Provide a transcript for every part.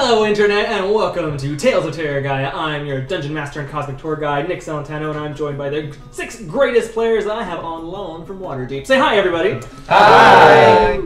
Hello Internet and welcome to Tales of Terragia. I'm your Dungeon Master and Cosmic Tour Guide, Nick Celentano, and I'm joined by the 6 greatest players I have on loan from Waterdeep. Say hi everybody! Hi!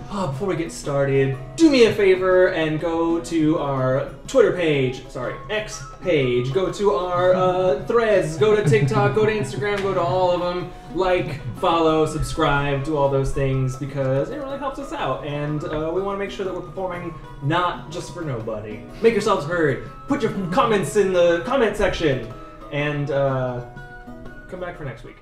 Before we get started, do me a favor and go to our Twitter page, X page, go to our threads, go to TikTok, go to Instagram, go to all of them, like, follow, subscribe, do all those things because it really helps us out, and we want to make sure that we're performing not just for nobody. Make yourselves heard, put your comments in the comment section, and come back for next week.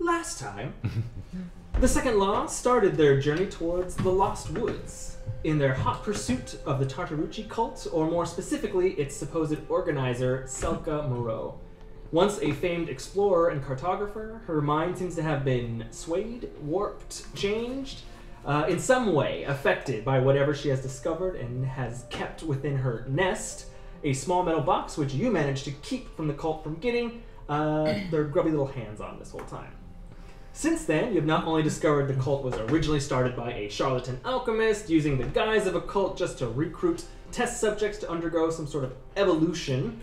Last time, the Second Law started their journey towards the Lost Woods in their hot pursuit of the Tartaruchi cult, or more specifically, its supposed organizer, Selka Moreau. Once a famed explorer and cartographer, her mind seems to have been swayed, warped, changed, in some way affected by whatever she has discovered and has kept within her nest, a small metal box which you managed to keep from the cult from getting their grubby little hands on this whole time. Since then, you've not only discovered the cult was originally started by a charlatan alchemist using the guise of a cult just to recruit test subjects to undergo some sort of evolution,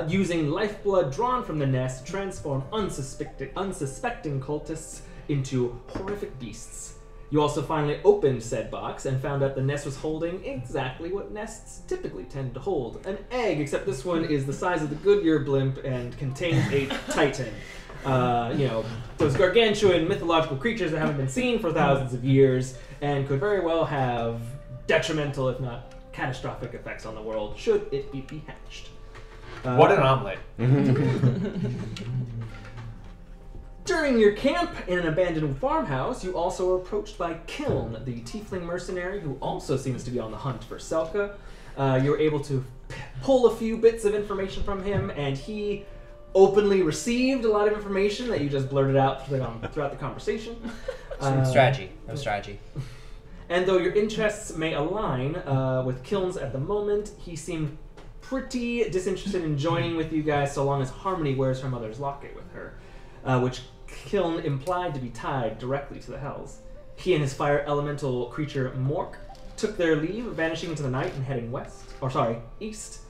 using lifeblood drawn from the nest to transform unsuspecting cultists into horrific beasts. You also finally opened said box and found out the nest was holding exactly what nests typically tend to hold. An egg, except this one is the size of the Goodyear blimp and contains a titan. You know, those gargantuan mythological creatures that haven't been seen for thousands of years and could very well have detrimental, if not catastrophic, effects on the world should it be hatched. What an omelet. During your camp in an abandoned farmhouse, you also are approached by Kiln, the tiefling mercenary who also seems to be on the hunt for Selka. You're able to pull a few bits of information from him, and he openly received a lot of information that you just blurted out throughout the conversation. No strategy. And though your interests may align with Kiln's at the moment, he seemed pretty disinterested in joining with you guys so long as Harmony wears her mother's locket with her, which Kiln implied to be tied directly to the Hells. He and his fire elemental creature Mork took their leave, vanishing into the night and heading east.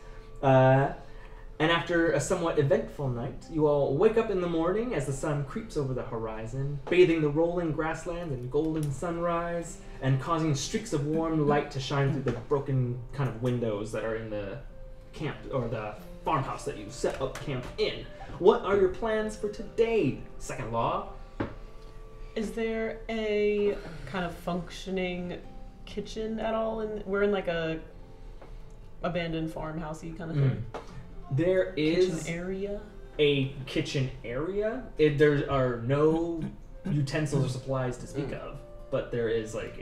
And after a somewhat eventful night, you all wake up in the morning as the sun creeps over the horizon, bathing the rolling grasslands in golden sunrise, and causing streaks of warm light to shine through the broken kind of windows that are in the camp, or the farmhouse that you set up camp in. What are your plans for today, Second Law? Is there a kind of functioning kitchen at all? We're in like a abandoned farmhousey kind of thing. There is a kitchen area. There are no utensils or supplies to speak of, but there is like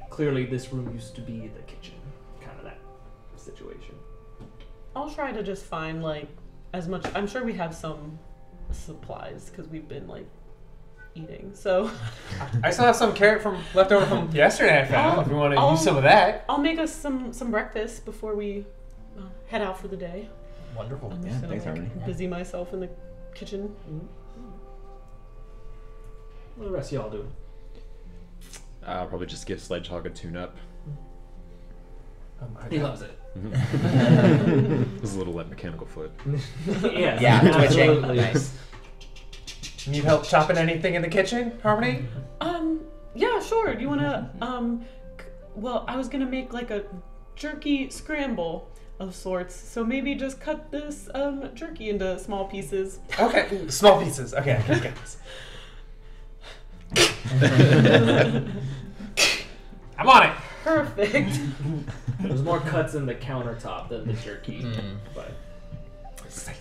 clearly this room used to be the kitchen, kind of that situation. I'll try to just find like as much. I'm sure we have some supplies because we've been like eating. So I still have some carrot left over from yesterday I found. If you want to use some of that. I'll make us some breakfast before we head out for the day. Wonderful. I'm just gonna busy myself in the kitchen. What are the rest of y'all doing? I'll probably just give Sledgehog a tune-up. He loves it. His little mechanical foot. Yes, yeah, twitching. absolutely. Nice. Need help chopping anything in the kitchen, Harmony? Yeah, sure. Do you wanna well, I was gonna make like a jerky scramble of sorts, so maybe just cut this jerky into small pieces. Okay, small pieces. Okay, I can get this. I'm on it. Perfect. There's more cuts in the countertop than the jerky, but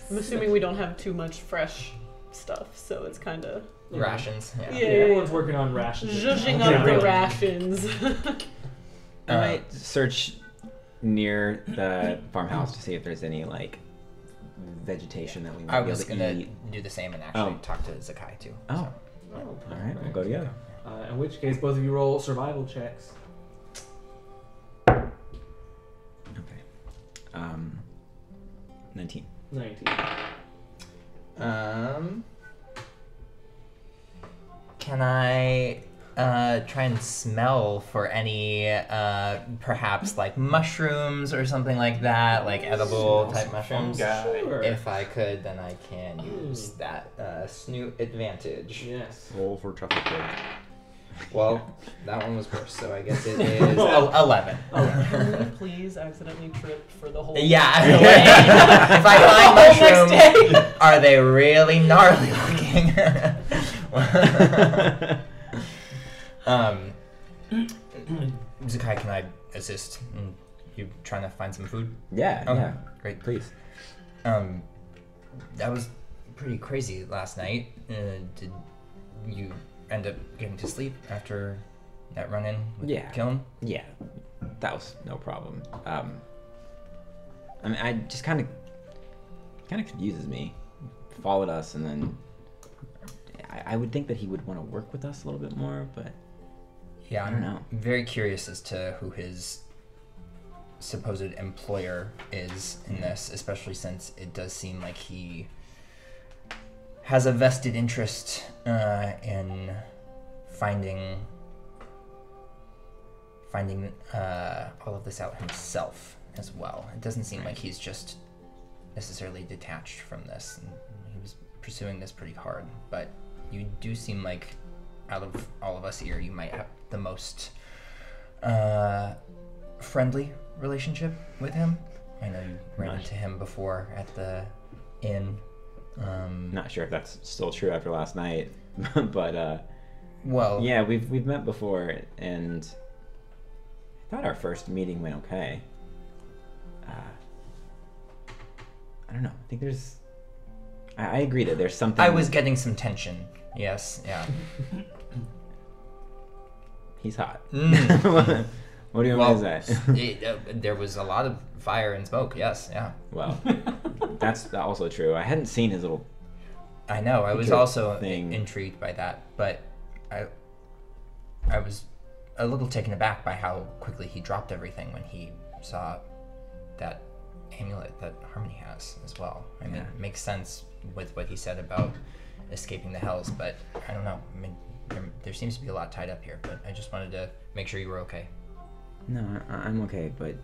I'm assuming we don't have too much fresh stuff, so it's kind of rations. Yeah. Everyone's working on rations. Zhuzhing up the rations. I might search near the farmhouse to see if there's any like vegetation that we might I be able was to gonna eat. do the same and actually talk to Zakkai too. Oh, Oh, all right, we'll go together. In which case, both of you roll survival checks. Okay. 19. 19. Can I try and smell for any perhaps like mushrooms or something like that, like edible type mushrooms? Sure. If I could, then I can use that snoot advantage. Yes. Roll for chocolate cake. Well, that one was worse, so I guess it is 11. Can we please accidentally trip for the whole Yeah. day? If I find The whole mushrooms, next day. are they really gnarly looking? Zakkai, can I assist in you trying to find some food? Yeah, Okay, yeah. great. Please. That was pretty crazy last night. Did you end up getting to sleep after that run-in with Yeah. Kiln? Yeah, that was no problem. I mean, I just kind of confuses me. Followed us, and then I would think that he would want to work with us a little bit more, but Yeah, I don't know. I'm very curious as to who his supposed employer is in this, especially since it does seem like he has a vested interest in finding all of this out himself as well. It doesn't seem like he's just necessarily detached from this. And he was pursuing this pretty hard, but you do seem like out of all of us here, you might have the most friendly relationship with him. I know you ran into him before at the inn. Not sure if that's still true after last night, but Well, yeah, we've met before, and I thought our first meeting went okay. I don't know. I think there's. I agree that there's something. I was getting some tension. Yes, yeah. He's hot. Mm. What do you want me to say? There was a lot of fire and smoke. Yes, yeah. Well, that's also true. I hadn't seen his little. I know. I was Good also thing. intrigued by that, but I was a little taken aback by how quickly he dropped everything when he saw that amulet that Harmony has as well. I mean, Yeah. it makes sense with what he said about escaping the hells, but I don't know. I mean, there seems to be a lot tied up here, but I just wanted to make sure you were okay. No, I'm okay, but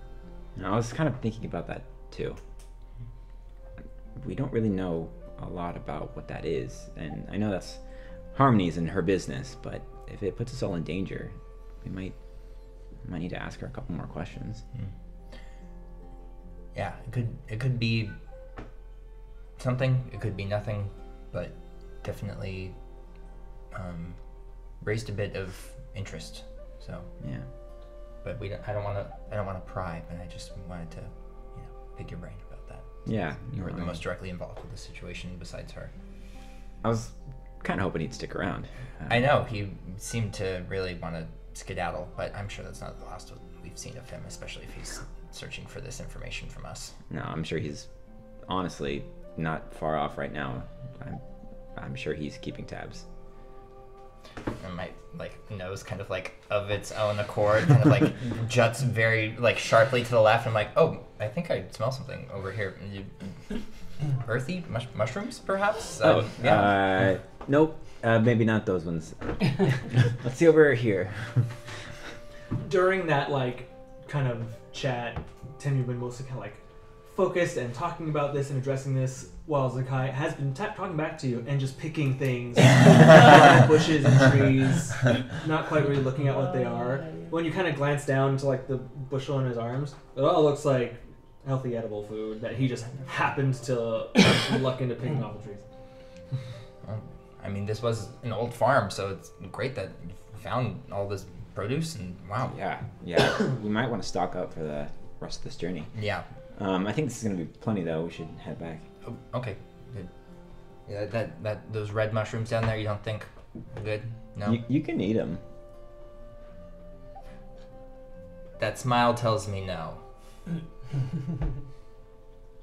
I was kind of thinking about that too. We don't really know a lot about what that is, and I know that's Harmony's and her business, but if it puts us all in danger, we might need to ask her a couple more questions. Yeah, it could be something, it could be nothing, but definitely raised a bit of interest. So Yeah. but I don't want to pry, but I just wanted to, pick your brain about that. Yeah. You were the no, most directly involved with the situation besides her. I was kind of hoping he'd stick around. I know he seemed to really want to skedaddle, but I'm sure that's not the last we've seen of him, especially if he's searching for this information from us. No, I'm sure he's honestly not far off right now. I'm sure he's keeping tabs. And my nose kind of of its own accord kind of juts very sharply to the left. I'm like, oh, I think I smell something over here. Earthy mushrooms, perhaps. Yeah. Nope. Maybe not those ones. Let's see over here. During that kind of chat, Tim, you've been mostly kind of focused and talking about this and addressing this, while Zakkai has been talking back to you and just picking things, bushes and trees, not quite really looking at what they are. When you kind of glance down to the bushel in his arms, it all looks like healthy edible food that he just happened to luck into picking off the trees. I mean, this was an old farm, so it's great that you found all this produce, and wow. Yeah. We might want to stock up for the rest of this journey. Yeah. I think this is going to be plenty, though. We should head back. Oh, okay. Good. Yeah, those red mushrooms down there, you don't think good? No. You can eat them. That smile tells me no.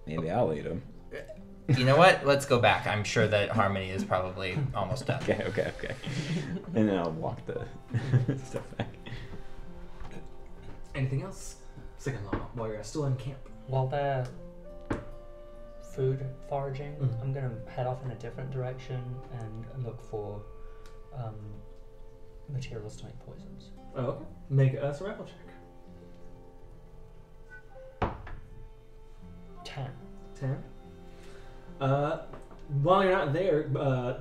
Maybe I'll eat them. You know what? Let's go back. I'm sure that Harmony is probably almost done. Okay. And then I'll walk the stuff back. Anything else? Second law, while you're still in camp. While they're food foraging, Mhm. I'm gonna head off in a different direction and look for materials to make poisons. Oh, okay. Make a survival check. 10. 10. While you're not there,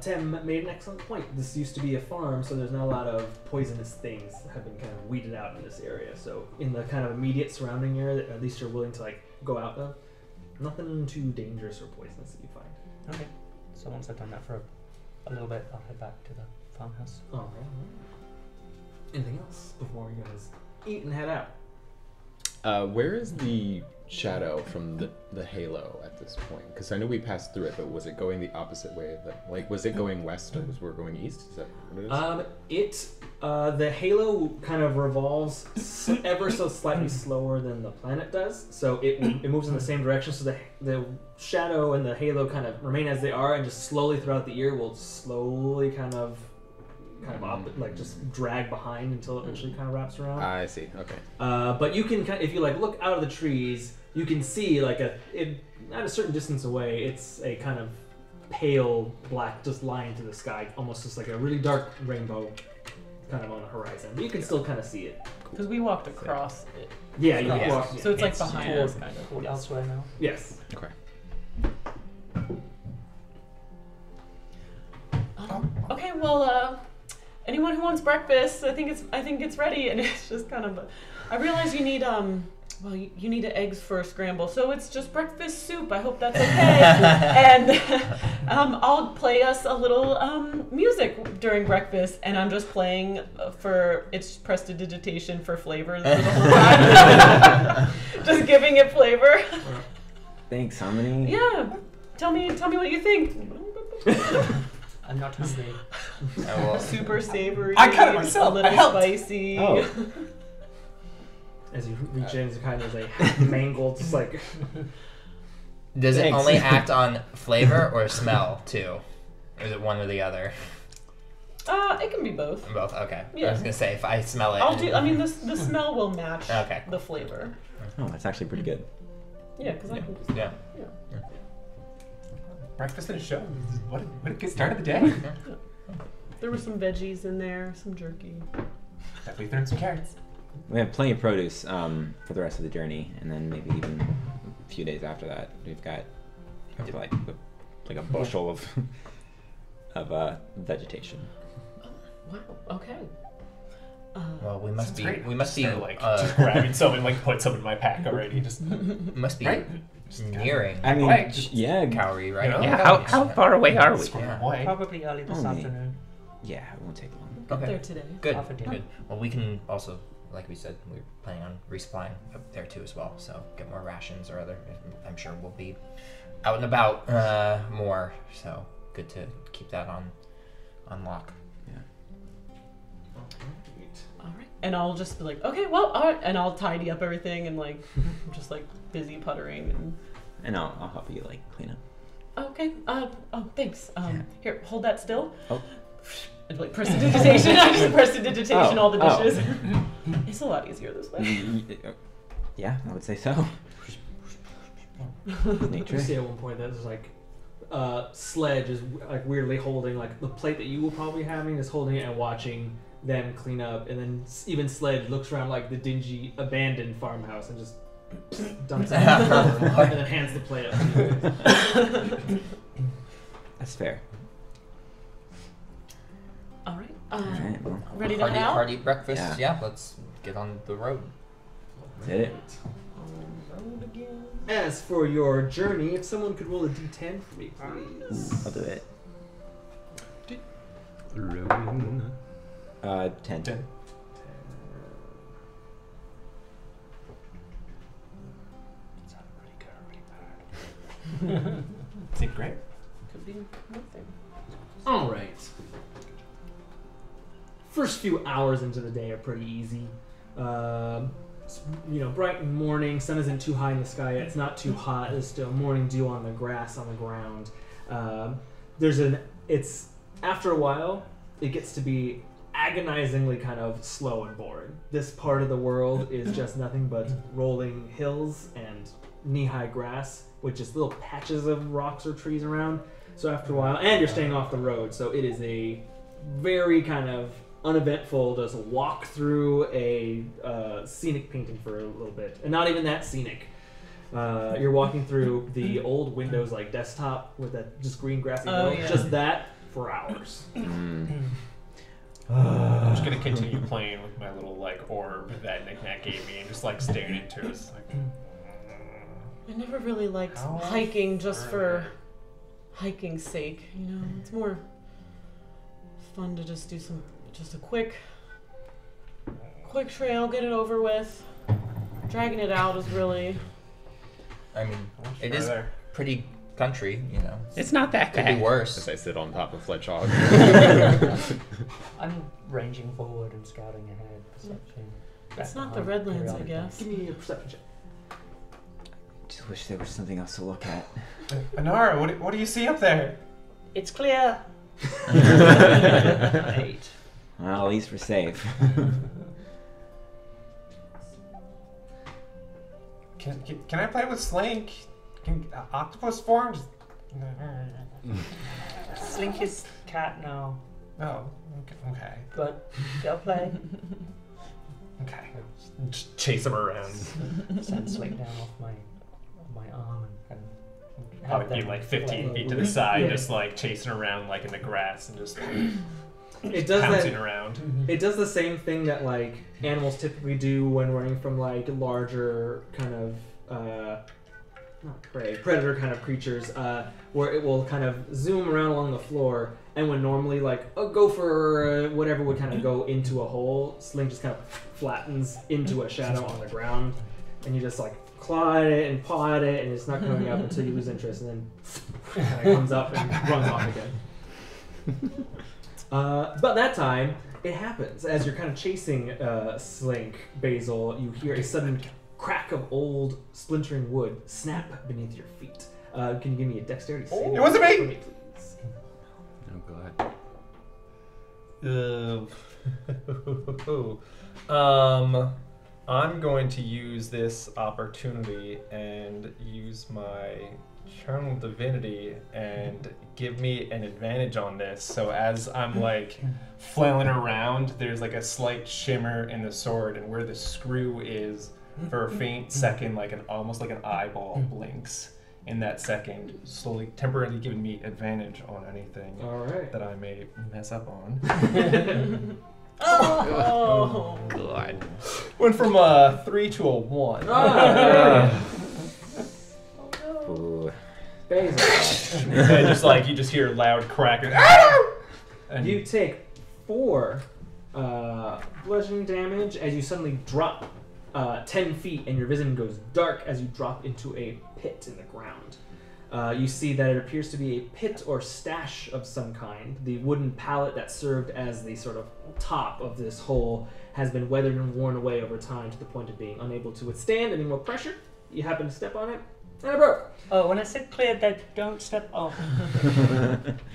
Tem made an excellent point. This used to be a farm, so there's not a lot of poisonous things that have been kind of weeded out in this area. So in the kind of immediate surrounding area that at least you're willing to go out of, nothing too dangerous or poisonous that you find. Okay. So once I've done that for a little bit, I'll head back to the farmhouse. All right. Anything else before you guys eat and head out? Where is the shadow from the halo at this point? Because I know we passed through it, but was it going the opposite way? Was it going west as we're going east? Is that what it is? The halo kind of revolves ever so slightly slower than the planet does, so it moves in the same direction. So the shadow and the halo kind of remain as they are, and just slowly throughout the year will slowly kind of just drag behind until it eventually kind of wraps around. I see. Okay. But you can if you look out of the trees, you can see at a certain distance away, it's a kind of pale black just line to the sky, almost just like a really dark rainbow kind of on the horizon. But you can still kind of see it. Because we walked across it. Yeah, you Yeah. walk. So it's like behind us, Toward, kind of. toward elsewhere now. Yes. Okay. Okay, well, anyone who wants breakfast, I think it's ready, and it's just kind of. I realize you need you need eggs for a scramble, so it's just breakfast soup. I hope that's okay. And I'll play us a little music during breakfast, and I'm just playing it's prestidigitation for flavor the whole time. Just giving it flavor. Thanks, Harmony. Yeah. Tell me what you think. I'm not hungry. Super savory. I cut it myself. A little I helped. spicy. Oh. As you reach in, it's kind of a half mangled, just like. Does it Thanks. only act on flavor or smell too? Or is it one or the other? It can be both. Both. Okay. Yeah. I was gonna say if I smell it. The smell will match Okay. the flavor. Oh, that's actually pretty good. Yeah, because I can just. Yeah. Breakfast and a show. What a good start of the day. There were some veggies in there, some jerky. Definitely throw in some carrots. We have plenty of produce for the rest of the journey, and then maybe even a few days after that, we've got like a bushel of vegetation. Wow. Okay. Well, we must Sounds be. great. We must be. Just grabbing some and put some in my pack already. Just Must be right. nearing. I mean, Right. yeah, Kowrie, right? You know? Yeah. how far away are we? Squirrel Yeah. away. Probably early this Only. afternoon. Yeah, it won't take long. Get Okay. there today. Good. Half a day. Good. Well, we can also, like we said, we're planning on resupplying up there too as well. So get more rations or other. I'm sure we'll be out and about more. So good to keep that on lock. All right. And I'll just be like, okay, well, all right. And I'll tidy up everything and just busy puttering And I'll help you clean up. Okay. Thanks. Here, hold that still. Oh. And prestidigitation. I just prestidigitation all the Oh. dishes. It's a lot easier this way. Yeah, I would say so. Nature. You see at one point that there's Sledge is weirdly holding the plate that you will probably having is holding it and watching them clean up, and then even Sledge looks around the dingy abandoned farmhouse and just dumps it on the floor and then hands the plate up to you. That's fair. All right. All right, well, Ready to head out? Hearty breakfast. Yeah. Yeah. Let's get on the road. hit it. Road again. As for your journey, if someone could roll a d10 for me, please. I'll do it. 10. 10. Seemed great. Could be nothing. All right. First few hours into the day are pretty easy. It's, bright morning. Sun isn't too high in the sky yet. It's not too hot. There's still morning dew on the grass on the ground. It's after a while, it gets to be agonizingly kind of slow and boring. This part of the world is just nothing but rolling hills and knee-high grass with just little patches of rocks or trees around. So after a while, and you're staying off the road, so it is a very kind of uneventful, just walk through a scenic painting for a little bit. And not even that scenic. You're walking through the old Windows like desktop with that just green grassy hill. Yeah. Just that for hours. I'm just gonna continue playing with my little orb that Nik-Nak gave me and just staring into it. It's I never really liked hiking just for hiking's sake. It's more fun to just do just a quick trail, get it over with. Dragging it out is really. I mean, it is pretty country, It's not that bad. Could be worse. As I sit on top of Fletch Hog. I'm ranging forward and scouting ahead. Perception. It's not the Redlands, I guess. Give me a perception check. Just wish there was something else to look at. Anara, what do you see up there? It's clear. 8. Well, at least we're safe. Can I play with Slink? Can octopus form? Slink is cat now. Oh, okay. But they'll play. Okay. Just chase him around. Send Slink down off my arm and probably be 15 feet to the side, just chasing around in the grass and just pouncing around. It does the same thing that animals typically do when running from larger kind of not prey, predator kind of creatures, where it will kind of zoom around along the floor, and when normally a gopher or whatever would kind of go into a hole, Slink just kind of flattens into a shadow on the ground, and you just claw at it and paw at it, and it's not coming up until you lose interest, and then it comes up and runs off again. But that time, it happens. As you're kind of chasing Slink, Basil, you hear a sudden crack of old splintering wood snap beneath your feet. Can you give me a dexterity save? It wasn't me! For me, please? Oh god. I'm going to use this opportunity and use my Channel Divinity and give me an advantage on this. So as I'm flailing around, there's a slight shimmer in the sword, and where the screw is, for a faint second, almost like an eyeball blinks in that second, slowly, temporarily giving me advantage on anything that I may mess up on. Oh God. Went from a 3 to a 1. Ooh. Basil. And just you just hear loud cracking. And You take 4 bludgeoning damage as you suddenly drop 10 feet, and your vision goes dark as you drop into a pit in the ground. You see that it appears to be a pit or stash of some kind. The wooden pallet that served as the sort of top of this hole has been weathered and worn away over time to the point of being unable to withstand any more pressure. You happen to step on it, and it broke. Oh, when I said clear, that don't step off.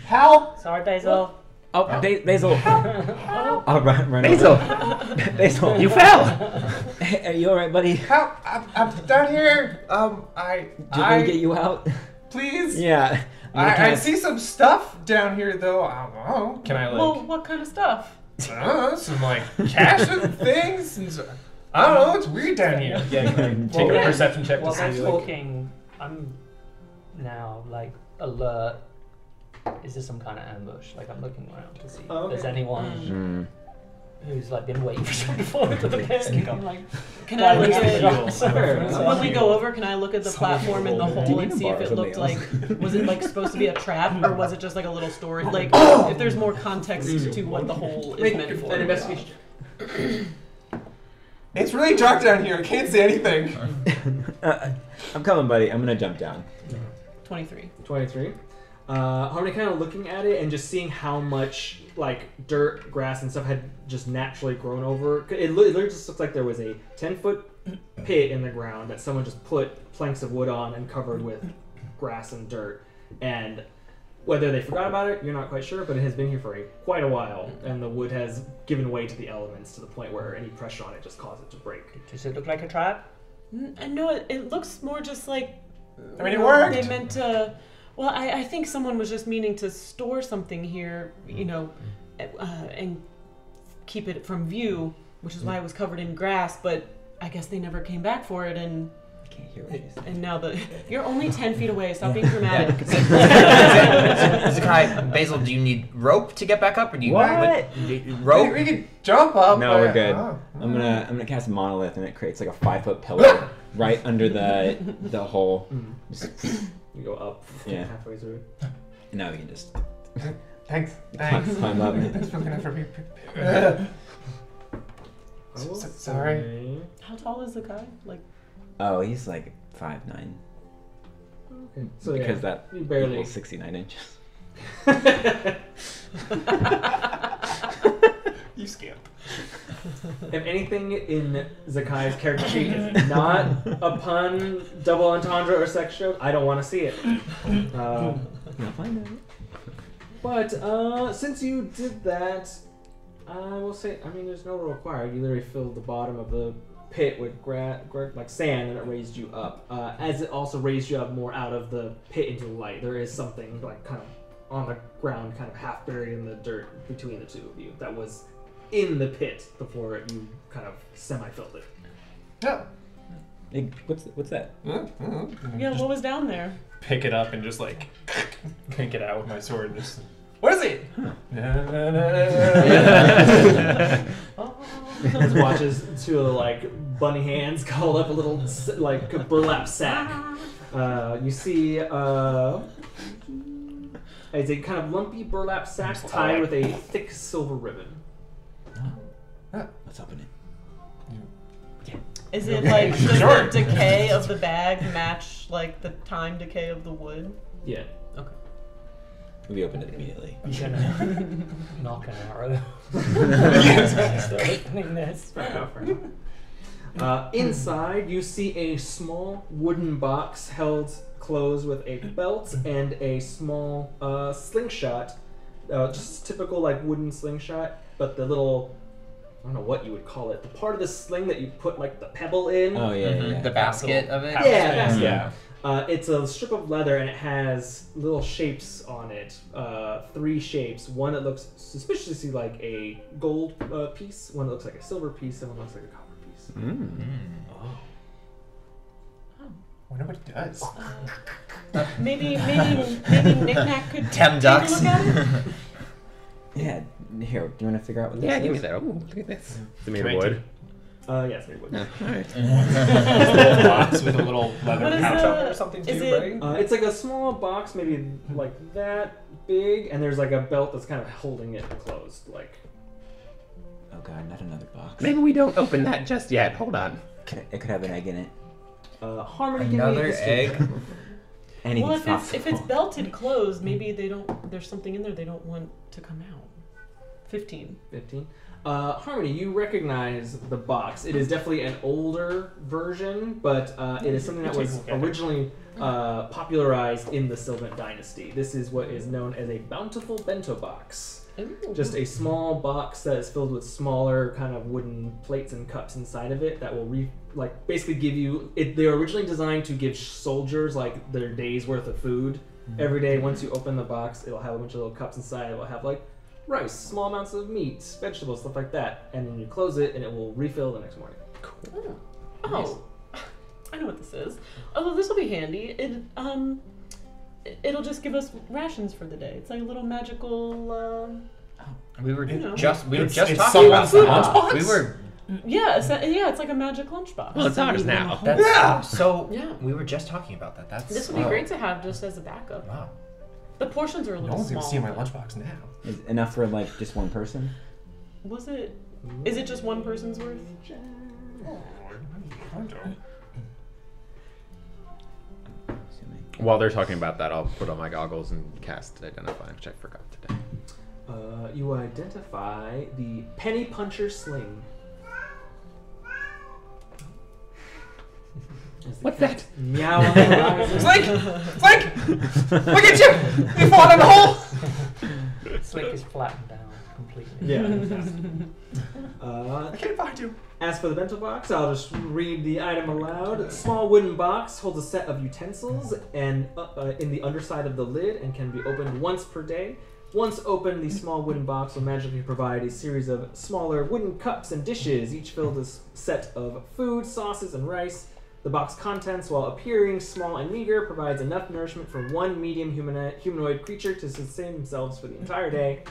Help! Sorry, Basil. Oh, Basil. Oh, run Basil. over. Basil, you fell. Hey, are you all right, buddy? Help! I'm down here. Do you want me to get you out? Please? Yeah. I see some stuff down here, though. I don't know. Can I, Well, what kind of stuff? I don't know, some, cash and things? And I don't know, it's weird down here. Yeah, take a perception check While to I'm see, talking, I'm now, alert. Is this some kind of ambush? I'm looking around to see if there's anyone who's been waiting for someone to fall into the pit. I'm Can I look at When when we go over? Can I look at the platform in the hole and see if it looked was it supposed to be a trap, or was it just a little story? If there's more context to what the hole is meant for. An investigation. It's really dark down here, I can't see anything. I'm coming, buddy. I'm gonna jump down. 23. 23. Harmony kind of looking at it and just seeing how much dirt, grass, and stuff had just naturally grown over. It literally just looks like there was a 10-foot pit in the ground that someone just put planks of wood on and covered with grass and dirt. And whether they forgot about it, you're not quite sure, but it has been here for quite a while, and the wood has given way to the elements to the point where any pressure on it just causes it to break. Does it look like a trap? No, it looks more just like. I mean, it worked. They meant to. Well, I think someone was just meaning to store something here, and keep it from view, which is why it was covered in grass. But I guess they never came back for it, and. I can't hear what you said. And now you're only 10 feet away. Stop being dramatic. Zakkai, Basil, do you need rope to get back up, or do you What? rope? We can jump up. No, we're good. I'm gonna cast monolith, and it creates like a 5-foot pillar right under the hole. You go up halfway through. And now we can just Thanks. climb up. Thanks for looking after me. Sorry. How tall is the guy? Like. Oh, he's like 5'9". Okay. So Because that you barely equals 69 inches. You scamp. If anything in Zakkai's character sheet is not a pun, double entendre, or sex joke, I don't want to see it. You'll find out. But since you did that, I will say, there's no required. You literally filled the bottom of the pit with like sand, and it raised you up. As it also raised you up more out of the pit into the light, there is something like kind of on the ground, kind of half buried in the dirt between the two of you that was in the pit before you kind of semi-filled it. Yeah. Hey, what's that? Yeah, what was down there? Pick it up and just like pick it out with my sword. And just, what is it? Just watches two of the like bunny hands call up a little like burlap sack. You see it's a kind of lumpy burlap sack tied with a thick silver ribbon. Let's open it. Is it like does the decay of the bag match like the time decay of the wood? Yeah. Okay. We opened it immediately. I'm gonna knock an arrow. Start opening this. Inside, you see a small wooden box held closed with a belt and a small slingshot. Just typical like wooden slingshot, but the little, I don't know what you would call it, the part of the sling that you put like the pebble in. Oh yeah. The basket of it? Yeah, basket. Yeah. It's a strip of leather and it has little shapes on it. 3 shapes. One that looks suspiciously like a gold piece, one that looks like a silver piece, and one looks like a copper piece. I wonder what it does. Maybe Nik-Nak could Tem take ducks. a look at it. Yeah. Here, do you want to figure out what this is? Yeah, give me that. Oh, look at this. It's made Can of I wood. Yes, very wood. Alright. A little box with a little leather What is pouch the- on it or something is too, it- right? It's like a small box, maybe like that big, and there's like a belt that's kind of holding it closed. Like, Oh god, not another box. Maybe we don't open that just yet. Hold on. It could have an egg in it. Harmony, give me a Another history egg? check. Anything's Well, if possible. it's belted closed, maybe they don't. There's something in there they don't want to come out. 15. 15. Harmony, you recognize the box. It is definitely an older version, but it is something that was originally popularized in the Sylvan Dynasty. This is what is known as a bountiful bento box. Just a small box that is filled with smaller kind of wooden plates and cups inside of it that will basically give you. They're originally designed to give soldiers like their day's worth of food every day. Once you open the box, it'll have a bunch of little cups inside. It will have like rice, small amounts of meat, vegetables, stuff like that. And then you close it, and it will refill the next morning. Oh, I know what this is. Although this will be handy. It'll just give us rations for the day. It's like a little magical. We were You know. just It's talking about someone's that. lunchbox? We were It's like a magic lunchbox. Well, it's ours now. that's so Yeah. we were just talking about that. That's This would be great to have just as a backup. Wow. The portions are a No little one's small. gonna see my lunchbox now. Is enough for like just one person? Was it? Is it just one person's worth? Assuming. While they're talking about that, I'll put on my goggles and cast Identify, which I forgot today. You identify the penny puncher sling. What's that? Meow on the horizon. Slink! Look at you! You fall in the hole! Slink is flattened down completely. Yeah. I can't find you. As for the bento box, I'll just read the item aloud. A small wooden box holds a set of utensils and in the underside of the lid and can be opened once per day. Once opened, the small wooden box will magically provide a series of smaller wooden cups and dishes, each filled with a set of food, sauces, and rice. The box contents, while appearing small and meager, provides enough nourishment for one medium humanoid creature to sustain themselves for the entire day.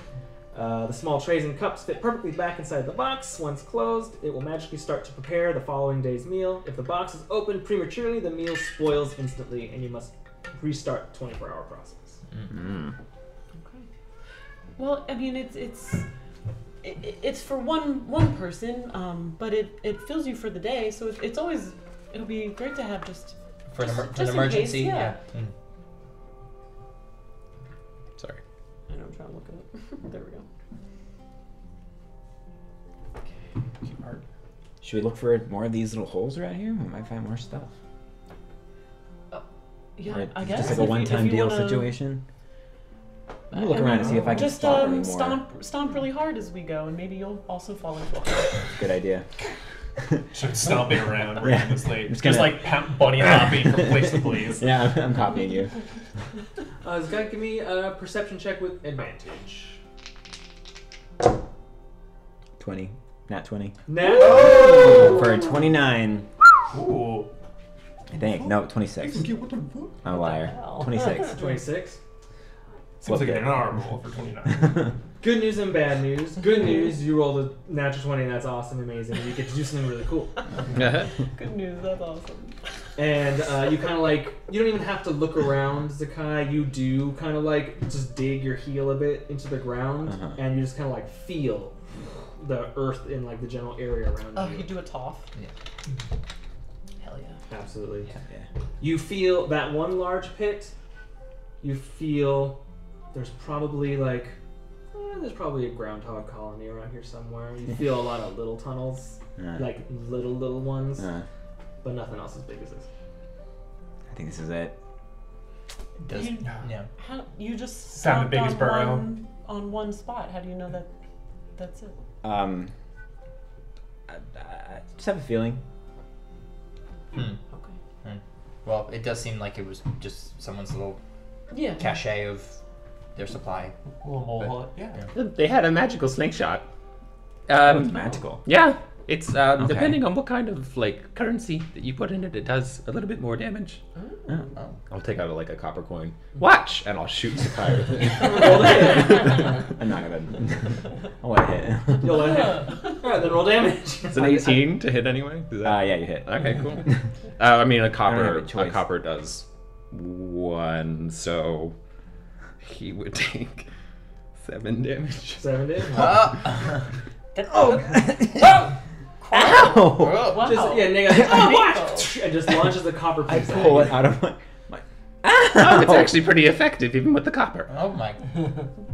The small trays and cups fit perfectly back inside the box. Once closed, it will magically start to prepare the following day's meal. If the box is opened prematurely, the meal spoils instantly, and you must restart the 24-hour process. Mm-hmm. Well, I mean, it's for one person, but it fills you for the day. So it'll be great to have just For an just an in emergency, case, yeah. Sorry. I know I'm trying to look at it. There we go. Keep hard. Should we look for more of these little holes around here? We might find more stuff. Yeah, Or I guess. just like if a you- one-time if you deal wanna- situation. I'm gonna look I around mean, and see if I can just spot any more. stomp really hard as we go, and maybe you'll also fall into a hole. Good idea. Should stomping around Yeah. randomly. Just Just gonna- like bunny hopping from place to place. Yeah, I'm copying you. Zakkai, give me a perception check with advantage. 20. Nat 20. Now, For a 29. Ooh. I think. No, 26. I'm a liar. hell? 26. 26. Seems like an Anara roll for 29. Good news and bad news. Good news, you rolled a natural 20, and that's awesome, amazing. You get to do something really cool. Good news, that's awesome. And you kind of like, you don't even have to look around, Zakkai. You do kind of like just dig your heel a bit into the ground, and you just kind of like feel the earth in like the general area around Oh, you. you do a toff? Yeah. Hell yeah. Absolutely. Yeah. You feel that one large pit. You feel there's probably like, there's probably a groundhog colony around here somewhere. You feel a lot of little tunnels, like little ones, but nothing else as big as this. I think this is it. It does. Yeah. How you just Found the stomped biggest burrow. on one spot? How do you know that that's it? I just have a feeling. Hmm. Okay. Well, it does seem like it was just someone's little Yeah. cachet of their supply. A little mole hut. Yeah. They had a magical slingshot. It's magical. Yeah, it's depending on what kind of like currency that you put in it, it does a little bit more damage. Oh. I'll take out like a copper coin. Watch, and I'll shoot Zakkai with it. I'm not gonna. I'll let it hit. You'll let him. Alright, then roll damage. It's an 18 to hit anyway. Is that... Yeah, you hit. Okay, cool. I mean, a have copper a choice. does 1, so he would take 7 damage. 7 damage. Ow! Wow. Just, yeah, Nick, and just launches the copper I piece pull at it out of my. Oh, it's actually pretty effective even with the copper. Oh my.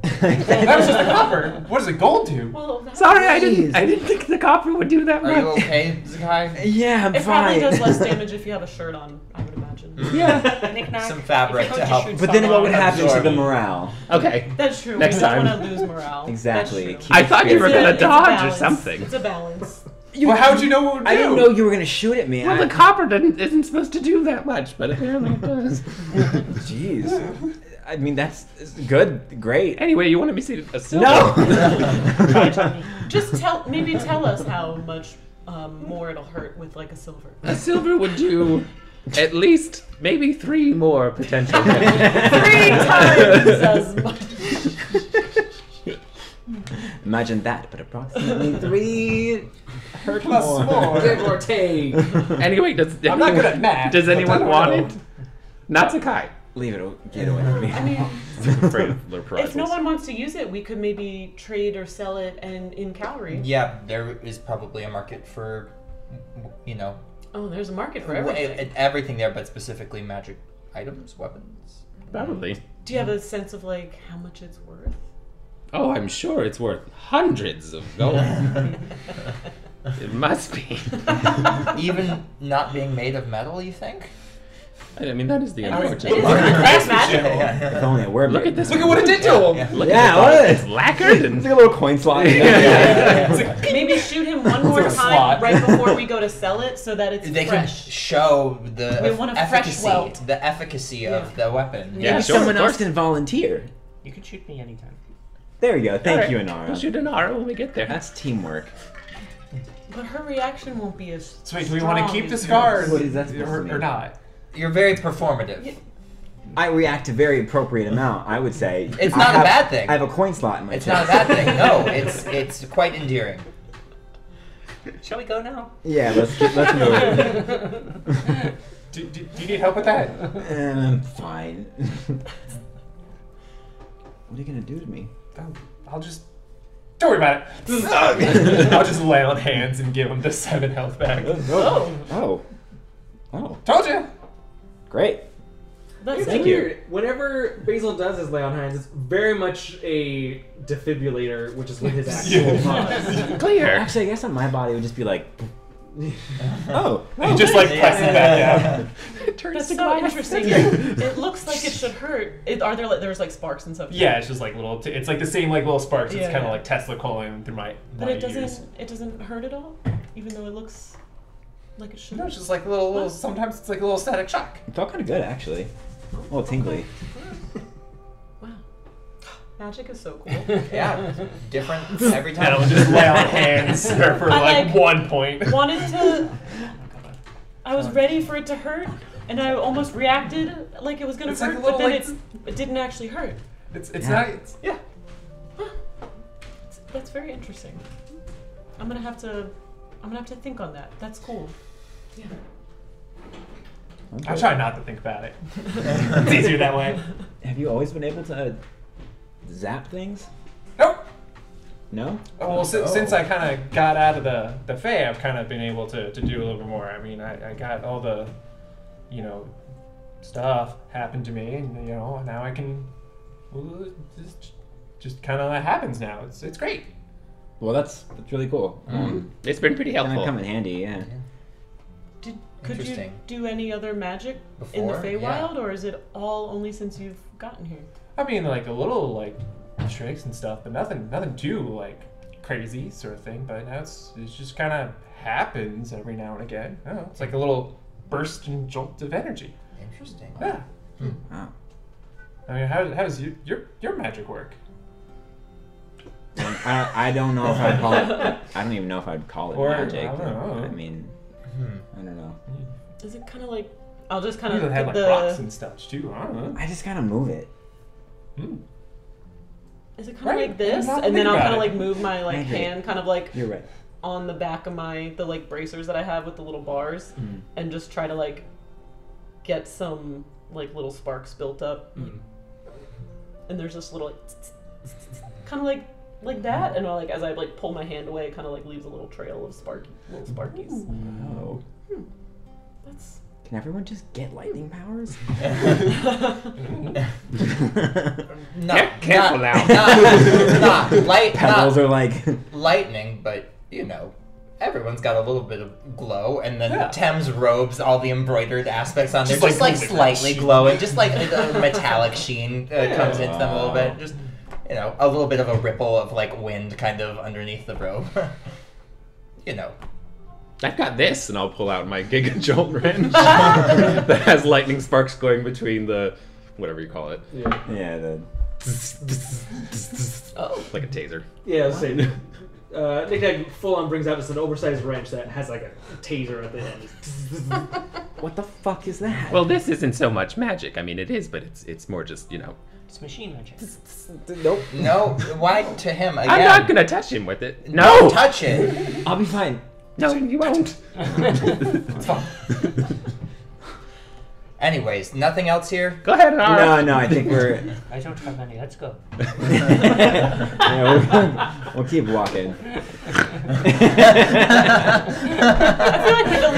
That was just a copper. What does a gold do? Well, that's Sorry, I Jeez. didn't think the copper would do that Are you much. okay, Zakkai? Yeah, I'm It probably fine. does less damage if you have a shirt on, I would imagine. Yeah. Nik-Nak. Some fabric If to you help. shoot But then what would someone- happen to the Absorbing. morale? Okay. That's true. Next we don't time. want to lose morale. Exactly. That's Keep true. I thought you were It's a- gonna It's a dodge or balance. something. It's a balance. Well, how'd you know what would do? I didn't know you were gonna shoot at me. Well, the copper isn't supposed to do that much, but apparently it does. Jeez. I mean, that's good. Great. Anyway, you wanted me to see a silver? No. Just maybe tell us how much more it'll hurt with like a silver. A silver would do at least maybe 3 more potential. 3 times as much. Imagine that, but approximately 3 hurt Plus more. Give or take. Anyway, does I'm not good at math. Does but anyone I want know. it? Not Zakkai. Leave it. Get away from me. I mean, Afraid of their if prizes. no one wants to use it, we could maybe trade or sell it and in Kowrie. Yeah, there is probably a market for, you know, Oh, there's a market for everything. everything there, but specifically magic items, weapons. Probably. Do you have a sense of like how much it's worth? Oh, I'm sure it's worth hundreds of gold. It must be. Even not being made of metal, you think? I mean, that is the unfortunate It is part. magic. If only it were. Look at this. Look at what it did to him. Look Yeah, at what this. is It's lacquered and It's like a little coin slot. Maybe shoot him one more like a time slot. right before we go to sell it, so that it's They can fresh. show We the want a fresh efficacy, welt. the efficacy of Yeah. the weapon. Yeah, Maybe sure, someone of else course. can volunteer. You can shoot me anytime. There we go. Thank Alright, you, We'll Anara. shoot Anara when we get there. That's teamwork. But her reaction won't be as. So wait, do we want to strong keep the as scar yours. What is that supposed to or mean? not? You're very performative. Yeah. I react a very appropriate amount, I would say. It's I not a have- bad thing. I have a coin slot in my It's chest. not a bad thing. No, it's quite endearing. Shall we go now? Yeah, let's move. Do you need help with that? I'm fine. What are you gonna do to me? I'll just. Don't worry about it. I'll just lay on hands and give him the 7 health back. Oh. Told you. Great. That's It's Thank you. weird. Whenever Basil does his lay on hands, it's very much a defibrillator, which is with his actual paws. Clear. Actually, I guess on my body it would just be like. Oh. He just like presses back down. That's so interesting. It looks like it should hurt. Are there there's like sparks and stuff? Yeah, it's just like little. It's like the same like little sparks. It's Yeah, kind of yeah. like Tesla coiling through my. But my it ears. doesn't hurt at all, even though it looks like it should. No, it's just like little. Sometimes it's like a little static shock. It felt kind of good, actually. A little tingly. Wow, magic is so cool. Yeah, different every And I'll time. just lay on hands for I, like like, 1 point. Wanted to. I was ready for it to hurt, and I almost reacted like it was gonna It's like hurt, a little, but then like- it didn't actually hurt. It's Yeah. not. It's, yeah. That's very interesting. I'm gonna have to think on that. That's cool. Yeah. I try not to think about it. It's easier that way. Have you always been able to zap things? Nope. No? Oh, well, since I kind of got out of the Fae, I've kind of been able to do a little bit more. I mean, I got all the, stuff happened to me, and now I can, well, just kind of happens now. It's great. Well, that's really cool. It's been pretty Gonna helpful. come in handy, yeah. Could you Interesting. do any other magic in the Before? Feywild, or is it all only since you've gotten here? I mean, like a little like tricks and stuff, but nothing too like crazy sort of thing. But now it's just kind of happens every now and again. I don't know, it's like a little burst and jolt of energy. Interesting. Yeah. Wow. I mean, how does your magic work? I don't know if I'd call it. I don't even know if I'd call it Or, magic. I don't know. I mean, I don't know. Is it kind of like I'll just kind You of have put like rocks the? and stuff too. I don't know. I just gotta move it. Hmm. Is it kind of Right, like this, not and then think I'll about kind of it. like move my like Maybe. hand kind of like You're right. on the back of the like bracers that I have with the little bars, and just try to like get some like little sparks built up, and there's this little kind of like that, and like as I like pull my hand away, it kind of like leaves a little trail of little sparkies. Oh. That's Can everyone just get lightning powers? Not, Careful not, now. Pebbles not are like. lightning, but everyone's got a little bit of glow, and then Yeah. Tem's robes, all the embroidered aspects on there, Just just like like slightly glowing, just like a metallic sheen comes into them a little bit, just a little bit of a ripple of like wind kind of underneath the robe. I've got this, and I'll pull out my Giga Jolt wrench that has lightning sparks going between the whatever you call it, Yeah, the. like a taser. Yeah, I was saying. Nik-Nak full on brings out just an oversized wrench that has like a taser at the end. What the fuck is that? Well, this isn't so much magic. I mean, it is, but it's more just It's machine magic. Nope. No, why to him again? I'm not gonna touch him with it. Don't No, touch it. I'll be fine. no, you won't. It's fine. Anyways, nothing else here. Go ahead, Anara. No, I think we're. I don't have any. Let's go. Yeah, we'll keep walking. I feel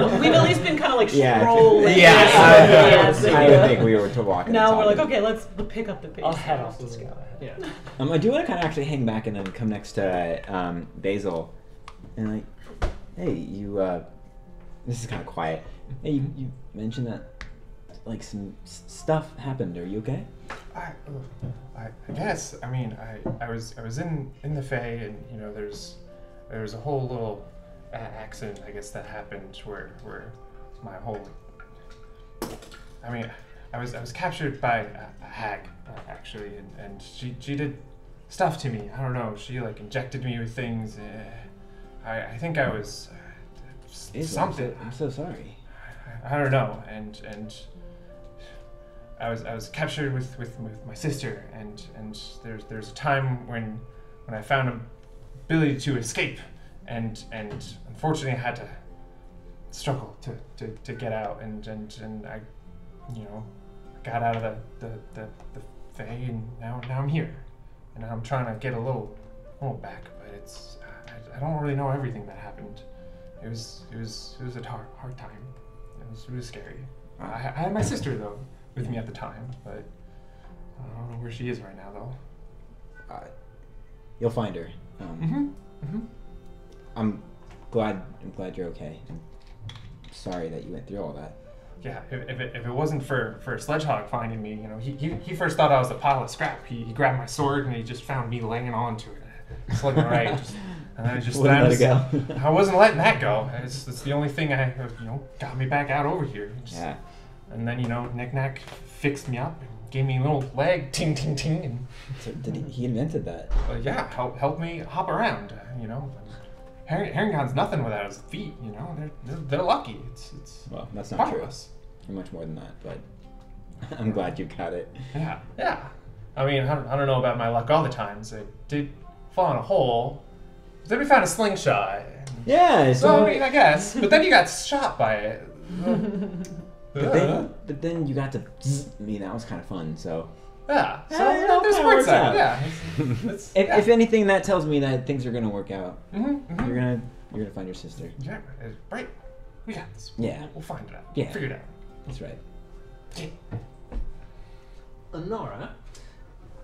like we've at least been kind of like Yeah. strolling. Yeah. I would think we were to walk. and Now we're like, talking. okay, let's pick up the pace. I'll head off the scout. Yeah. I do want to kind of actually hang back and then come next to Basil And like, hey, you, this is kind of quiet. Hey, you mentioned that, like, some stuff happened. Are you okay? I guess. I mean, I was in the Fae, and you know, there's a whole little accident, I guess, that happened where my whole. I mean, I was captured by a hag, actually, and she did stuff to me. I don't know. She like injected me with things. I think I was something. I'm so sorry. I don't know, and I was captured with my sister, and there's a time when I found an ability to escape, and unfortunately I had to struggle to get out, and I, you know, got out of the Fae, and now I'm here, and I'm trying to get a little back, but it's I don't really know everything that happened. It was a hard time. It was scary. I had my sister though with me at the time, but I don't know where she is right now though. You'll find her. I'm glad you're okay. I'm sorry that you went through all that. Yeah, if it wasn't for Sledgehog finding me, you know, he first thought I was a pile of scrap. He grabbed my sword and he just found me laying onto it. It's like, right, and I wasn't letting that go. It's the only thing got me back out over here. Yeah. And then, you know, Nik-Nak fixed me up and gave me a little leg, ting, ting, ting. And, So he invented that? yeah, helped me hop around, you know. Herrington's nothing without his feet, you know. They're lucky. It's Well, that's not part true. of us. You're much more than that, but I'm glad you got it. Yeah. I mean, I don't know about my luck all the times. I did fall in a hole. Then we found a slingshot. Yeah, So, I mean, I guess. But then you got shot by it. But then you got to. I mean, that was kind of fun. So Yeah. So Yeah, it all there's kinda a works side. out. Yeah. if anything, that tells me that things are gonna work out. Mm-hmm. You're gonna find your sister. Yeah. Right. We got this. Yeah. We'll find it out. Yeah. Figure it out. That's right. Anara,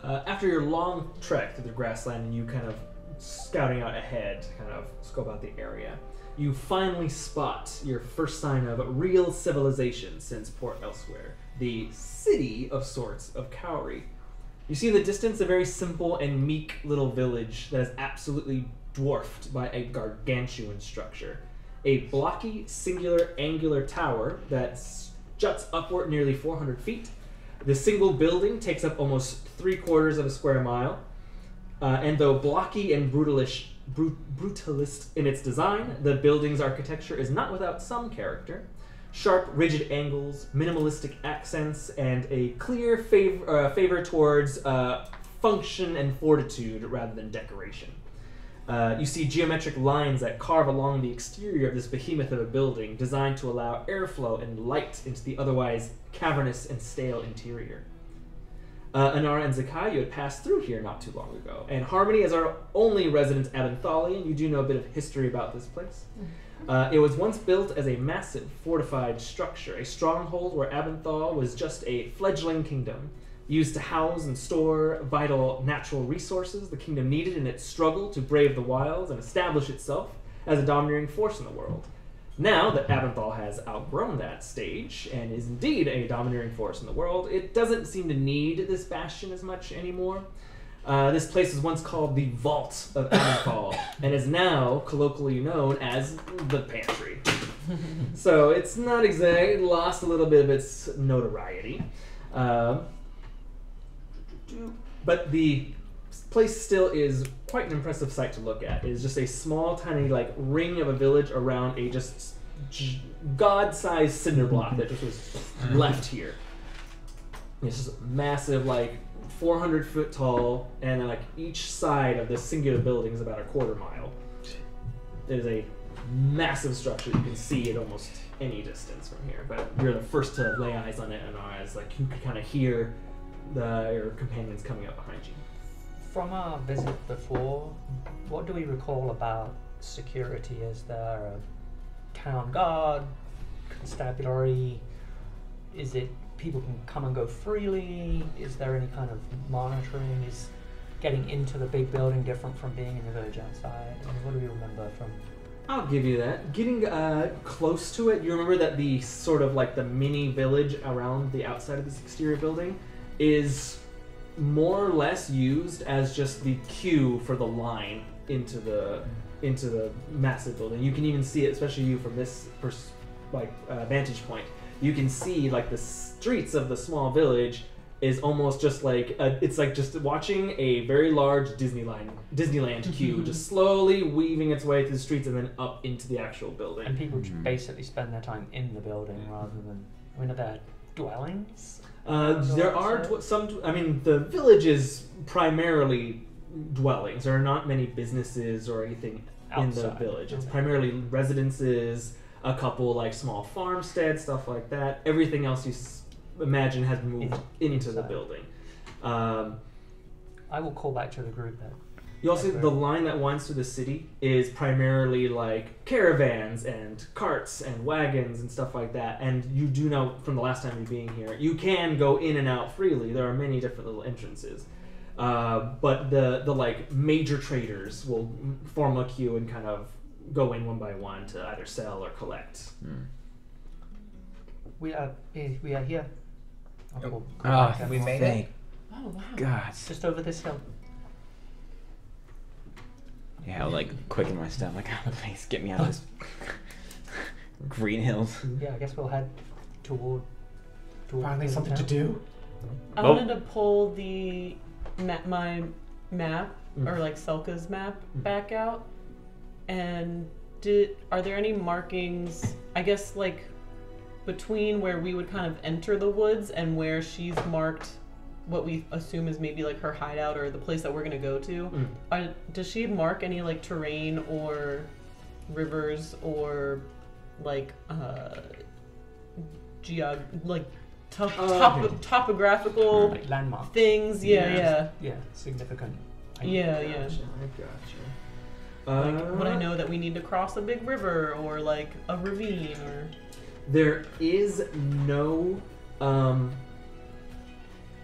after your long trek through the grassland and you kind of scouting out ahead to kind of scope out the area, you finally spot your first sign of real civilization since Port Elsewhere, the city of sorts of Kowrie. You see in the distance a very simple and meek little village that is absolutely dwarfed by a gargantuan structure. A blocky, singular, angular tower that juts upward nearly 400 feet. The single building takes up almost 3/4 of a square mile. And though blocky and brutalist in its design, the building's architecture is not without some character. Sharp, rigid angles, minimalistic accents, and a clear favor towards function and fortitude rather than decoration. You see geometric lines that carve along the exterior of this behemoth of a building, designed to allow airflow and light into the otherwise cavernous and stale interior. Anara and Zakkai, you had passed through here not too long ago, and Harmony, as our only resident Abintholian, you do know a bit of history about this place. It was once built as a massive, fortified structure, a stronghold where Abinthol was just a fledgling kingdom, used to house and store vital natural resources the kingdom needed in its struggle to brave the wilds and establish itself as a domineering force in the world. Now that Abinthol has outgrown that stage and is indeed a domineering force in the world, it doesn't seem to need this bastion as much anymore. This place was once called the Vault of Abinthol and is now colloquially known as the Pantry. So it's not exactly, it lost a little bit of its notoriety. But the place still is quite an impressive sight to look at. It is just a small, tiny, like, ring of a village around a just god-sized cinder block that just was left here. It's just massive, like, 400 foot tall, and then, like, each side of this singular building is about a 1/4 mile. It is a massive structure you can see at almost any distance from here, but you're the first to lay eyes on it, and as like you can kind of hear your companions coming up behind you. From our visit before, what do we recall about security? Is there a town guard, constabulary? Is it people can come and go freely? Is there any kind of monitoring? getting into the big building different from being in the village outside? I mean, what do we remember from? I'll give you that. Getting close to it, you remember that the sort of like the mini village around the outside of this exterior building is more or less used as just the queue for the line into the massive building. You can even see it, especially you from this vantage point. You can see like the streets of the small village is almost just like it's like just watching a very large Disneyland queue just slowly weaving its way through the streets and then up into the actual building. And people just basically spend their time in the building rather than, I mean, are there dwellings? There are some. I mean, the village is primarily dwellings. There are not many businesses or anything in the village. It's primarily residences, a couple like small farmsteads, stuff like that. Everything else you imagine has moved into the building. I will call back to the group then. You also the line that winds through the city is primarily like caravans and carts and wagons and stuff like that. And you do know from the last time you being here, you can go in and out freely. There are many different little entrances. But the like major traders will form a queue and kind of go in one by one to either sell or collect. We are here. We made it. Oh wow! God. Just over this hill. Yeah, I'll like quicken my step, like, oh, please get me out of this green hills. Yeah, I guess we'll head toward Finally something to do. I wanted to pull the my map or like Selka's map back out, and are there any markings? I guess like between where we would kind of enter the woods and where she's marked what we assume is maybe like her hideout or the place that we're gonna go to. Does she mark any like terrain or rivers or like topographical like landmark things? Yeah. Significant. Yeah. I gotcha. Like, would I know that we need to cross a big river or like a ravine or? There is no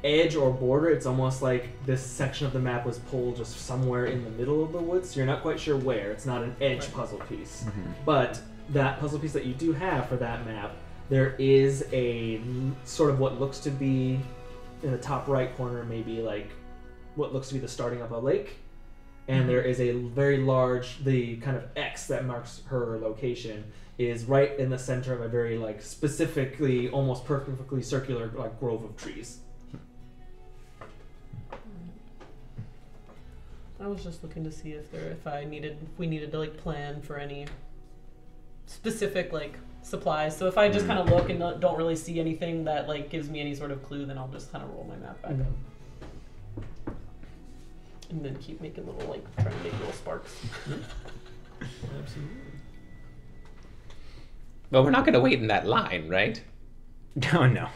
edge or border. It's almost like this section of the map was pulled just somewhere in the middle of the woods. So you're not quite sure where. It's not an edge puzzle piece. But that puzzle piece that you do have for that map, there is a sort of what looks to be in the top right corner, maybe like what looks to be the starting of a lake. And there is a very large, the kind of X that marks her location is right in the center of a very like specifically, almost perfectly circular like grove of trees. I was just looking to see if we needed to like plan for any specific like supplies. So if I just kind of look and don't really see anything that like gives me any sort of clue, then I'll just kind of roll my map back up. And then keep making little like trying to make little sparks. Absolutely. Well, we're not going to wait in that line, right? No.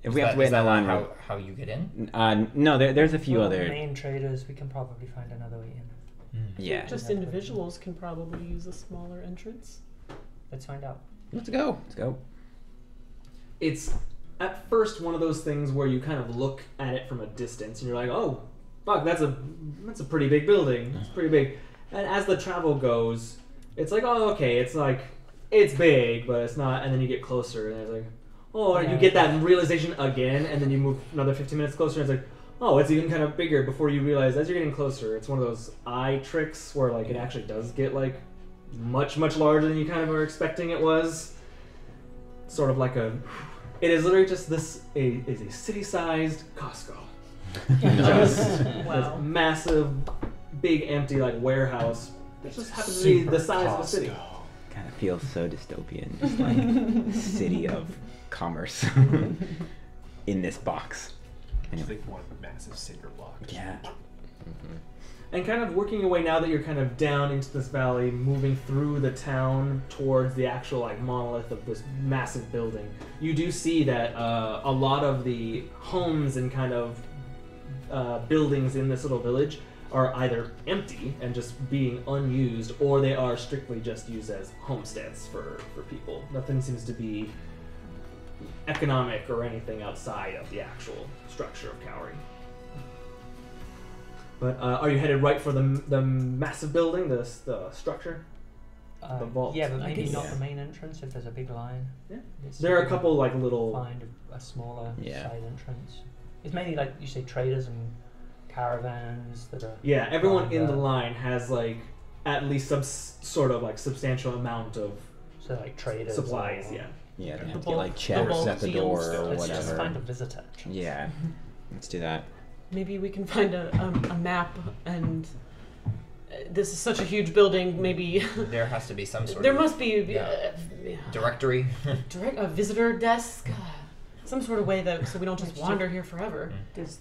If we have to wait in that line, how you get in? No, there's a few other. Main traders, we can probably find another way in. Yeah. Just individuals can probably use a smaller entrance. Let's find out. Let's go. It's at first one of those things where you kind of look at it from a distance and you're like, oh, fuck, that's a pretty big building. It's pretty big. And as the travel goes, it's like, oh, okay, it's like, it's big, but it's not. And then you get closer and it's like, oh, you get that realization again, and then you move another 15 minutes closer and it's like, oh, it's even kind of bigger before you realize as you're getting closer, it's one of those eye tricks where like it actually does get like much, much larger than you kind of were expecting it was. Sort of like it is literally just this is a city-sized Costco. Just this massive, big, empty like warehouse that just happens to be the size of a city. Kind of feels so dystopian, just like city of commerce in this box. It's like one massive cinder block. Yeah. And kind of working your way now that you're kind of down into this valley, moving through the town towards the actual like monolith of this massive building, you do see that a lot of the homes and kind of buildings in this little village are either empty and just being unused, or they are strictly just used as homesteads for people. Nothing seems to be economic or anything outside of the actual structure of Kowrie. But are you headed right for the massive building, the structure? The vault. Yeah, but maybe guess- not the main entrance if there's a big line. Yeah. It's There are a you can couple like little. Find a smaller Yeah. side entrance. It's mainly like you say traders and caravans that are. Yeah, everyone in the lined up. line has like at least some sort of like substantial amount of So like traders. supplies. or- Yeah. Yeah, they The have to bulk- get like the checks bulk at the deals. door or Let's whatever. just find a visitor. Yeah, let's do that. Maybe we can find a map and this is such a huge building. Maybe There has to be some sort there of must be directory. a visitor desk, some sort of way that so we don't just wander here forever. There's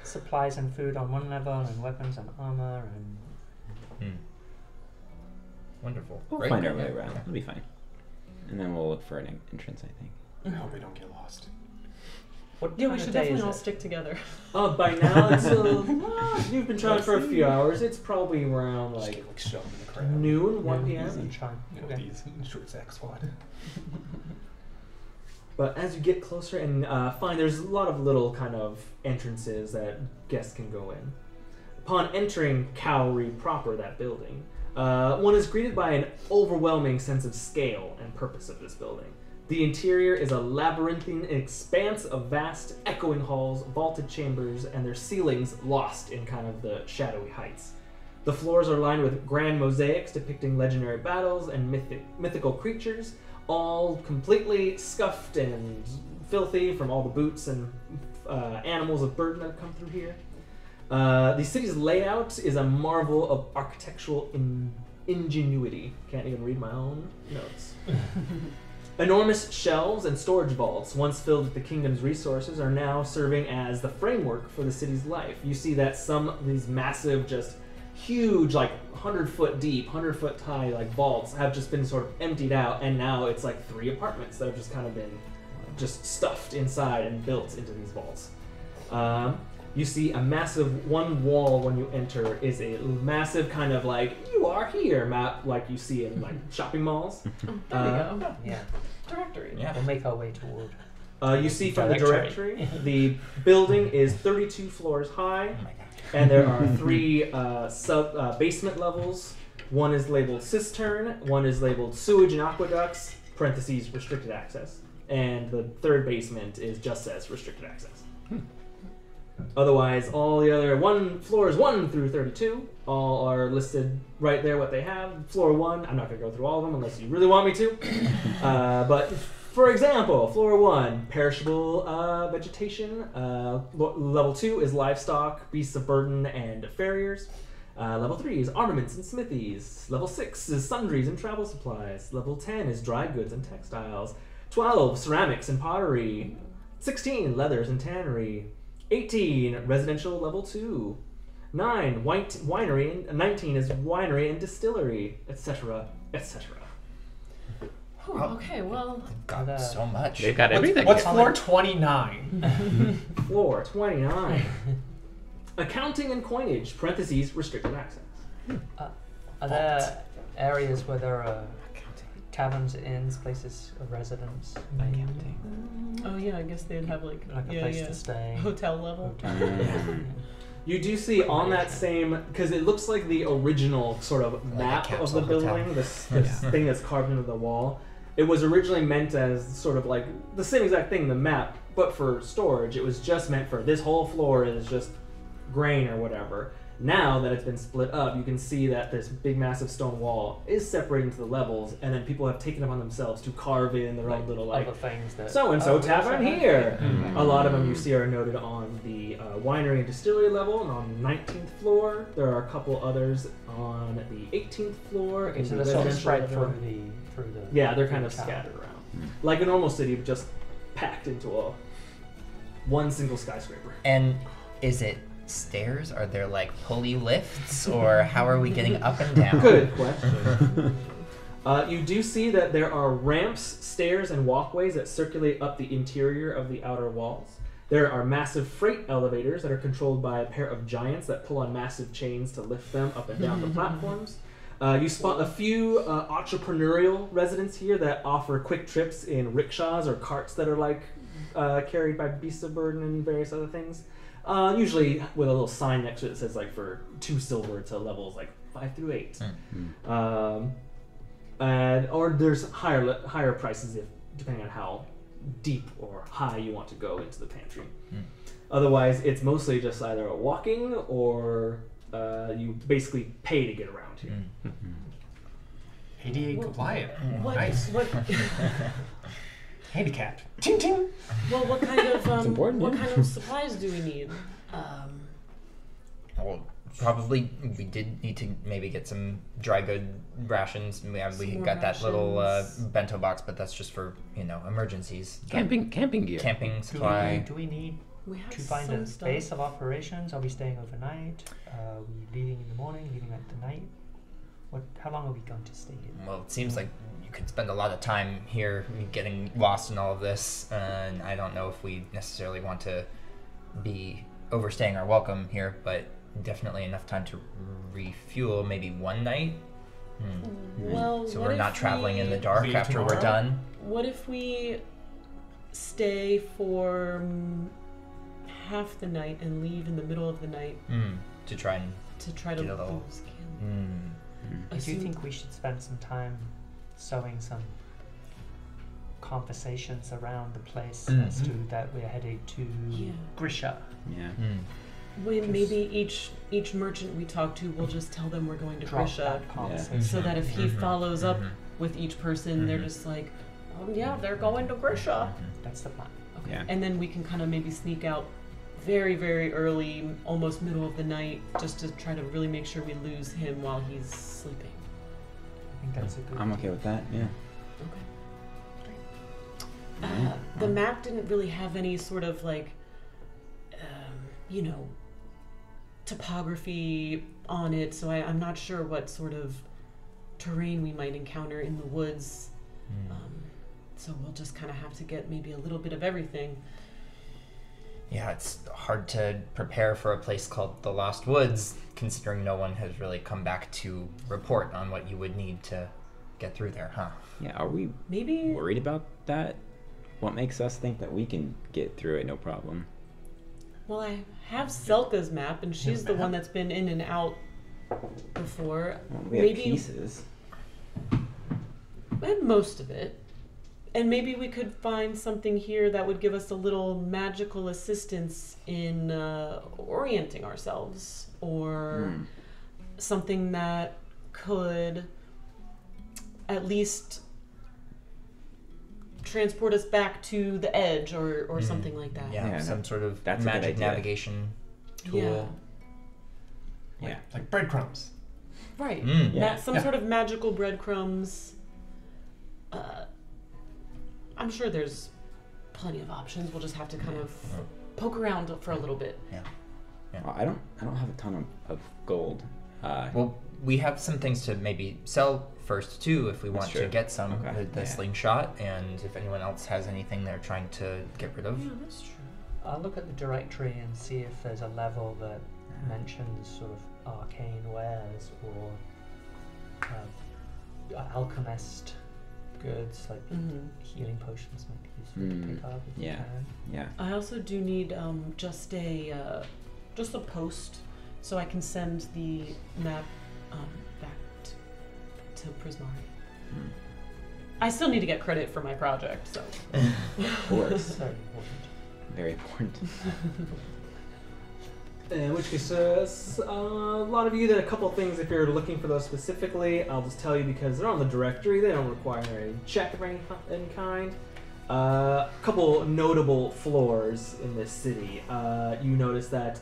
supplies and food on one level, and weapons and armor, and Wonderful. We'll Great. find our way around. It'll be fine. And then we'll look for an entrance, I think. I hope we don't get lost. what Yeah, time we should of day definitely is all it? stick together. By now it's you've been trying for a few hours. It's probably around Just like get shoved in the crowd. noon, 1 Yeah, p.m. sunshine. You know, Okay. these short sack squad. But as you get closer and find there's a lot of little kind of entrances that guests can go in. Upon entering Kowrie proper, that building, one is greeted by an overwhelming sense of scale and purpose of this building. The interior is a labyrinthine expanse of vast, echoing halls, vaulted chambers, and their ceilings lost in kind of the shadowy heights. The floors are lined with grand mosaics depicting legendary battles and mythical creatures, all completely scuffed and filthy from all the boots and animals of burden that have come through here. The city's layout is a marvel of architectural ingenuity. Can't even read my own notes. Enormous shelves and storage vaults, once filled with the kingdom's resources, are now serving as the framework for the city's life. You see that some of these massive, just huge, like 100-foot deep, 100-foot high, like vaults have just been sort of emptied out, and now it's like 3 apartments that have just kind of been just stuffed inside and built into these vaults. You see a massive one wall when you enter is a massive kind of like you are here map like you see in like shopping malls. Oh, there we go. Yeah, Directory. Yeah. we'll make our way toward. You see from the Directory. directory, the building is 32 floors high, Oh my god. and there are 3 basement levels. One is labeled cistern, one is labeled sewage and aqueducts, parentheses restricted access, and the 3rd basement is just says restricted access. Otherwise, all the other floors 1 through 32 all are listed right there what they have. Floor 1, I'm not going to go through all of them unless you really want me to. But for example, floor 1, perishable vegetation. Level 2 is livestock, beasts of burden, and farriers. Level 3 is armaments and smithies. Level 6 is sundries and travel supplies. Level 10 is dry goods and textiles. 12, ceramics and pottery. 16, leathers and tannery. 18, residential level 2. 9, winery, and 19 is winery and distillery, etc., etc. Whew, okay, well, Got so much. They've got everything. What's floor 29? Floor 29. Accounting and coinage, parentheses, restricted access. Are there areas where there are taverns, inns, places of residence? oh yeah, I guess they'd have like Like a yeah, place yeah. to stay. Hotel level. You do see on that same, because it looks like the original sort of Like a map of the capsule building, hotel. this thing that's carved into the wall. It was originally meant as sort of like the same exact thing, the map, but for storage. It was just meant for this whole floor is just grain or whatever. Now that it's been split up, you can see that this big massive stone wall is separated into the levels, and then people have taken it upon themselves to carve in their own little like other things that. so-and-so Oh, we also tavern have- here. Mhm. A lot of them you see are noted on the winery and distillery level, and on the 19th floor. There are a couple others on the 18th floor. Okay, in so the they're sort of residential spread level. through the. Yeah, they're through kind the of town. scattered around. Like a normal city, but just packed into one single skyscraper. And is it stairs? Are there like pulley lifts, or how are we getting up and down? Good question. You do see that there are ramps, stairs, and walkways that circulate up the interior of the outer walls. There are massive freight elevators that are controlled by a pair of giants that pull on massive chains to lift them up and down the platforms. You spot a few entrepreneurial residents here that offer quick trips in rickshaws or carts that are like carried by beasts of burden and various other things. Usually with a little sign next to it that says like for 2 silver to levels like 5 through 8. Or there's higher prices if depending on how deep or high you want to go into the pantry. Otherwise, it's mostly just either a walking or you basically pay to get around here. ADA compliant. What? Nice. What? Handicapped. Ting ting. Well, what kind of important, what yeah. kind of supplies do we need? Well, probably we did need to maybe get some dry good rations. We Some got that little rations. bento box, but that's just for emergencies. Camping gear. Camping supply. Do we need We have to find some a stuff. base of operations? Are we staying overnight? Are we leaving in the morning, leaving at the night? How long are we going to stay here? Well, it seems like you could spend a lot of time here getting lost in all of this, and I don't know if we necessarily want to be overstaying our welcome here, but definitely enough time to refuel maybe one night. Well, So what we're if not traveling in the we- dark leave after we're tomorrow? done. What if we stay for half the night and leave in the middle of the night To try and to try to Get a little- boost camp? I do think we should spend some time sowing some conversations around the place as to that we're headed to Yeah. Grisha. Yeah. Maybe each merchant we talk to will just tell them we're going to Drop Grisha, that conversation. so that if he follows up Mhm. with each person, they're just like, oh yeah, they're going to Grisha. That's the plan. Okay. Yeah. And then we can kind of maybe sneak out very, very early, almost middle of the night, just to try to really make sure we lose him while he's sleeping. I think that's a good I'm okay with that. Yeah. Okay. The map didn't really have any sort of like, topography on it, so I'm not sure what sort of terrain we might encounter in the woods. So we'll just kind of have to get maybe a little bit of everything. Yeah, it's hard to prepare for a place called the Lost Woods, considering no one has really come back to report on what you would need to get through there, huh? Yeah. Are we Maybe worried about that? What makes us think that we can get through it no problem? Well, I have Selka's map, and she's the one that's been in and out before. Well, we have Maybe pieces. and most of it. And maybe we could find something here that would give us a little magical assistance in orienting ourselves, or something that could at least transport us back to the edge, or something like that. Yeah, Yeah, some sort of that's a good magic idea. navigation tool. Yeah. Like breadcrumbs. Right. Yeah. Some sort of magical breadcrumbs. I'm sure there's plenty of options. We'll just have to kind of poke around for a little bit. Well, I don't have a ton of gold. Well, we have some things to maybe sell first too, if we That's want true. to get some Okay, the yeah. slingshot, and if anyone else has anything they're trying to get rid of. Yeah, that's true. I'll look at the directory and see if there's a level that mentions sort of arcane wares or alchemist goods, like healing potions might be useful to pick up if you Yeah. can. Yeah. I also do need just a post, so I can send the map back to Prismari. I still need to get credit for my project, so. Of course. Very important. Very important. In which case, a lot of you did a couple things. If you're looking for those specifically, I'll just tell you because they're on the directory. They don't require a check of any kind. A couple notable floors in this city. You notice that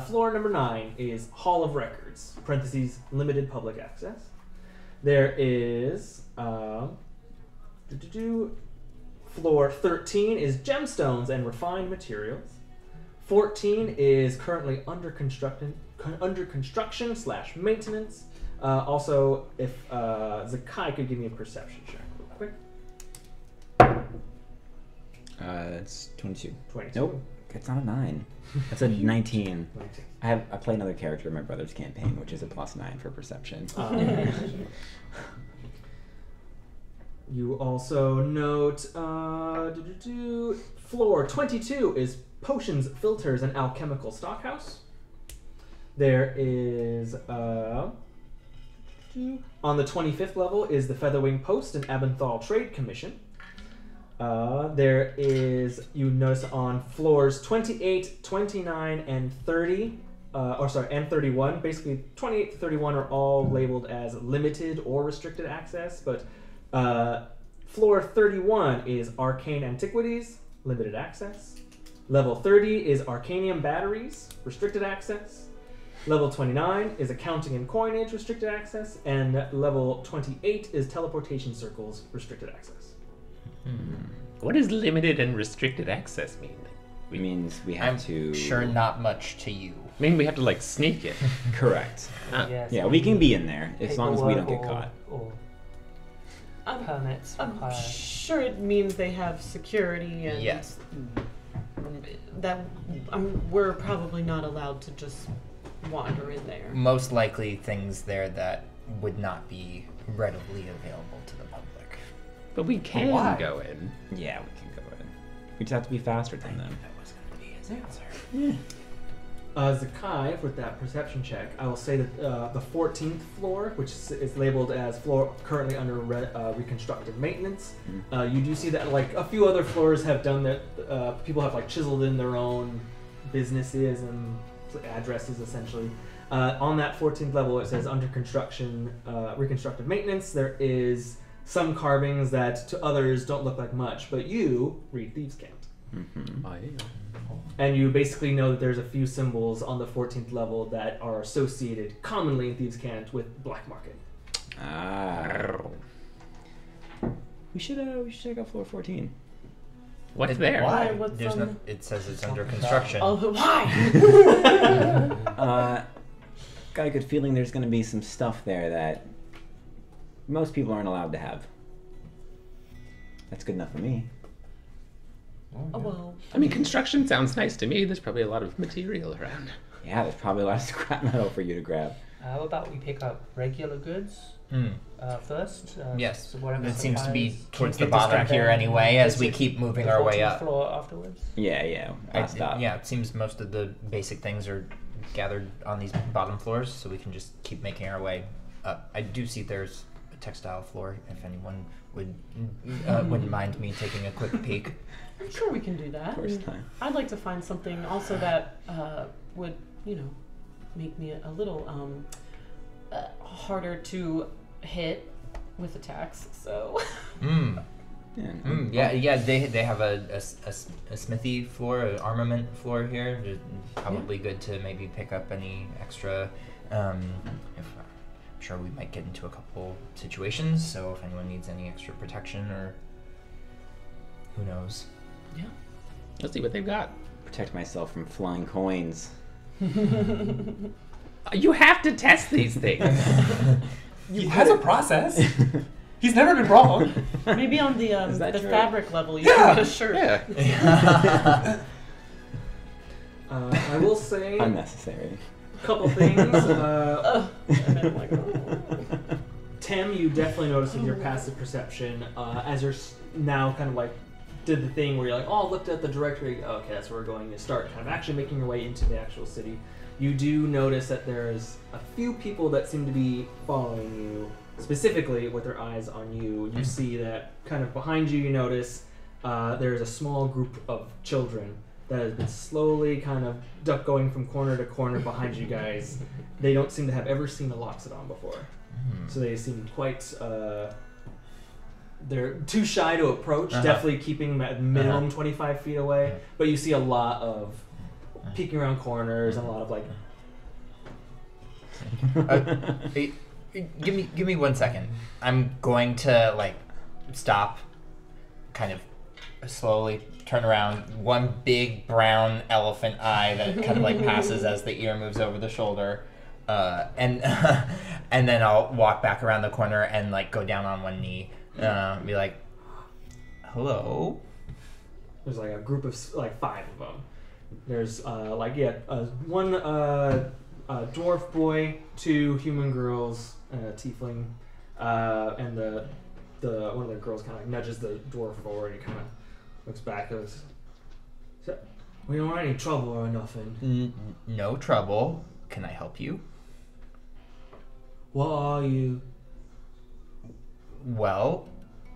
floor number 9 is Hall of Records, parentheses, limited public access. There is floor 13 is gemstones and refined materials. 14 is currently under construction / maintenance. Also, if Zakkai could give me a perception check real quick. That's 22. 22. Nope. It's not a 9. That's a 19. 19. I play another character in my brother's campaign, which is a +9 for perception. You also note floor 22 is potions, filters, and alchemical stockhouse. There is on the 25th level is the Featherwing Post and Abinthol Trade Commission. There is, you notice on floors 28, 29, and 30, and 31. Basically, 28 to 31 are all labeled as limited or restricted access, but floor 31 is Arcane Antiquities, limited access. Level 30 is Arcanium Batteries, restricted access. Level 29 is Accounting and Coinage, restricted access. And level 28 is Teleportation Circles, restricted access. What does limited and restricted access mean? It means we have to... Sure, not much to you. I mean, we have to like sneak it. Correct. Yes, Yeah, we can be in there as long as we don't get paperwork caught. Or I'm, permits I'm required. sure it means they have security and Yes. that we're probably not allowed to just wander in there. Most likely things there that would not be readily available to the public. But we can why? go in. Yeah, we can go in. We just have to be faster than them. That was going to be his answer. Zakkai, with that perception check, I will say that the 14th floor, which is labeled as floor currently under reconstructive maintenance, you do see that like a few other floors have done that. People have like chiseled in their own businesses and addresses essentially. On that 14th level, it says under construction, reconstructive maintenance. There is some carvings that to others don't look like much, but you read Thieves' Cant. And you basically know that there's a few symbols on the 14th level that are associated commonly in Thieves' Cant with black market. We should check out floor 14. What's there? Why? What's There's on no. It says it's under construction. Oh, why? Got a good feeling there's going to be some stuff there that most people aren't allowed to have. That's good enough for me. Oh, well. I mean, construction sounds nice to me. There's probably a lot of material around. Yeah, there's probably a lot of scrap metal for you to grab. How about we pick up regular goods first? Yes, So whatever it seems to be supplies, towards keep the bottom distracted, here anyway, as we visit keep moving the our way 14th up. floor afterwards. Yeah. Last stop. Yeah, it seems most of the basic things are gathered on these bottom floors, so we can just keep making our way up. I do see there's a textile floor, if anyone wouldn't mind me taking a quick peek. I'm sure we can do that. First time. I'd like to find something also that would, make me a little harder to hit with attacks. So. Yeah. They have a smithy floor, an armament floor here. Just probably good to maybe pick up any extra. If I'm sure we might get into a couple situations, so if anyone needs any extra protection or who knows. Yeah. Let's see what they've got. Protect myself from flying coins. You have to test these things. He has a process. He's never been wrong. Maybe on the that true? fabric level, you can get a shirt. Yeah. I will say Unnecessary. a couple things. And then I'm like, oh. Tem, you definitely notice with your passive perception, as you're now kind of like did the thing where you're like, oh, looked at the directory, okay, that's where we're going to start, kind of actually making your way into the actual city. You do notice that there's a few people that seem to be following you, specifically with their eyes on you. You see that kind of behind you, you notice there's a small group of children that has been slowly kind of going from corner to corner behind you guys. They don't seem to have ever seen a Loxodon before. So they seem quite, they're too shy to approach, definitely keeping at minimum 25 feet away, but you see a lot of peeking around corners and a lot of like... Give me 1 second. I'm going to like stop, kind of slowly turn around. One big brown elephant eye that kind of like passes as the ear moves over the shoulder, and and then I'll walk back around the corner and like go down on one knee, be like, "Hello." There's like a group of like 5 of them. There's one dwarf boy, 2 human girls, and a tiefling, and the one of the girls kind of like nudges the dwarf forward. He kind of looks back and goes, We don't want any trouble or nothing. No trouble. Can I help you? What are you? Well,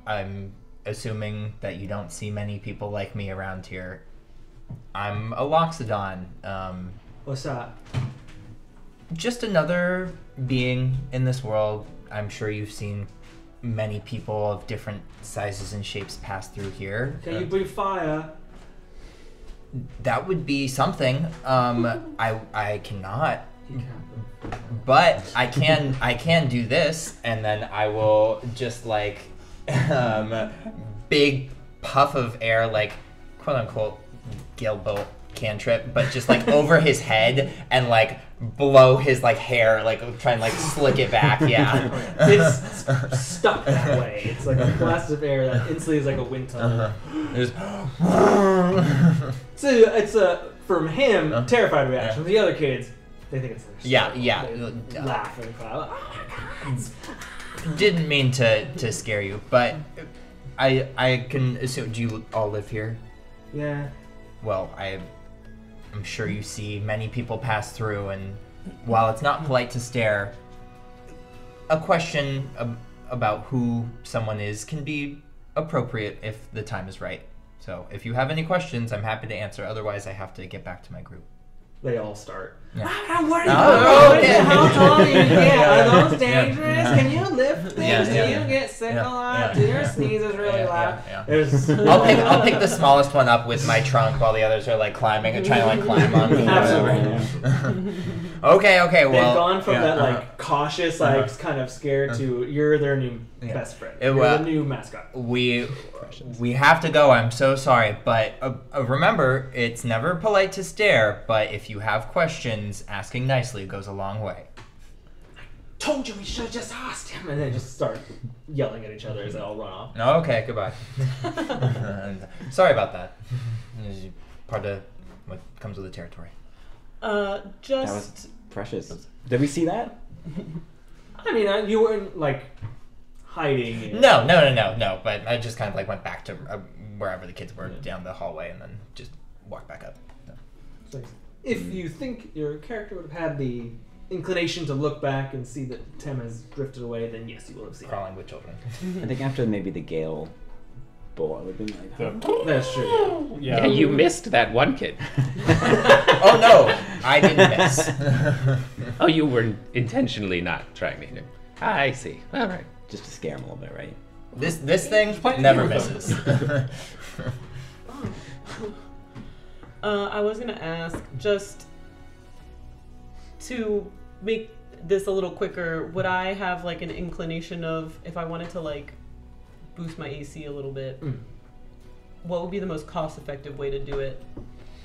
I'm assuming that you don't see many people like me around here. I'm a Loxodon. What's that? Just another being in this world. I'm sure you've seen many people of different sizes and shapes pass through here. Can you breathe fire? That would be something. I cannot. You can't. But I can do this, and then I will just like big puff of air, like quote unquote Gale Bolt cantrip, but just like over his head and like blow his like hair, like try and like slick it back. Yeah, it's stuck that way. It's like a blast of air that instantly is like a wind tunnel. It's a from him terrified reaction. The other kids, they think it's they laugh and cry. Didn't mean to scare you, but I can assume. Do you all live here? Yeah. Well, I'm sure you see many people pass through, and while it's not polite to stare, a question about who someone is can be appropriate if the time is right. So if you have any questions, I'm happy to answer. Otherwise, I have to get back to my group. They all start. Yeah. What are you doing? How tall are you? Are those dangerous? Yeah. Can you lift things? Do you get sick a lot? Do your sneezes really loud? I'll pick the smallest one up with my trunk while the others are like climbing and trying to like climb on me. Absolutely. Okay, well. They've gone from that like cautious, like kind of scared to you're their new best friend. You're the new mascot. We have to go. I'm so sorry, but remember, it's never polite to stare. But if you have questions, asking nicely goes a long way. Told you we should have just asked him, and then just start yelling at each other as they all run off. Okay, goodbye. Sorry about that. It's part of what comes with the territory. That was precious. Did we see that? I mean, you weren't like hiding. No. But I just kind of like went back to wherever the kids were down the hallway, and then just walked back up. So if you think your character would have had the inclination to look back and see that Tem has drifted away, then yes, you will have seen crawling with children. I think after maybe the Gale Bowl, I would have been like, That's true. Yeah, you missed that one kid. Oh no, I didn't miss. Oh, you were intentionally not trying to hit him. I see. All right. Just to scare him a little bit, right? This thing never misses. I was gonna ask, just to make this a little quicker, would I have like an inclination of if I wanted to like boost my AC a little bit, what would be the most cost-effective way to do it?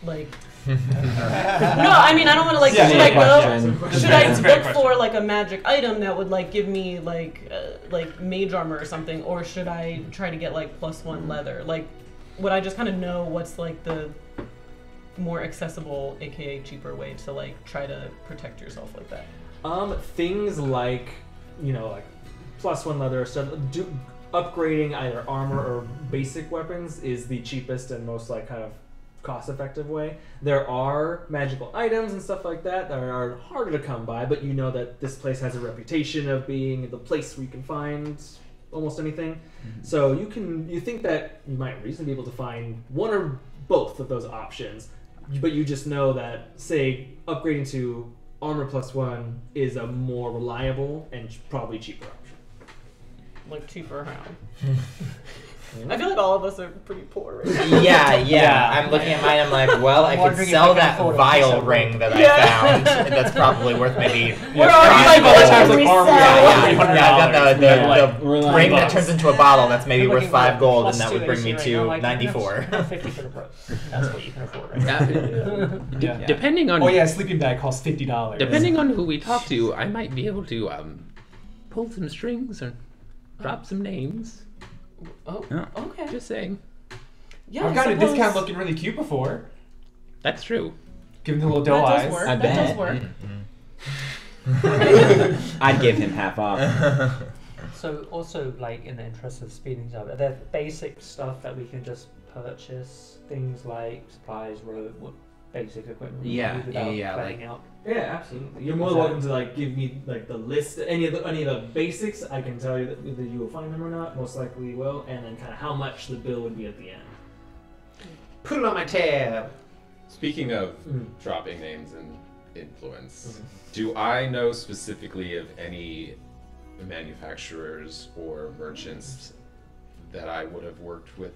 Like, no, I mean I don't want to like. Should I look for like a magic item that would like give me like mage armor or something, or should I try to get like +1 leather? Like, would I just kind of know what's like the more accessible, aka cheaper way to like try to protect yourself like that? Things like like +1 leather stuff. Upgrading either armor or basic weapons is the cheapest and most like kind of cost-effective way. There are magical items and stuff like that are harder to come by, but you know that this place has a reputation of being the place where you can find almost anything. Mm-hmm. So you think that you might reasonably be able to find one or both of those options, but you just know that, say, upgrading to armor +1 is a more reliable and probably cheaper option. Like cheaper how? I feel like all of us are pretty poor right now. Yeah. I'm looking at mine. I'm like, well, I could sell that vial ring that I found. That's probably worth maybe. We're already like armor. I've got the ring that turns into a bottle. That's maybe worth 5 gold, and that would bring me to 94. 50 for the pro. That's what you can afford right now. Depending on. Oh yeah, a sleeping bag costs $50. Depending on who we talk to, I might be able to pull some strings or drop some names. Oh, okay. Just saying. Yeah, I've got a discount looking really cute before. That's true. Give him the little doe eyes. That does work. I'd give him half off. So also, like, in the interest of speeding things up, are there basic stuff that we can just purchase? Things like supplies, rope, basic equipment. Yeah, without yeah, planning like- out. Yeah, absolutely. You're more than welcome to like give me like the list, any of the basics. I can tell you that whether you will find them or not. Most likely you will, and then kind of how much the bill would be at the end. Put it on my tab. Speaking of dropping names and influence, do I know specifically of any manufacturers or merchants that I would have worked with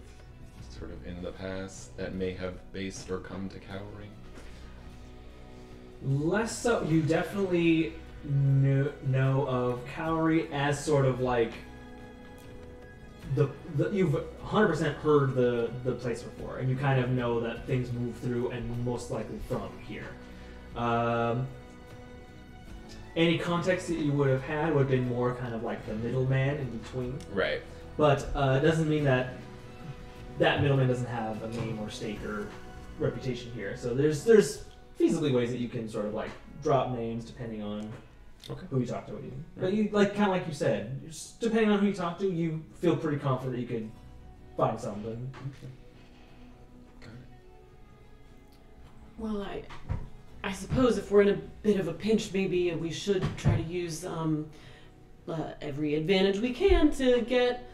sort of in the past that may have based or come to Kowrie? Less so. You definitely know of Kowrie as sort of like the you've 100% heard the place before, and you kind of know that things move through and most likely from here. Any context that you would have had would have been more kind of like the middleman in between. Right. But it doesn't mean that that middleman doesn't have a name or stake or reputation here. So there's feasibly ways that you can sort of like drop names depending on who you talk to. But you like kind of like you said, just depending on who you talk to, you feel pretty confident that you could find something. Well, I suppose if we're in a bit of a pinch, maybe we should try to use every advantage we can to get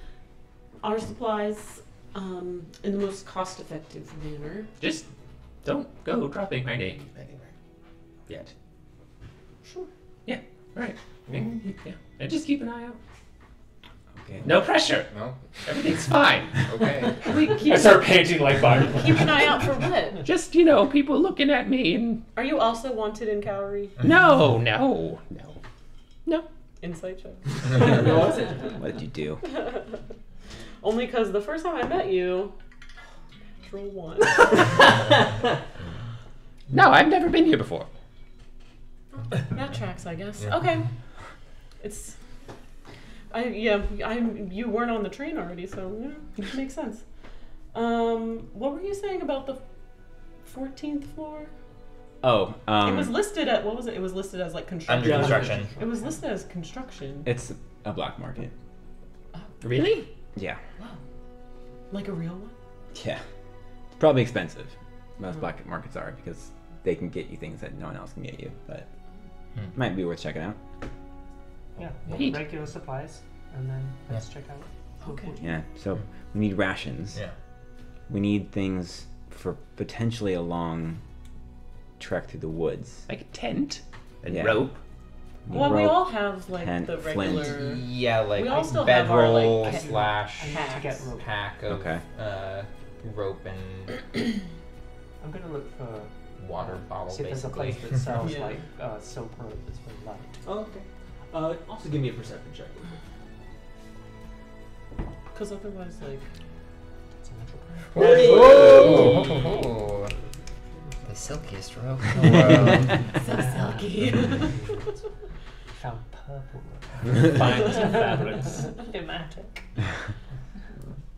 our supplies in the most cost-effective manner. Just don't go dropping my name anywhere yet. Sure. Yeah, right. Yeah, and just keep an eye out. Okay. No pressure. No. Everything's fine. Okay. I start painting like Bible. Keep an eye out for what? Just, people looking at me and... Are you also wanted in Kowrie? No. Insight check. What did you do? Only because the first time I met you, roll 1. No, I've never been here before. That tracks, I guess. Yeah. Okay. You weren't on the train already, so yeah, it makes sense. What were you saying about the 14th floor? Oh, It was listed at, what was it? It was listed as like construction. Under construction. It was listed as construction. it's a black market. Really? Yeah. Wow. Like a real one? Yeah. It's probably expensive. Most black markets are because they can get you things that no one else can get you, but it might be worth checking out. Yeah, Neat. regular supplies, and then let's check out. Okay. Yeah, so we need rations. Yeah. We need things for potentially a long trek through the woods. Like a tent and Yeah. rope. We need Well, we rope. all have like tent, the flint. regular. Yeah, like We all still have bedroll our, like, / I need to get rope. pack of Okay. rope and I'm gonna look for water bottle, see if there's a basically. place that sells Yeah. like silk rope that's very light. Oh, okay. Also give me a perception check. Because otherwise, like. It's a natural. Whoa! The silkiest rope in the world. So silky. Found purple rope. Finest of fabrics. Thematic.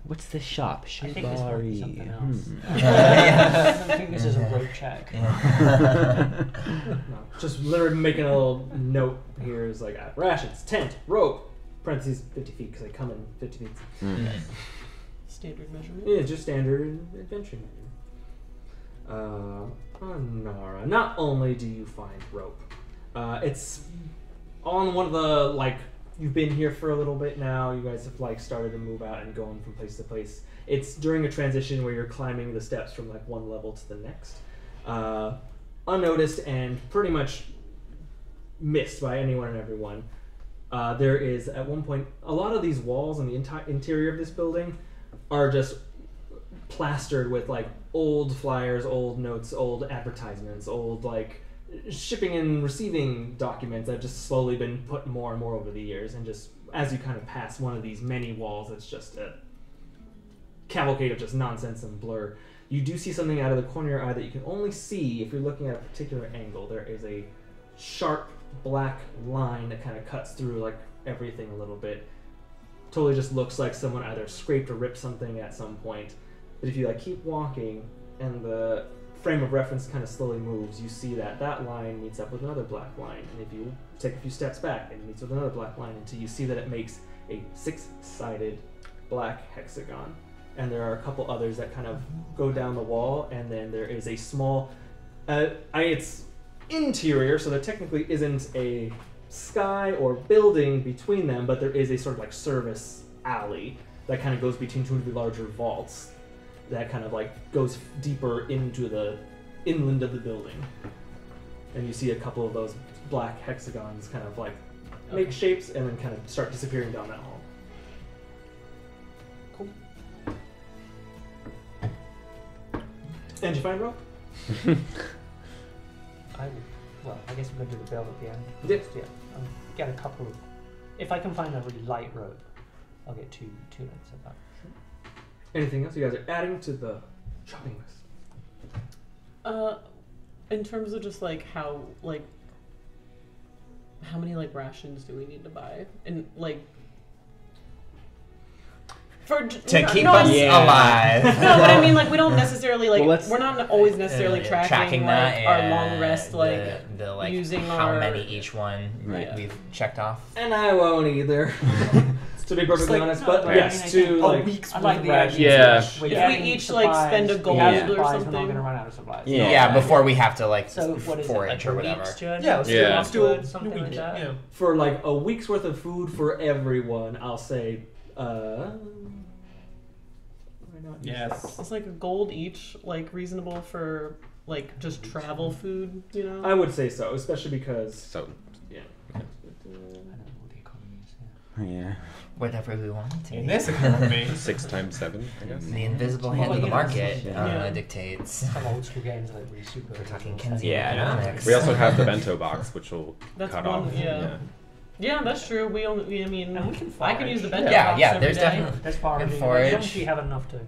What's this shop? I think this might be Shibari. something else. Yeah. I think this is a rope check. No, just literally making a little note here is like rations, tent, rope, parentheses 50 feet because they come in 50 feet. Standard measurement. Yeah, just standard adventuring. Anara. Not only do you find rope, it's on one of the like. You've been here for a little bit now. You guys have like started to move out and going from place to place. It's during a transition where you're climbing the steps from like one level to the next, unnoticed and pretty much missed by anyone and everyone. There is at one point a lot of these walls on the interior of this building are just plastered with like old flyers, old notes, old advertisements, old like shipping and receiving documents that have just slowly been put more and more over the years, and just as you kind of pass one of these many walls, it's just a cavalcade of just nonsense and blur. You do see something out of the corner of your eye that you can only see if you're looking at a particular angle. There is a sharp black line that kind of cuts through like everything a little bit. Totally just looks like someone either scraped or ripped something at some point. But if you like keep walking and the frame of reference kind of slowly moves, you see that that line meets up with another black line, and if you take a few steps back, it meets with another black line until you see that it makes a 6-sided black hexagon. And there are a couple others that kind of go down the wall, and then there is a small, it's interior, so there technically isn't a sky or building between them, but there is a sort of like service alley that kind of goes between two of the larger vaults that kind of like goes deeper into the inland of the building. And you see a couple of those black hexagons kind of like make shapes and then kind of start disappearing down that hall. Cool. And you find rope? I guess we're going to do the build at the end. Yes. Yeah. Get a couple of... If I can find a really light rope, I'll get two lengths of that. Anything else you guys are adding to the shopping list? In terms of just like how many like rations do we need to buy? And like to keep us alive. No, but I mean, like, we don't necessarily like. Well, we're not always necessarily tracking like that, our long rest, like the like using how our many each one we've checked off. And I won't either. To be perfectly honest, but no, yes, to like week's I like worth the of idea. rations. If we each like spend a gold or or something, we're something. not going to run out of supplies. Yeah, before we have to like So what is it, forage like or a whatever. week's journey? Yeah, let's do Afterwards, a something week. like that. Yeah. for like a week's worth of food for everyone, I'll say, why not use Yes. that? It's like a gold each, like reasonable for like just travel food, you know? I would say so, especially because So, yeah. I don't know what the economy is. Yeah. Whatever we want it to In be. this economy. 6 times 7, I guess. The invisible Well, hand of the you know, market yeah. Dictates. Some old school games are like really super. We're talking original. Keynesian Yeah. economics. We also have the bento box, which will That's cut one, off. yeah. Yeah, that's true. I mean, And we can I can use the bento Yeah, box yeah, every there's day. definitely- That's far Good as forage. long as you have enough to.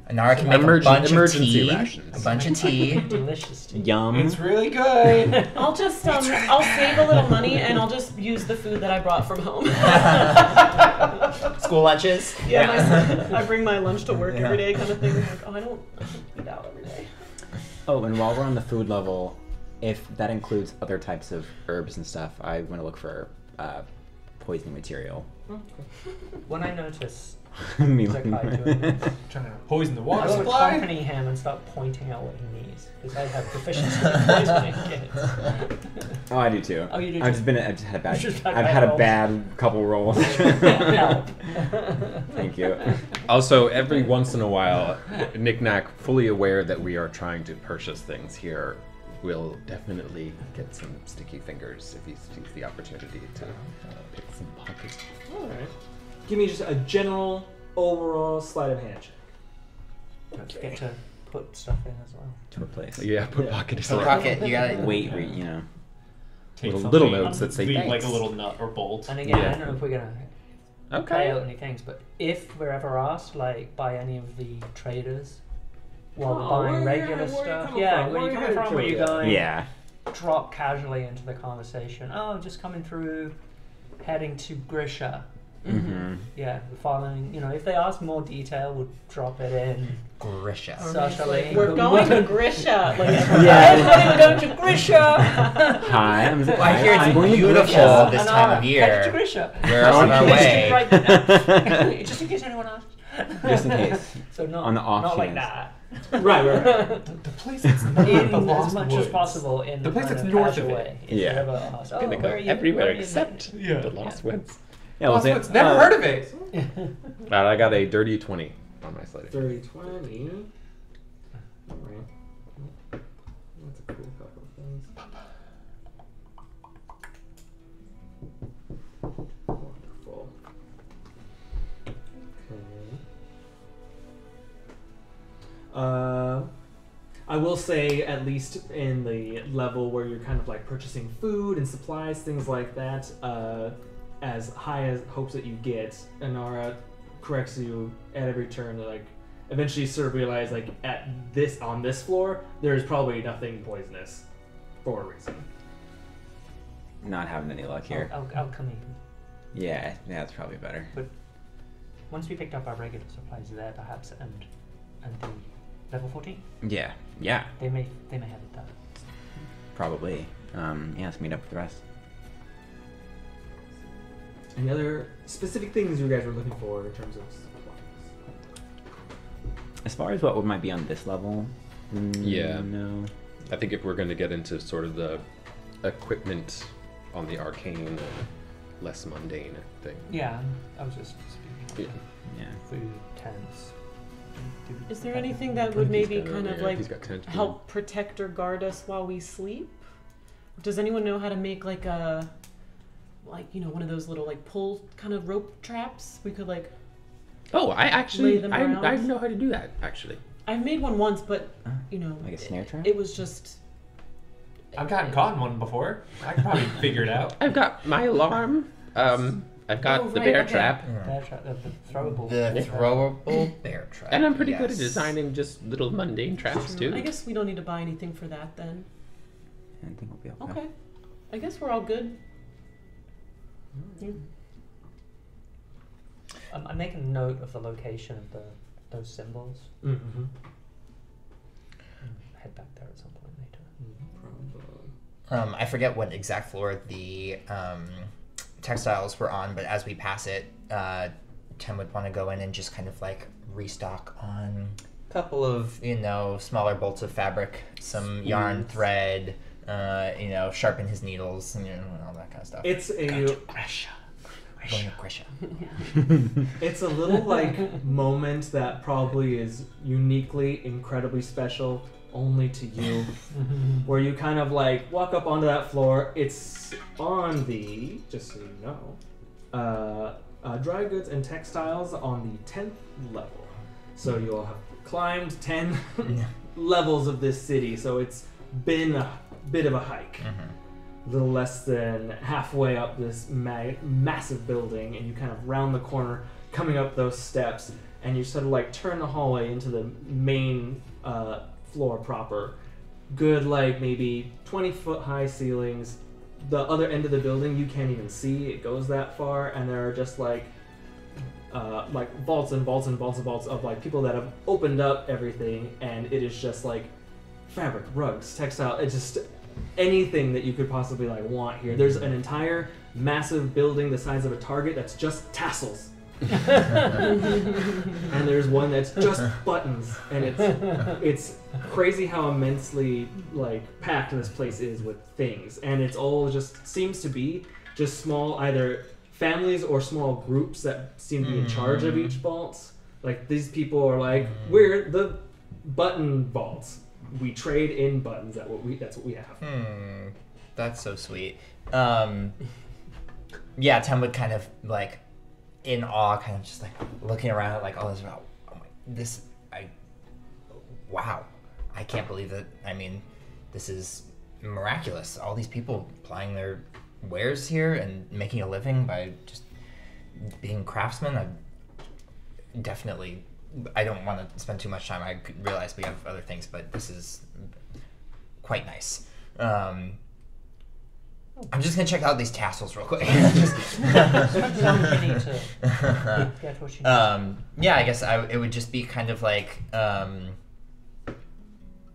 Anara can make a Emergency bunch of tea. rations. A bunch of tea. Delicious tea. Yum. It's really good. I'll just I'll save a little money and I'll just use the food that I brought from home. School lunches. Yeah, I bring my lunch to work every day, kind of thing. Like, oh, I don't eat out every day. Oh, and while we're on the food level, if that includes other types of herbs and stuff, I want to look for poisoning material. When I notice Me Zakkai doing this, Trying to poison the I water would supply. accompany him and start pointing out what he needs because I have proficiency in poisoning kids. Oh, I do too. Oh, you do I've too? just had a bad. You just had I've bad had a rolls. bad couple rolls. Help. Thank you. Also, every once in a while, Nik-Nak, fully aware that we are trying to purchase things here, will definitely get some sticky fingers if he sees the opportunity to pick some pockets. Alright. Give me just a general, overall sleight of hand check. Don't forget to put stuff in as well. To replace. Yeah, put pocket So pocket, you got it. Weight, you know. Take Little something, notes that say leave like thanks. a little nut or bolt. And again, Yeah. I don't know if we're gonna pay out any things, but if we're ever asked, like by any of the traders, while we're buying regular stuff, where you coming from, where you going, Yeah. drop casually into the conversation. Oh, just coming through, heading to Grisha. Mm-hmm. Yeah, the following. You know, if they ask more detail, we'll drop it in. Grisha. Socially, We're going to Grisha. Like, everybody, we're going to Grisha. Hi, I'm Zakkai. I hear I'm it's going to beautiful Grisha. this time of Headed to year. Grisha. We're on our way. Right now. Just in case anyone asks. Just in case. So not On the off not like chance. that. Right. The place that's not In the as Lost much Woods. as possible in The place kind that's of north casual of it. way. If Yeah. you ever ask, oh, Gonna where go are you? everywhere where are you except Yeah. the Lost Woods. Yeah, Lost well, Woods. Never heard of it. But I got a dirty 20 on my slate. 30, 20. Alright. That's a cool couple of things. Wonderful. Okay. I will say, at least in the level where you're kind of like purchasing food and supplies, things like that, as high as hopes that you get, Anara corrects you at every turn. They're like, eventually you sort of realize, like, on this floor, there's probably nothing poisonous for a reason. not having any luck here. Alchemy. Yeah, that's probably better. Once we picked up our regular supplies there, perhaps, and the level 14, Yeah, they may have it done. probably. Yeah, let's meet up with the rest. Any other specific things you guys were looking for in terms of supplies? As far as what might be on this level, Yeah. no. I think if we're going to get into sort of the equipment on the arcane, less mundane thing. Yeah, I was just speaking. Yeah. Food, tents. Is there anything that would maybe kind of like He's got tent. help protect or guard us while we sleep? Does anyone know how to make like a, one of those little like pull kind of rope traps? We could like. Oh, I lay actually, them I around? know how to do that, actually. I've made one once, but Like a snare trap? it was just. I've gotten caught in one before. I can probably figure it out. I've got my alarm. I've got Oh, the right, bear okay. trap. Bear trap, the throwable. The throwable bear trap. And I'm pretty good at yes. designing just little mundane traps, too. I guess we don't need to buy anything for that then. I think we'll be okay. Okay. I guess we're all good. I'm making a note of the location of those symbols. Mm-hmm. Head back there at some point later. I forget what exact floor the textiles were on, but as we pass it, Tem would want to go in and just kind of like restock on a couple of, smaller bolts of fabric, some yarn thread, sharpen his needles, and all that kind of stuff. It's a Going to Grisha. it's a little like moment that probably is uniquely, incredibly special only to you, where you kind of like walk up onto that floor. It's on the, just so you know, dry goods and textiles on the 10th level. So you'll have climbed 10 levels of this city, so it's been a bit of a hike. A little less than halfway up this massive building, and you kind of round the corner, coming up those steps, and you sort of like turn the hallway into the main floor proper. Good, like maybe 20-foot high ceilings. The other end of the building you can't even see; it goes that far, and there are just like vaults and vaults and vaults and vaults of like people that have opened up everything, and it is just like fabric, rugs, textile. It's just anything that you could possibly like want here. There's an entire massive building the size of a Target that's just tassels. And there's one that's just buttons, and it's crazy how immensely like packed this place is with things, and it's all just seems to be just small either families or small groups that seem to be in charge of each vault. Like these people are like, we're the button vaults. We trade in buttons. That's what we have. That's so sweet. Yeah, Tem would kind of like in awe, kind of just like looking around at like all this. Wow, I can't believe that. I mean, this is miraculous. All these people plying their wares here and making a living by just being craftsmen. I don't want to spend too much time. I realize we have other things, but this is quite nice. I'm just gonna check out these tassels real quick. Yeah, I guess it would just be kind of like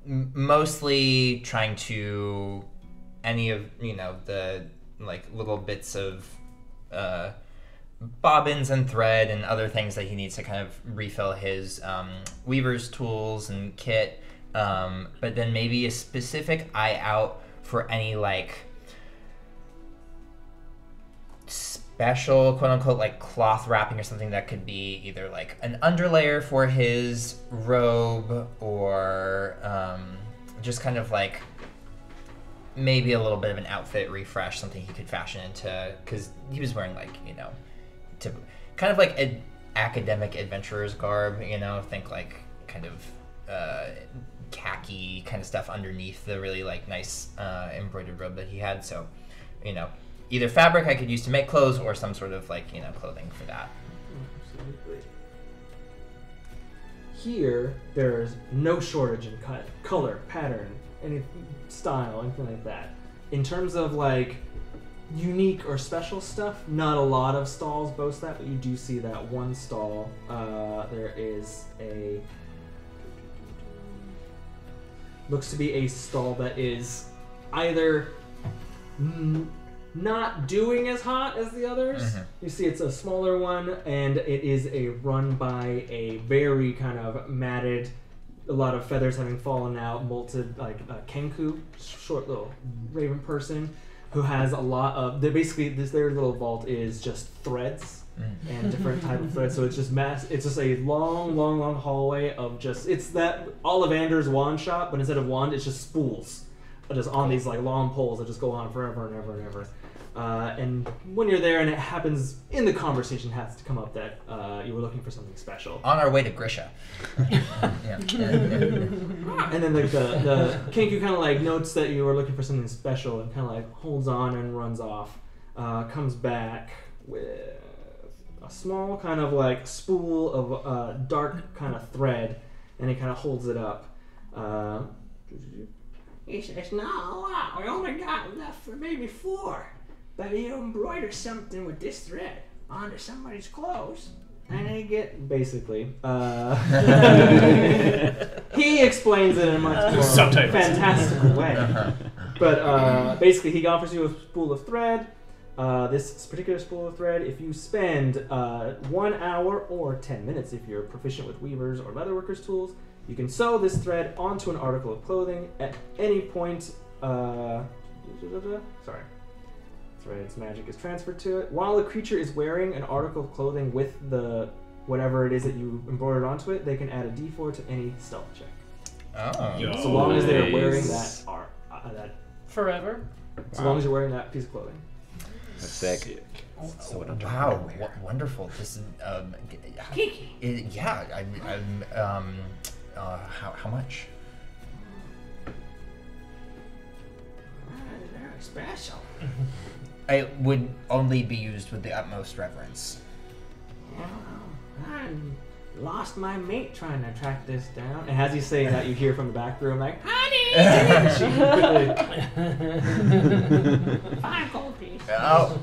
mostly trying to any of the like little bits of bobbins and thread and other things that he needs to kind of refill his weaver's tools and kit, but then maybe a specific eye out for any like special quote-unquote like cloth wrapping or something that could be either like an underlayer for his robe or just kind of like maybe a little bit of an outfit refresh, something he could fashion into, because he was wearing like to kind of like an academic adventurer's garb, think like kind of khaki kind of stuff underneath the really like nice embroidered robe that he had. So, either fabric I could use to make clothes or some sort of like, clothing for that. Absolutely. Here, there's no shortage in color, pattern, any style, anything like that. In terms of like unique or special stuff, not a lot of stalls boast that, but you do see that one stall. There is looks to be a stall that is either not doing as hot as the others. You see it's a smaller one, and it is run by a very kind of matted, a lot of feathers having fallen out, molted, like a kenku, short little raven person, who has a lot of, their little vault is just threads. And different type of threads, so it's just it's just a long hallway of it's that Ollivander's wand shop, but instead of wand, it's just spools, just on these like long poles that just go on forever and ever and ever. And when you're there, and it happens in the conversation, has to come up that you were looking for something special. On our way to Grisha. And then like the Kenku kind of like notes that you were looking for something special and kind of like holds on and runs off. Comes back with a small kind of like spool of dark kind of thread, and he kind of holds it up. He says, "No, we only got enough for maybe 4. But you embroider something with this thread onto somebody's clothes, and they get..." Basically. He explains it in a much more fantastical way. But basically, he offers you a spool of thread. This particular spool of thread, if you spend 1 hour or 10 minutes, if you're proficient with weavers or leatherworkers tools, you can sew this thread onto an article of clothing at any point. Thread's magic is transferred to it. While a creature is wearing an article of clothing with the whatever it is that you embroidered onto it, they can add a d4 to any stealth check. Oh. So long as they're wearing that forever. So long as you're wearing that piece of clothing. That's sick. Wow, wonderful. This is Kiki. How much? Very special. It would only be used with the utmost reverence. Yeah, I lost my mate trying to track this down. And as he's saying that, you hear from the back room like, "Honey!" "5 gold piece." Oh,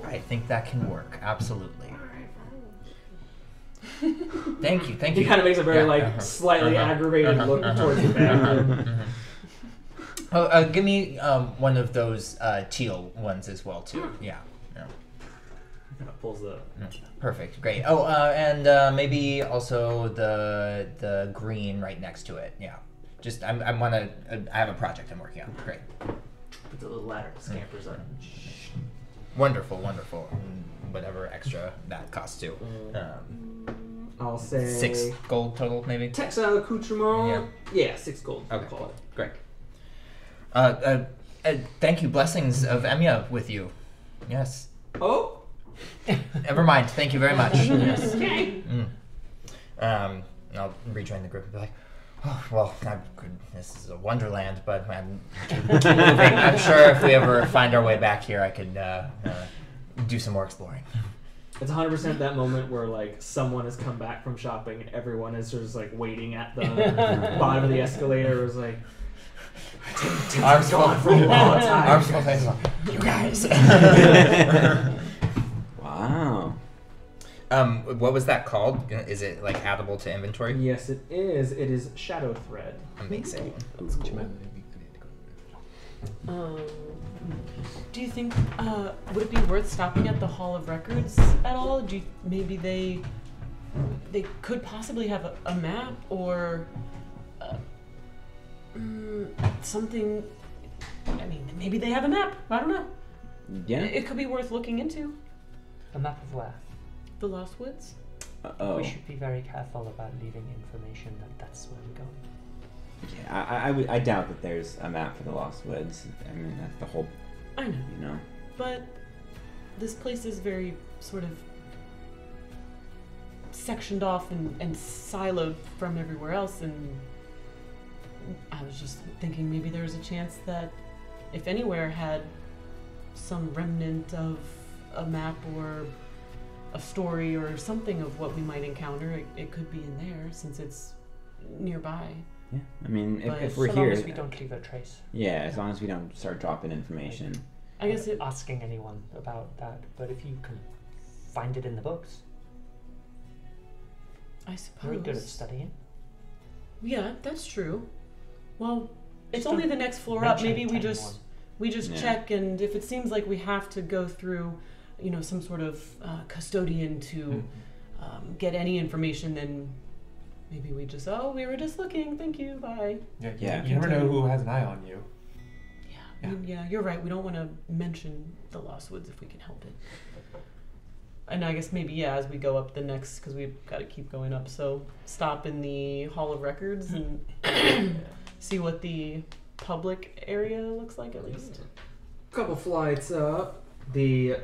I think that can work. Absolutely. Thank you. He kind of makes a very slightly aggravated look towards the back room. Give me one of those teal ones as well too. Yeah. Kind of pulls the. Perfect. Great. Oh, and maybe also the green right next to it. Yeah. Just I have a project I'm working on. Great. Put the little ladder scampers up. Wonderful. Whatever extra that costs too. I'll say 6 gold total, maybe. Textile accoutrement. Yeah, 6 gold. Okay. Call it. Great. Thank you. Blessings of Emiya with you. Yes. Oh. Never mind. Thank you very much. Yes. Okay. I'll rejoin the group and be like, "Oh, well, this is a wonderland, but I'm moving. I'm sure if we ever find our way back here, I could do some more exploring." It's 100% that moment where like someone has come back from shopping and everyone is just like waiting at the bottom of the escalator. Is like, Arms gone for a long time. Arms full faces like, "You guys." Wow. What was that called? Is it like addable to inventory? Yes, it is. It is shadow thread. Amazing. That's cool. Do you think would it be worth stopping at the Hall of Records at all? Maybe they could possibly have a map or something. I mean, maybe they have a map. I don't know. Yeah. It could be worth looking into. A map of where? The Lost Woods. We should be very careful about leaving information that's where we're going. Yeah, I doubt that there's a map for the Lost Woods. I mean, that's the whole. I know. But this place is very sort of sectioned off and siloed from everywhere else, and I was just thinking maybe there's a chance that if anywhere had some remnant of a map or a story or something of what we might encounter, it could be in there since it's nearby. Yeah, I mean, if So we're long here, as we don't leave a trace. yeah, as long as we don't start dropping information. I guess asking anyone about that, but if you can find it in the books, I suppose. very good at studying. Yeah, that's true. Well, it's Just only don't the next floor up. mention Maybe it we to just We just check, and if it seems like we have to go through, some sort of custodian to get any information, then maybe we just, we were just looking, thank you, bye. Yeah. You never know who has an eye on you. Yeah, you're right. We don't want to mention the Lost Woods if we can help it. And I guess maybe, as we go up the next, because we've got to keep going up, so stop in the Hall of Records and see what the public area looks like, at least. Couple flights up, the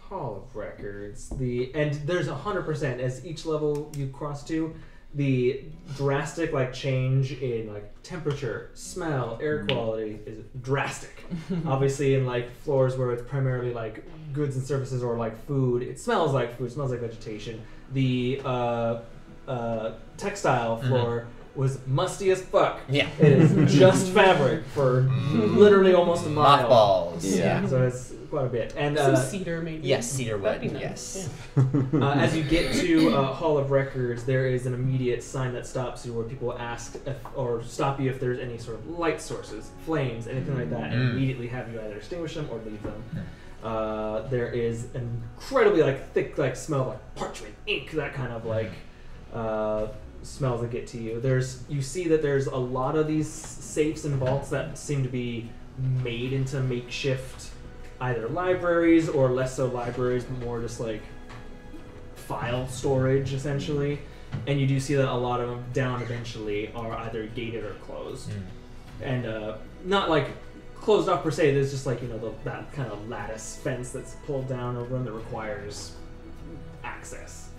Hall of Records, and there's 100%, as each level you cross to, the drastic change in temperature, smell, air quality is drastic. Obviously in floors where it's primarily goods and services or food, it smells like food, smells like vegetation. The textile floor was musty as fuck. Yeah. It is just fabric for literally almost a mile. Mothballs. Yeah. So it's quite a bit. And some cedar maybe. Yes, cedar wood. That'd be nice. Yes. As you get to Hall of Records, there is an immediate sign that stops you where people ask or stop you if there's any sort of light sources, flames, anything like that, and immediately have you either extinguish them or leave them. There is an incredibly thick smell of parchment, ink, that kind of smells that get to you. You see that there's a lot of these safes and vaults that seem to be made into makeshift either libraries or less so libraries, but more just file storage essentially. And you do see that a lot of them down eventually are either gated or closed. And not closed off per se, there's just that kind of lattice fence that's pulled down over them that requires access.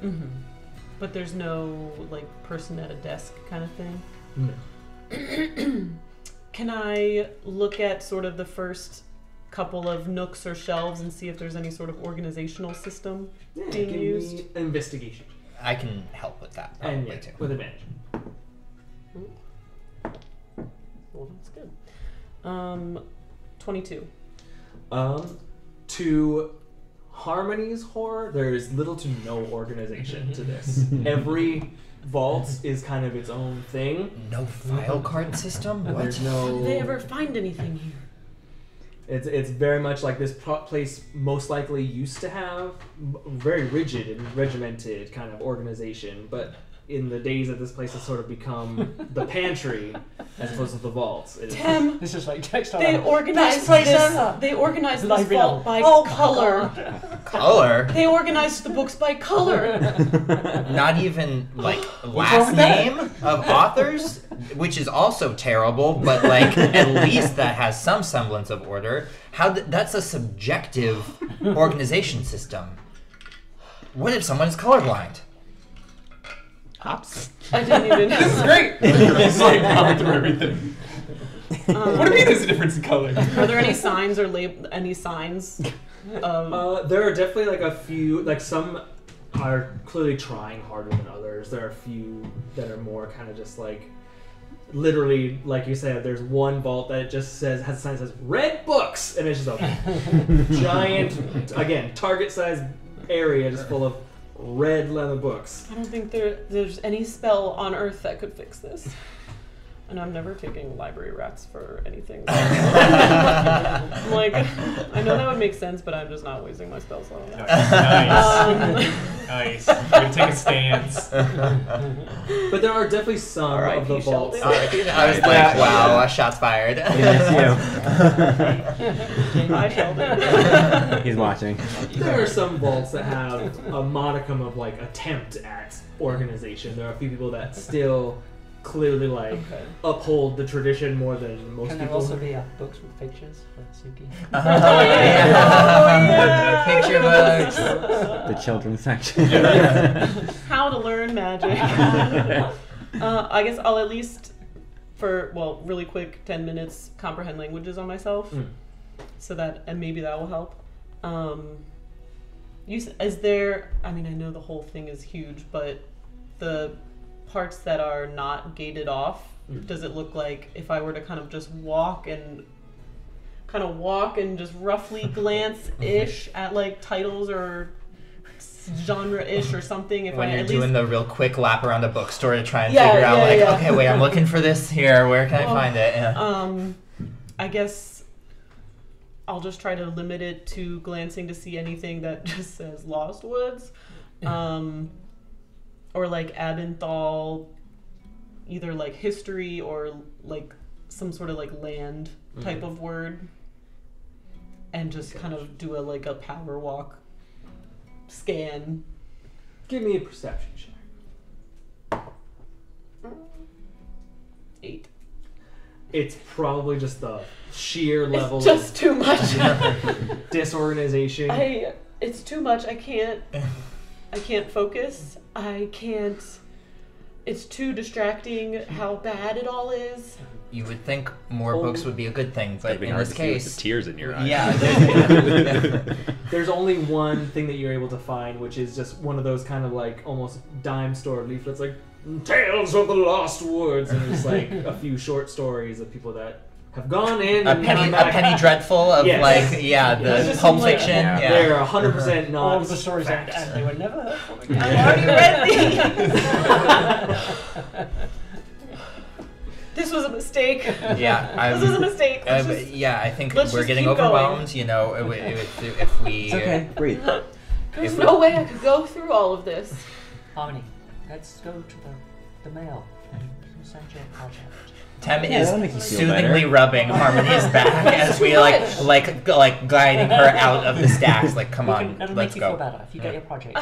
But there's no person at a desk kind of thing? No. Can I look at sort of the first couple of nooks or shelves and see if there's any sort of organizational system being used? Me investigation. I can help with that probably too. With advantage. Well, that's good. 22. To Harmony's horror, there is little to no organization to this. Every vault is kind of its own thing. No file card system? What? There's no... Did they ever find anything here? It's very much like this place most likely used to have very rigid and regimented kind of organization, but in the days that this place has sort of become the pantry as opposed to the vaults. Tim, This is textile. they organized this vault by color. Color? They organized the books by color. Not even last name of authors, which is also terrible, but at least that has some semblance of order. That's a subjective organization system. What if someone is colorblind? Hops. I didn't even know. This is great. It's going through everything. What do you mean there's a difference in color? Are there any signs or any signs? There are definitely a few, some are clearly trying harder than others. There are a few that are more kind of just literally, like you said, there's one vault that just has a sign that says "Red Books," and it's just a giant, again, target-sized area just full of red leather books. I don't think there's any spell on Earth that could fix this. And I'm never taking library rats for anything. I'm I know that would make sense, but I'm just not wasting my spell slot on that. Nice. We're going to take a stance. But there are definitely some of the vaults. I was wow, shots fired. I Sheldon. He's watching. There are some vaults that have a modicum of attempt at organization. There are a few people that still clearly uphold the tradition more than most Can people. there also be books with pictures for Suki? Picture books. The children's section. How to learn magic. I guess I'll at least, really quick, 10 minutes, comprehend languages on myself. So that, and maybe that will help. I know the whole thing is huge, but the parts that are not gated off, does it look like if I were to kind of just walk and just roughly glance-ish at titles or genre-ish or something? If when I you're at doing least... the real quick lap around a bookstore to try and figure out okay, wait, I'm looking for this here. Where can I find it? Yeah. I guess I'll just try to limit it to glancing to see anything that just says Lost Woods, or like Abinthol, either like history or like some sort of like land type of word, and just kind of do a power walk scan. Give me a perception check. 8. It's probably just the sheer level It's just too much. of disorganization. It's too much. I can't focus. I can't. It's too distracting how bad it all is. You would think more books would be a good thing, but in this case, with the tears in your eyes. Yeah. There's only one thing that you're able to find, which is just one of those kind of like almost dime store leaflets, like Tales of the Lost Woods, and there's like a few short stories of people that have gone in. A penny dreadful of Yes. the Pulp Fiction. Yeah. Yeah. They're 100% not. All of the stories and they were never heard from again. I already read these. This was a mistake. Yeah, This was a mistake. I think let's we're just getting keep overwhelmed. going. You know, if we. It's okay. Breathe. There's no way I could go through all of this. Harmony, let's go to the mail and send you a project. Tem that'll make you is feel soothingly better. rubbing Harmony's back as we like gliding her out of the stacks. Like, come on, It'll let's make you go. feel better if you get your project.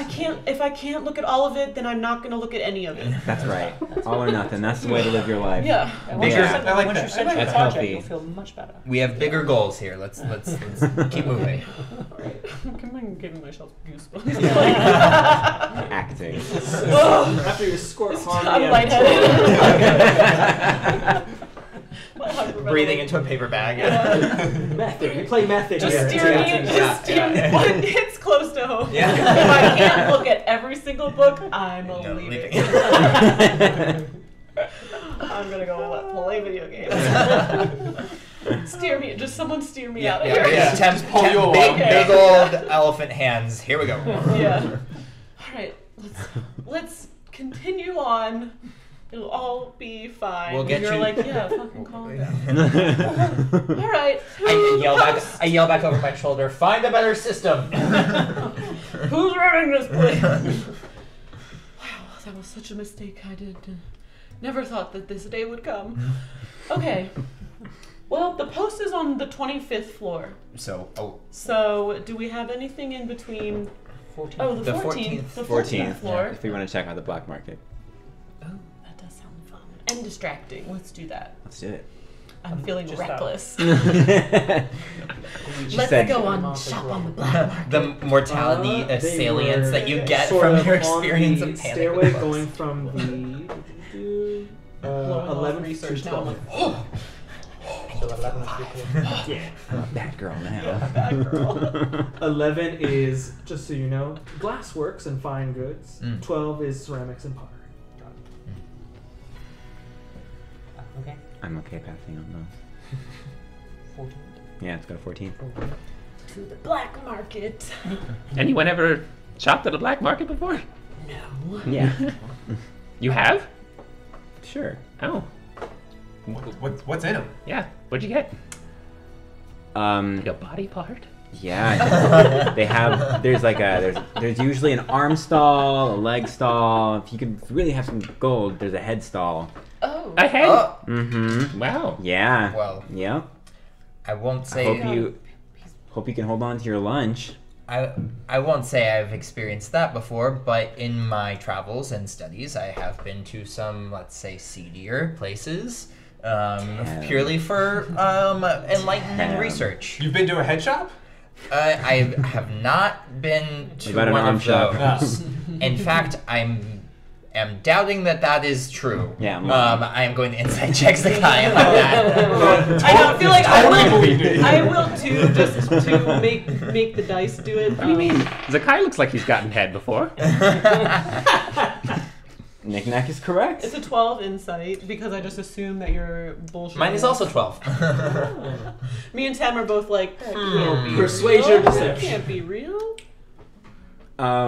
If I can't look at all of it, then I'm not gonna look at any of it. That's right. All or nothing. That's the way to live your life. Yeah. And once Bigger- you send, I like once that. you send your That's project, healthy. you'll feel much better. We have bigger goals here. Let's keep moving. I'm giving myself goosebumps. Acting. After you squirt I'm Harmony out lightheaded. Breathing into a paper bag. method. You play method Just here. steer me. Yeah. Just steer me. Yeah. When it's close to home. Yeah. If I can't look at every single book, I'm No, leaving. leaving. I'm gonna go play video games. Steer me. Just someone steer me out of Yeah, here. yeah. Tem's pull you along. big old elephant hands. Here we go. Yeah. All right. Let's continue on. It'll all be fine. We'll get and you're you- like, yeah, fucking calm down. All right. I yell back over my shoulder. Find a better system. Who's running this place? Wow, that was such a mistake. I never thought that this day would come. Okay. Well, the post is on the 25th floor. So, So, do we have anything in between? 14. Oh, The 14th. The 14th. floor. If we want to check out the black market. Oh, that does sound fun. And distracting. Let's do that. Let's do it. I'm feeling just reckless. She Let's said- go on shop on the black market. the mortality They salience were that you get sort from of your on experience the of panic. stairway with books. going from the 11 research to now. 12. So 11 is equal. Yeah. Bad girl now. Bad girl. 11 is, just so you know, glassworks and fine goods. Mm. 12 is ceramics and pottery. Okay. I'm okay passing on those. 14. Yeah, it's got a 14. To the black market. Anyone ever shopped at a black market before? No. Yeah. You have? Sure. Oh, What's in them? yeah. What'd you get? Like a body part? Yeah. They have. There's like there's usually an arm stall, a leg stall. If you could really have some gold, there's a head stall. Oh. A head? Oh, Mm-hmm. Wow. Yeah. well, Yep. I won't I say. hope you can hold on to your lunch. I won't say I've experienced that before, but in my travels and studies, I have been to some, let's say, seedier places, purely for enlightening research. You've been to a head shop? I have not been to About an one arm of shop. those. In fact, I'm doubting that is true. Yeah. I am going to insight check Zakkai on that. I don't feel like I Totally believe will. I will too, just to make the dice do it. What do you mean? Zakkai looks like he's gotten head before. Nik-Nak is correct. It's a 12 insight because I just assume that you're bullshit. Mine is also 12. Me and Tem are both like, that can't be Persuasion, real. That deception. can't be real. I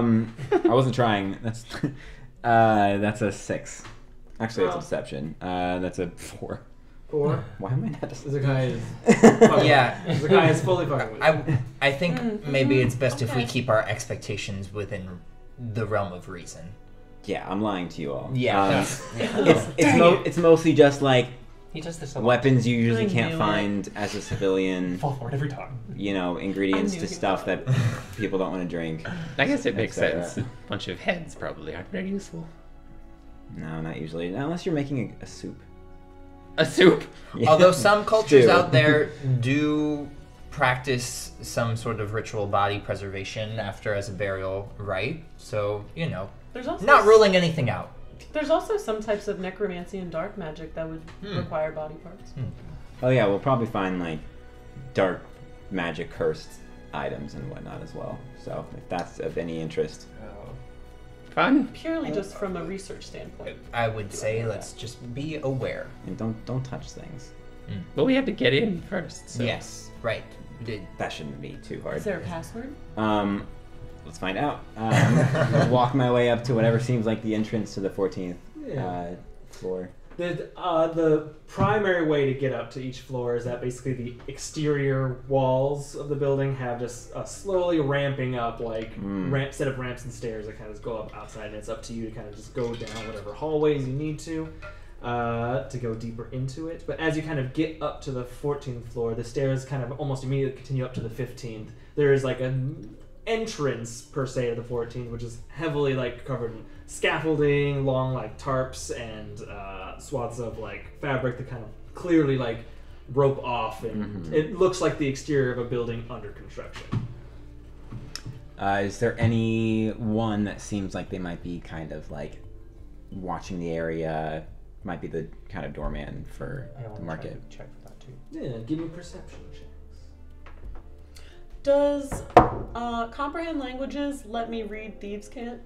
wasn't trying. That's a 6. Actually, that's a Oh. deception. That's a 4. 4? Why am I not? Zakkai is. Yeah. Zakkai is fully fucking with I think maybe it's best if we keep our expectations within the realm of reason. Yeah, I'm lying to you all. Yeah. It's mostly just like He does this a lot. weapons you usually I can't knew find as a civilian. Fall for it every time. You know, ingredients I to knew he stuff would. that people don't want to drink. I guess it makes etc. sense. A bunch of heads probably aren't very useful. No, not usually. Unless you're making a soup. A soup? Yeah. Although some cultures Stew. out there do practice some sort of ritual body preservation after as a burial rite, so, you know, There's also not ruling anything out. There's also some types of necromancy and dark magic that would require body parts. Oh yeah, we'll probably find like dark magic cursed items and whatnot as well. So if that's of any interest. Fun. Purely just from a research standpoint. I would say let's just be aware. And don't touch things. But we have to get in first. So. Yes, right. That shouldn't be too hard. Is there a password? Let's find out. I'll walk my way up to whatever seems like the entrance to the 14th floor. The primary way to get up to each floor is that basically the exterior walls of the building have just a slowly ramping up, like set of ramps and stairs that kind of go up outside, and it's up to you to kind of just go down whatever hallways you need to go deeper into it. But as you kind of get up to the 14th floor, the stairs kind of almost immediately continue up to the 15th. There is like an entrance per se to the 14th, which is heavily like covered in scaffolding, long like tarps and swaths of like fabric that kind of clearly like rope off, and it looks like the exterior of a building under construction. Is there any one that seems like they might be kind of like watching the area, might be the kind of doorman for the market? Check for that too. Yeah, give me perception checks. Does comprehend languages let me read Thieves' Cant?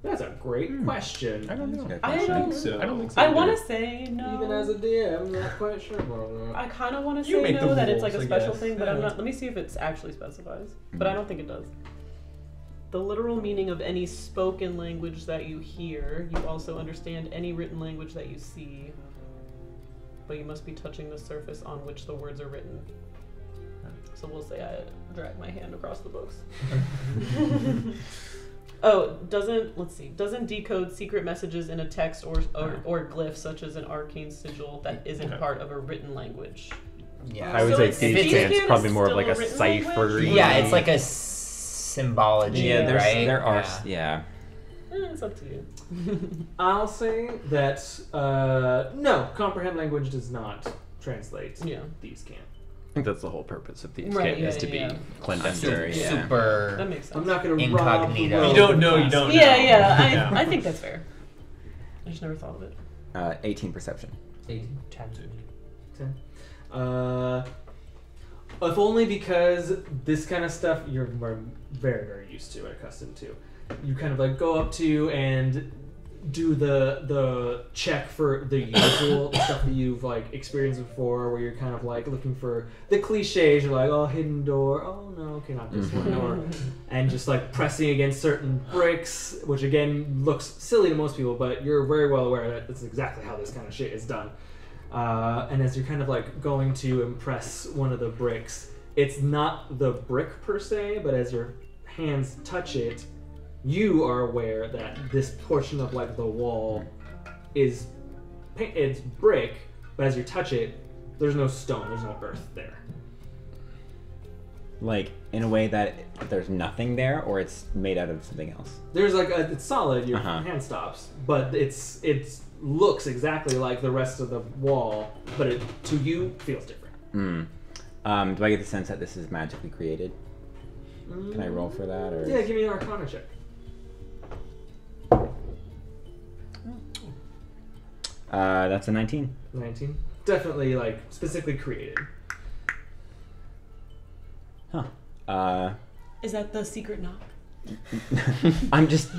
That's a great question. I don't know. I don't think so. I don't think so. I either. want to say no. Even as a DM, I'm not quite sure about that. I kind of want to You say make the no, that it's like a rules, I special guess. thing, but I'm Yeah. not. Let me see if it actually specifies. But I don't think it does. The literal meaning of any spoken language that you hear. You also understand any written language that you see. But you must be touching the surface on which the words are written. So we'll say I drag my hand across the books. Oh, doesn't decode secret messages in a text or glyph such as an arcane sigil that isn't part of a written language. Yeah. I would So say it's- Thieves' Thieves' Cant's Cant probably is more of still like a a written cipher. language? Yeah, it's like a symbology, right? There are, Yeah. yeah. It's up to you. I'll say that no, comprehend language does not translate. Yeah. These can't. I think that's the whole purpose of Thieves' Right, Cant yeah, is to yeah. be clandestine. Yeah. Super. That makes sense. I'm not gonna Incognito. rob the world You don't know, you of don't class. know. Yeah, I think that's fair. I just never thought of it. 18 perception. 10. 10. If only because this kind of stuff you're very, very used to and accustomed to. You kind of like go up to and do the check for the usual stuff that you've like experienced before, where you're kind of like looking for the cliches. You're like, oh, hidden door. Oh no, okay, not this one. Or and just like pressing against certain bricks, which again looks silly to most people, but you're very well aware that that's exactly how this kind of shit is done. And as you're kind of like going to impress one of the bricks, it's not the brick per se, but as your hands touch it, you are aware that this portion of like the wall is it's brick, but as you touch it, there's no stone, there's no earth there. Like in a way that there's nothing there, or it's made out of something else. There's like it's solid, your hand stops, but it looks exactly like the rest of the wall, but it to you feels different. Do I get the sense that this is magically created? Can I roll for that? Or Yeah, give me an Arcana check. That's a 19. 19. Definitely like specifically created. Huh. Is that the secret knock? I'm just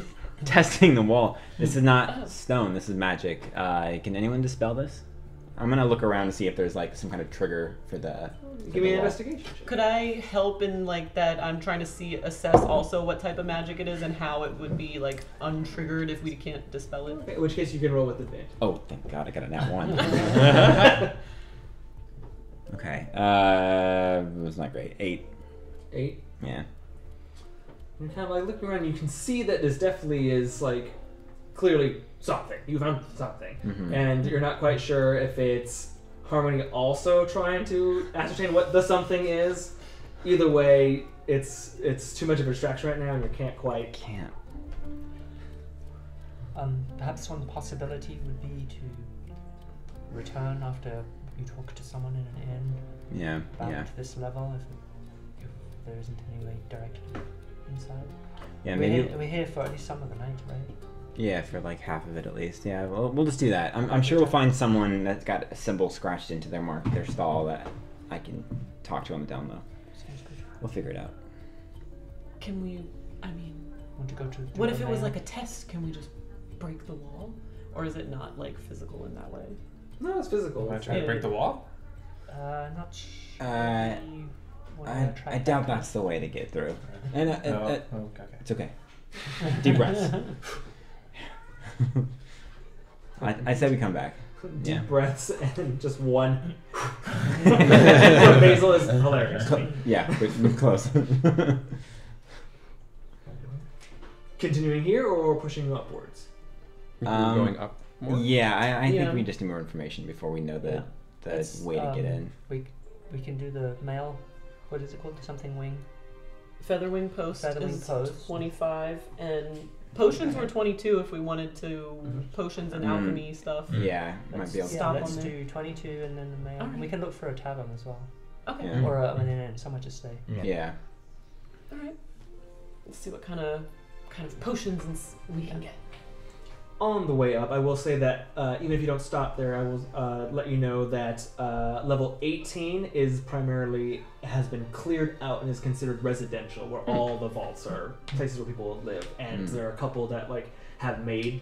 testing the wall. This is not stone. This is magic. Can anyone dispel this? I'm gonna look around to see if there's like some kind of trigger for the. Give me an investigation check. Could I help in like that? I'm trying to assess also what type of magic it is and how it would be like untriggered if we can't dispel it. Okay, in which case you can roll with advantage. Oh, thank God, I got a nat 1. Okay, it was not great. 8. 8. Yeah. You're kind of like looking around. You can see that this definitely is like clearly something. You found something, and you're not quite sure if it's Harmony also trying to ascertain what the something is. Either way, it's too much of a distraction right now, and you can't. Perhaps one possibility would be to return after you talk to someone in an inn. Yeah. Back to this level, if there isn't any way directly inside. Yeah, We're here for at least some of the night, right? Yeah, for like half of it at least. Yeah, we'll just do that. I'm sure we'll find someone that's got a symbol scratched into their stall that I can talk to on the down low. Sounds good. We'll figure it out. Can we? I mean, Want to go to? what if it was like a test? Can we just break the wall, or is it not like physical in that way? No, it's physical. Am I trying to break the wall? Not sure. I doubt that's the way to get through. And Okay. it's okay. Deep breaths. I said we come back. Deep breaths and just one. Basil is hilarious. Yeah, we're close. Continuing here or pushing upwards? Going up more? Yeah, I think we just need more information before we know the way to get in. We can do the mail. What is it called? Something wing. Featherwing post Featherwing is post. 25, and potions were 22 if we wanted to potions and alchemy stuff. Yeah, might be able to. Stop let's on there. do 22 and then the mail. Alright. We can look for a tavern as well, Okay. Yeah. or an inn, somewhere to stay. Yeah. All right. Let's see what kind of potions we can get. On the way up, I will say that even if you don't stop there, I will let you know that level 18 has been cleared out and is considered residential, where all the vaults are places where people live, and there are a couple that like have made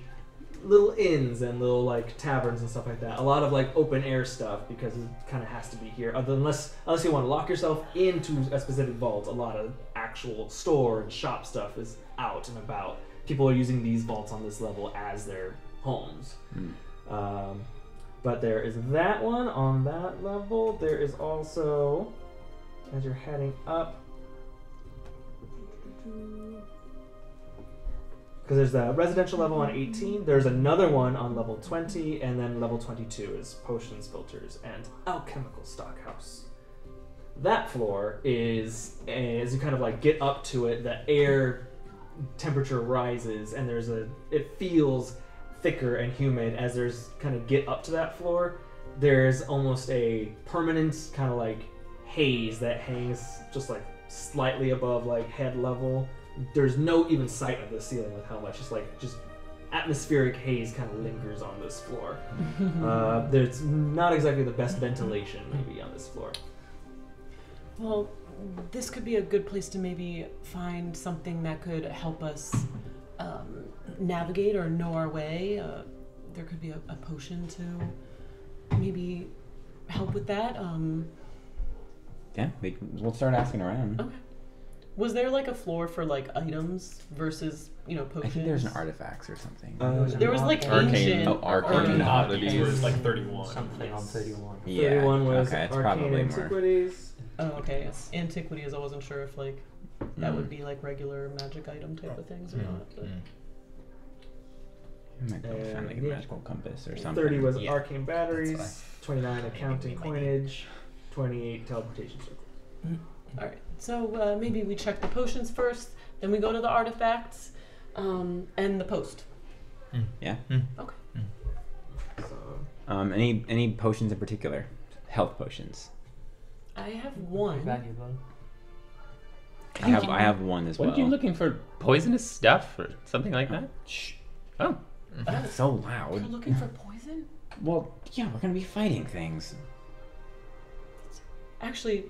little inns and little like taverns and stuff like that. A lot of like open air stuff because it kind of has to be here. Unless you want to lock yourself into a specific vault, a lot of actual store and shop stuff is out and about. People are using these vaults on this level as their homes. But there is that one on that level. There is also, as you're heading up, because there's the residential level on 18, there's another one on level 20, and then level 22 is potions, filters, and alchemical stockhouse. That floor is, as you kind of like get up to it, the air temperature rises, and it feels thicker and humid as there's kind of get up to that floor. There's almost a permanent kind of like haze that hangs just like slightly above like head level. There's no even sight of the ceiling with how much just atmospheric haze kind of lingers on this floor. There's not exactly the best ventilation maybe on this floor. Well, this could be a good place to maybe find something that could help us navigate or know our way. There could be a potion to maybe help with that. Yeah, we'll start asking around. Okay. Was there like a floor for like items versus potions? I think there's an artifacts or something. There was like Arcane. ancient. Arcane or- oddities. It was like 31. Something on 31. Yeah. 31 was okay, it's arcane probably more. antiquities. Oh, okay. Antiquities. I wasn't sure if like that would be like regular magic item type of things or not. But. You might be able to find like a Yeah. magical compass or something. 30 was Yeah, arcane batteries, that's 29 accounting coinage, 28 teleportation circle. All right. So maybe we check the potions first, then we go to the artifacts, and the post. Yeah. Okay. So Any potions in particular? Health potions. I have one. Valuable. I have one as well. Weren't you looking for poisonous stuff or something like that? Shh. Oh. Not so You're loud. looking for poison? Well, yeah, we're gonna be fighting things. Actually,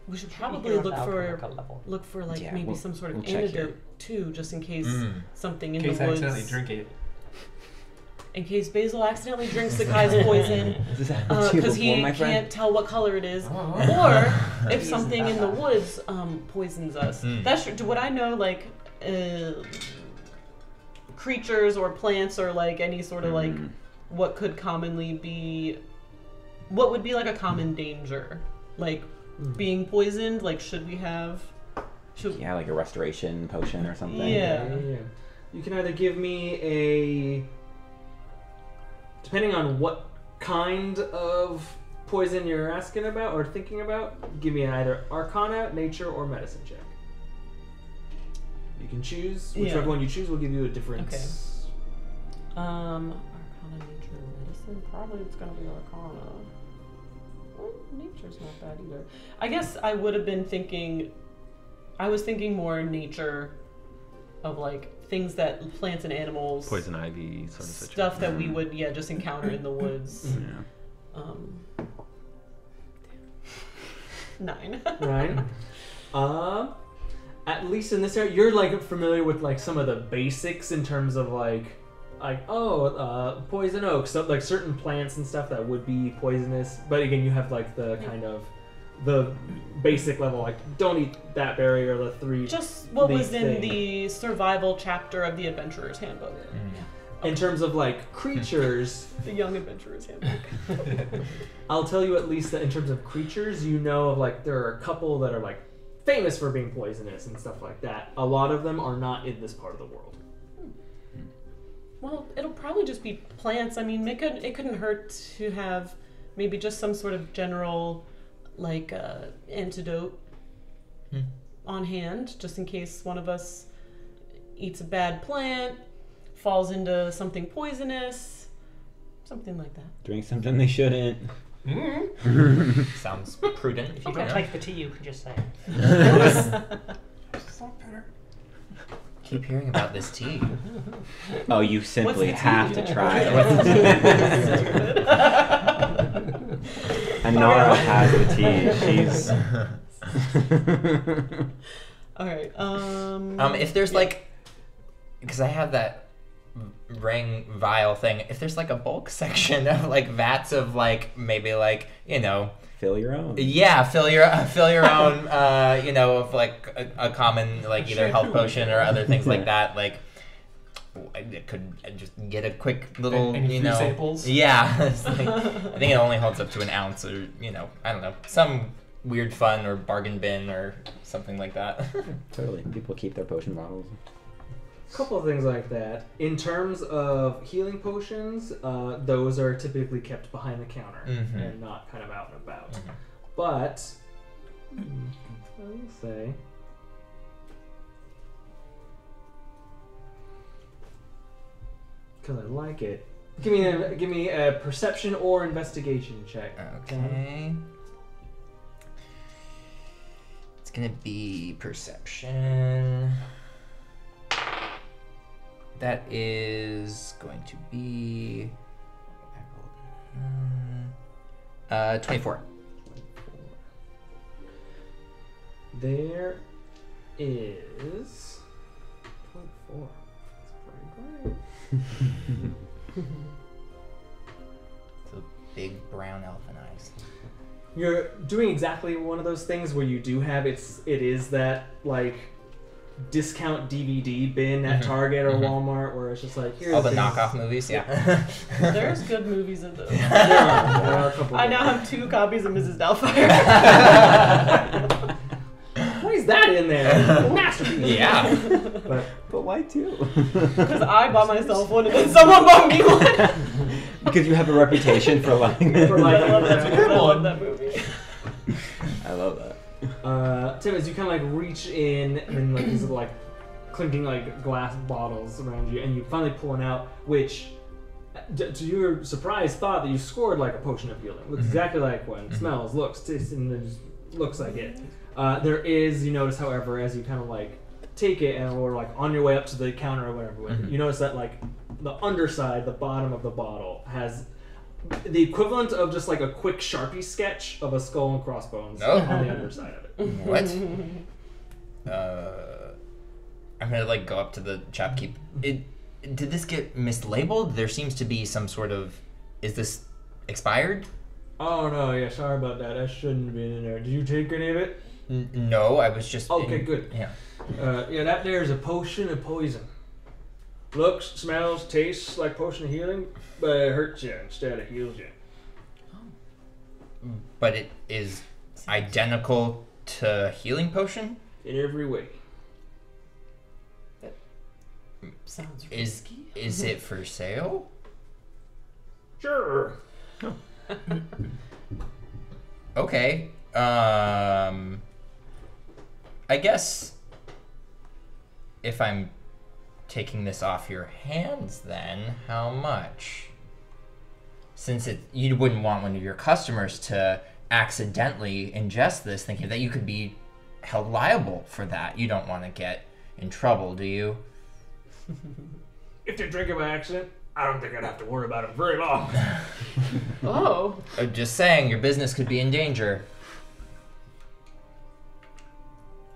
we should Should be probably here look at for alchemical level. like Yeah, maybe we'll- some sort of we'll check antidote here. too, just in case something In in case the I woods. accidentally drink it. in case Basil accidentally drinks Zakkai's poison, because he can't tell what color it is, or if something in the woods poisons us. That's would I know like creatures or plants or like any sort of like what could commonly be, what would be like a common danger, like being poisoned? Like should we have? Yeah, like a restoration potion or something. Yeah. You can either give me a, depending on what kind of poison you're asking about or thinking about, give me either Arcana, Nature, or Medicine check. You can choose. Whichever one you choose will give you a different. Okay. Arcana, Nature, Medicine. Probably it's gonna be Arcana. Well, Nature's not bad either. I guess I would have been thinking. I was thinking more Nature, of like things that plants and animals, poison ivy sort of stuff that we would just encounter in the woods. 9. 9. At least in this area, you're like familiar with like some of the basics in terms of like poison oak, so like certain plants and stuff that would be poisonous. But again, you have like the kind of the basic level, like don't eat that berry or the 3. Just what was in the survival chapter of the Adventurer's Handbook. In terms of like creatures, the Young Adventurer's Handbook. I'll tell you at least that in terms of creatures, you know of like there are a couple that are like famous for being poisonous and stuff like that. A lot of them are not in this part of the world. Well, it'll probably just be plants. I mean, it couldn't hurt to have maybe just some sort of general like antidote on hand, just in case one of us eats a bad plant, falls into something poisonous, something like that. Drink something they shouldn't. Sounds prudent. If you don't take the tea, you can just say Keep hearing about this tea. Oh, you simply have to try it. Anara has the tea. She's. All right. If there's like, because I have that ring vial thing. If there's like a bulk section of like vats of like maybe like fill your own. Yeah, fill your own. Of like a common like either health potion or other things like that. Like I could just get a quick little samples. Yeah, like, I think it only holds up to an ounce, or I don't know, some weird fun or bargain bin or something like that. Totally, people keep their potion bottles. Couple of things like that. In terms of healing potions, those are typically kept behind the counter and not kind of out and about. But I will say, because I like it, give me a perception or investigation check. Okay. It's gonna be perception. That is going to be 24. There is 24. That's pretty great. So big brown elephant eyes. You're doing exactly one of those things where you do have it is that like discount DVD bin at Target or Walmart where it's just like here's all the knockoff movies. Yeah. There's good movies in those. There are a couple. I now have 2 copies of Mrs. Doubtfire. Why is that in there? Masterpiece. Yeah. But why 2? Because I bought myself one and then someone bought me one. Because you have a reputation for liking it. I love that movie. I love that. Tim, as you kind of like reach in and like these like clinking like glass bottles around you, and you finally pull one out, which to your surprise thought that you scored like a potion of healing. Looks exactly like one. Smells, looks, tastes, and then looks like it. There is, you notice, however, as you kind of like take it and or like on your way up to the counter or whatever with it, you notice that like the underside, the bottom of the bottle has the equivalent of just like a quick Sharpie sketch of a skull and crossbones on the underside of it. What? I'm gonna like go up to the shopkeep. did this get mislabeled? There seems to be some sort of... Is this expired? Oh, no, yeah, sorry about that. That shouldn't have been in there. Did you take any of it? No, I was just... Okay, good. Yeah. Yeah, that there is a potion of poison. Looks, smells, tastes like potion of healing, but it hurts you instead of heals you. But it is identical to healing potion? In every way. Sounds risky. Is it for sale? Sure. Okay. I guess if I'm taking this off your hands, then how much? Since you wouldn't want one of your customers to accidentally ingest this, thinking that you could be held liable for that. You don't want to get in trouble, do you? If they drink it by accident, I don't think I'd have to worry about it very long. Oh. Just saying, your business could be in danger.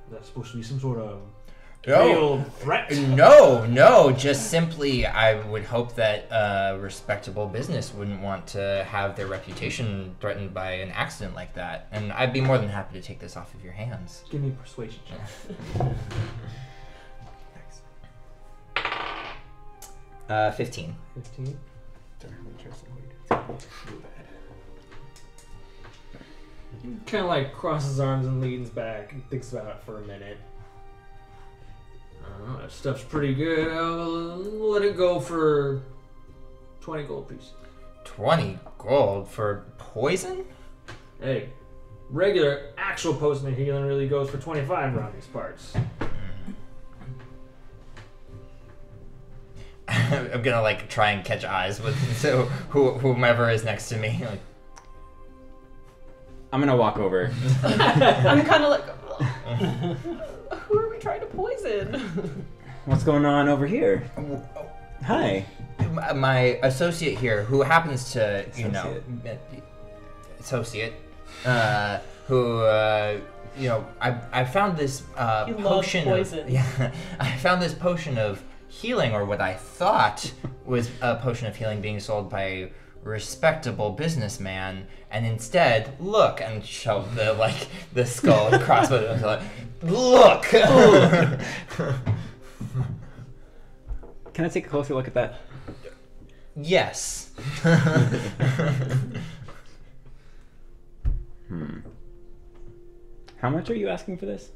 That's supposed to be some sort of real threat? No, just simply I would hope that a respectable business wouldn't want to have their reputation threatened by an accident like that. And I'd be more than happy to take this off of your hands. Give me a persuasion check. 15. 15? He kind of like crosses his arms and leans back and thinks about it for a minute. I don't know, that stuff's pretty good. I'll let it go for 20 gold piece. 20 gold for poison? Hey, regular actual potion of healing really goes for 25 around these parts. I'm gonna like try and catch eyes with whomever is next to me. Like, I'm gonna walk over. I'm kind of like, who are we trying to poison? What's going on over here? Hi. My associate here, who happens to, I found this potion. Poison. Yeah, I found this potion of healing, or what I thought was a potion of healing, being sold by a respectable businessman, and instead, look, and shove the skull and crossbow. And like, look. Can I take a closer look at that? Yes. How much are you asking for this?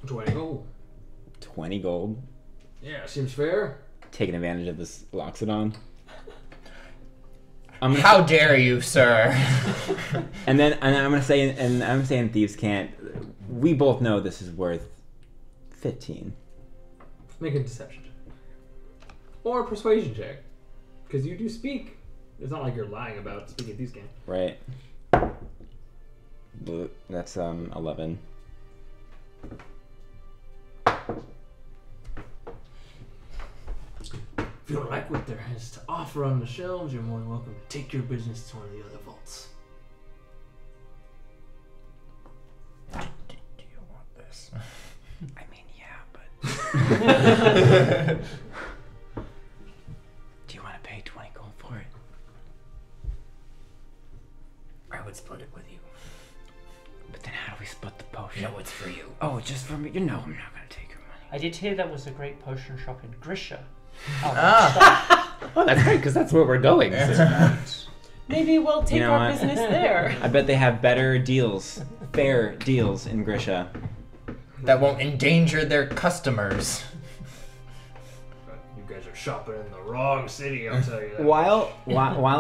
20 gold. 20 gold. Yeah, seems fair. Taking advantage of this Loxodon. How dare you, sir? and I'm gonna say in Thieves' Cant, we both know this is worth 15. Make a deception check. Or a persuasion check. Because you do speak. It's not like you're lying about speaking Thieves' Cant. Right. That's 11. If you don't like what there is to offer on the shelves, you're more than welcome to take your business to one of the other vaults. Do you want this? I mean, yeah, but... Do you want to pay 20 gold for it? I would split it with you. But then how do we split the potion? No, it's for you. Oh, just for me? You know I'm not going to take your money. I did hear that was a great potion shop in Grisha. Oh, that's great, because that's where we're going. Maybe we'll take our business there. I bet they have better deals, fair deals in Grisha. That won't endanger their customers. You guys are shopping in the wrong city, I'll tell you that. While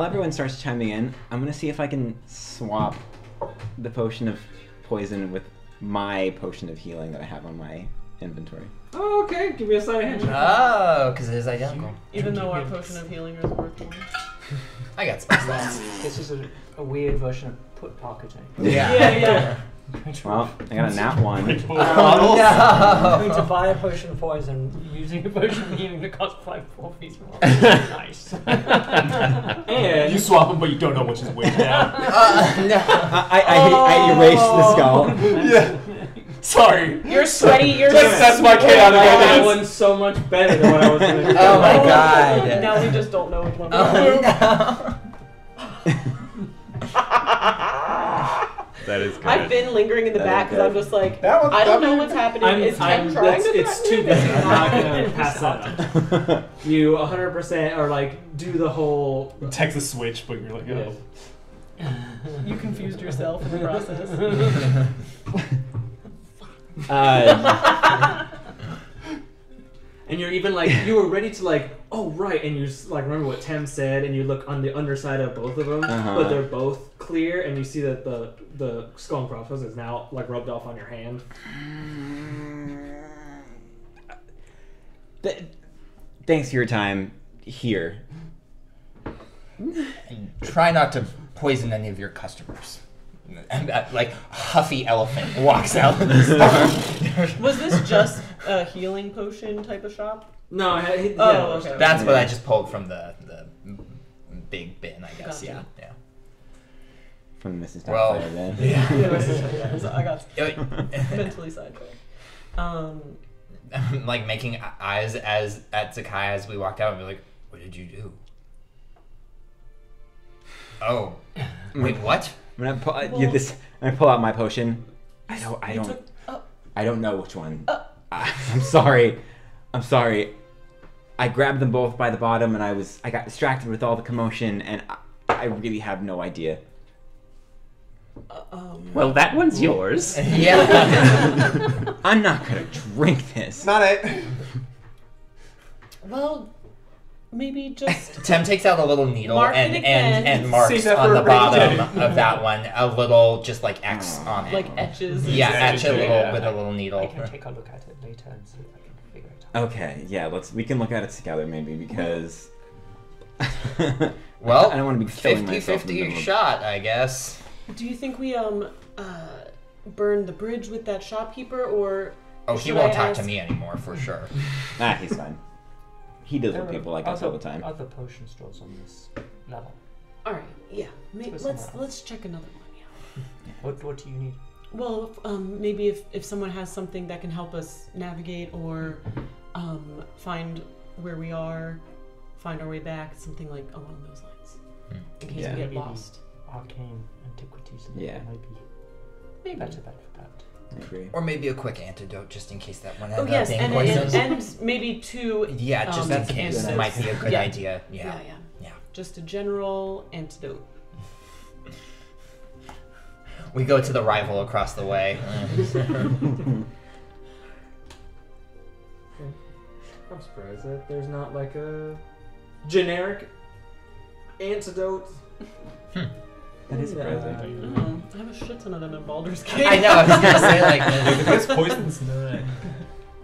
everyone starts chiming in, I'm going to see if I can swap the potion of poison with my potion of healing that I have on my inventory. Oh, okay. Give me a sleight of hand check. Oh, because it is identical. Even though our potion of healing is worth more. I got some stats. This is a weird version of put pocketing. Yeah. Well, I got a nat 1. Oh, no! I'm going to buy a potion of poison using a potion of healing that costs 4 fees more. Nice. And You swap them, but you don't know which is which now. I erased the skull. Yeah. Sorry. You're sweaty. You're that's my chaotic That ideas. one's so much better than what I was going to do. Oh my god. Now we just don't know which one. Oh, That is good. I've been lingering in the That back is because I'm good. just like, That one- I don't that know one- what's happening. Is Tem trying to It's too threaten big. me? I'm not going to pass that up. You 100% are like, do the whole... Text a switch, but you're like, oh. You confused yourself in the process. And you're even like, you were ready to like, oh right, and you just like remember what Tem said, and you look on the underside of both of them, but they're both clear, and you see that the skull and crossbones is now like rubbed off on your hand. Thanks for your time here. And try not to poison any of your customers. And that, like, huffy elephant walks out of the store. Was this just a healing potion type of shop? No, okay. That's what I just pulled from the big bin, I guess. Gotcha. Yeah. From Mrs. Well, Doubtfire, then. Yeah, so I got mentally sidetracked. Like making eyes at Zakkai as we walked out and be like, "What did you do?" Oh, wait, what? When I pull out my potion, I don't know which one. I'm sorry. I grabbed them both by the bottom, and I got distracted with all the commotion, and I really have no idea. Well, that one's yours. Yeah. I'm not gonna drink this. Not it. Well, maybe just Tem takes out a little needle Mark it and again. marks Save that on for the a rainy bottom of that one a little, just like X on it. like etches. Yeah, Etches etch a it, little yeah. with a little needle. I can take a look at it later and see if I can figure it out. Okay, yeah, we can look at it together maybe because. Well, I don't want to be killing myself in the 50-50 middle of- shot, I guess. Do you think we burn the bridge with that shopkeeper, or Oh, he should won't I talk ask- to me anymore for sure. He's fine. He deals with people like us all the time. Other potion stores on this level. All right, yeah. Let's Let's check another one. Yeah. What do you need? Well, maybe if someone has something that can help us navigate or find where we are, find our way back, something like along those lines, in case Yeah. we get Maybe lost. Arcane antiquities. Yeah. Maybe better bet for that. I agree. Or maybe a quick antidote just in case that one Oh ends yes, up being poisoned. and maybe two. Yeah, just in that's case. antidotes. Might be a good Yeah. idea. Yeah. Yeah. Just a general antidote. We go to the rival across the way. I'm surprised that there's not like a generic antidote. That is surprising. I have a shit ton of them in Baldur's Gate. I know, I was gonna say, like, Because poison's not.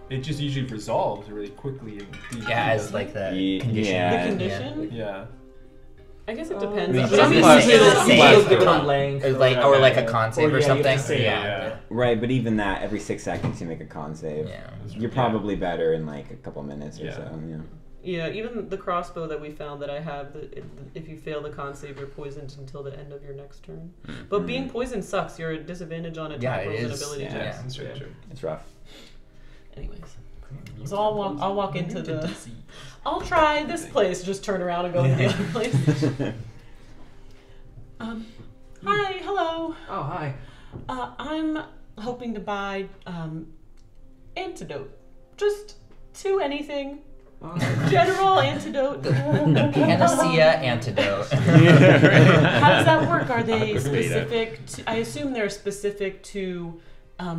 It just usually resolves really quickly. And yeah, as like the condition. Yeah. The condition? Yeah. I guess it depends. It's Some usually usually the the same. You'll give it Or on length. or like a con save Or or yeah, you have something. to save it. Yeah. Right, but even that, every 6 seconds you make a con save. Yeah. You're probably better in like a couple minutes or Yeah. so. Yeah. Yeah, even the crossbow that we found that I have, if you fail the con save, you're poisoned until the end of your next turn. But being poisoned sucks. You're at a disadvantage on Yeah, attack it rolls and is. ability Yeah. checks. That's very true. It's rough. Anyways, so I'll walk into the. I'll try this place. Just turn around and go to the other place. Hi, hello. Oh, hi. I'm hoping to buy antidote. Just to anything. General antidote. Panacea antidote. How does that work? Are they specific to, I assume they're specific to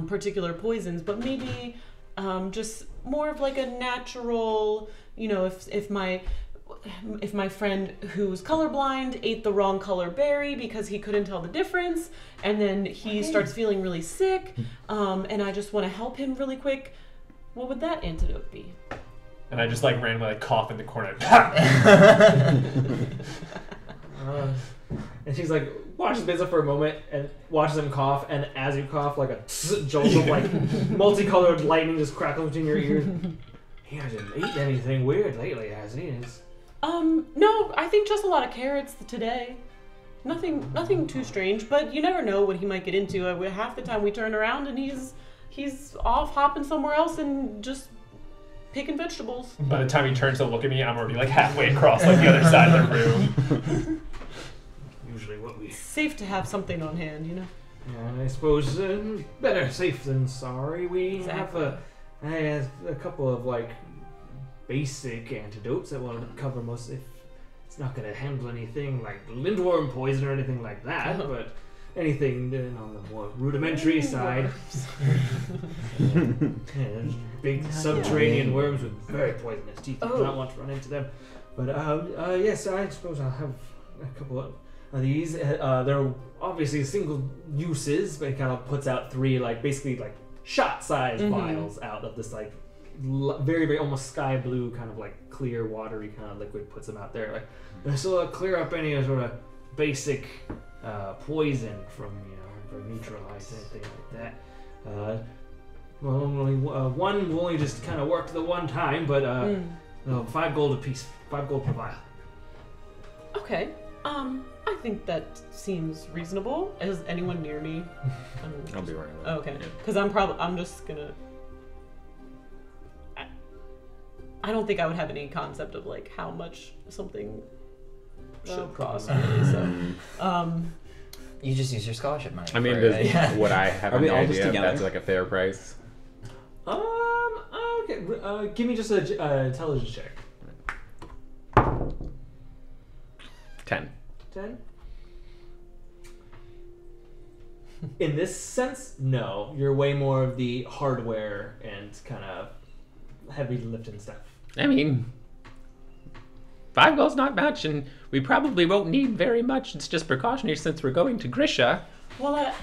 particular poisons, but maybe just more of like a natural, you know, if my friend who's colorblind ate the wrong color berry because he couldn't tell the difference, and then he starts feeling really sick, and I just want to help him really quick, what would that antidote be? And I just like randomly like cough in the corner. And she's like, watches Basil for a moment and watches him cough, and as you cough, like a jolt of like multicolored lightning just crackles between your ears. He hasn't eaten anything weird lately, has he? No, I think just a lot of carrots today. Nothing too strange, but you never know what he might get into. Half the time we turn around and he's he's off hopping somewhere else and just picking vegetables. By the time he turns to look at me, I'm already like halfway across like the other side of the room. Usually what we... It's safe to have something on hand, you know? Yeah, I suppose better safe than sorry. We Exactly. have a couple of like basic antidotes that will cover most. If it's not going to handle anything like lindworm poison or anything like that, but anything on the more rudimentary side. Big subterranean worms with very poisonous teeth. You do not want to run into them. But yes, I suppose I'll have a couple of these. They're obviously single uses, but it kind of puts out 3 like basically like shot-sized vials out of this like very, very almost sky blue kind of like clear watery kind of liquid. Puts them out there like this will clear up any sort of basic poison from or neutralize anything like that. Well, only one will only just kind of work the one time, but 5 gold apiece, 5 gold per vial. Okay. I think that seems reasonable. Is anyone near me? I'll be working on that. Okay. Because I'm just gonna. I don't think I would have any concept of like how much something should cost me. So, you just use your scholarship money. I mean, would I have any idea if that's like a fair price? Okay. Give me just a intelligence check. 10. 10? In this sense, no. You're way more of the hardware and kind of heavy lifting stuff. I mean, 5 gold's not much, and we probably won't need very much. It's just precautionary since we're going to Grisha. Well,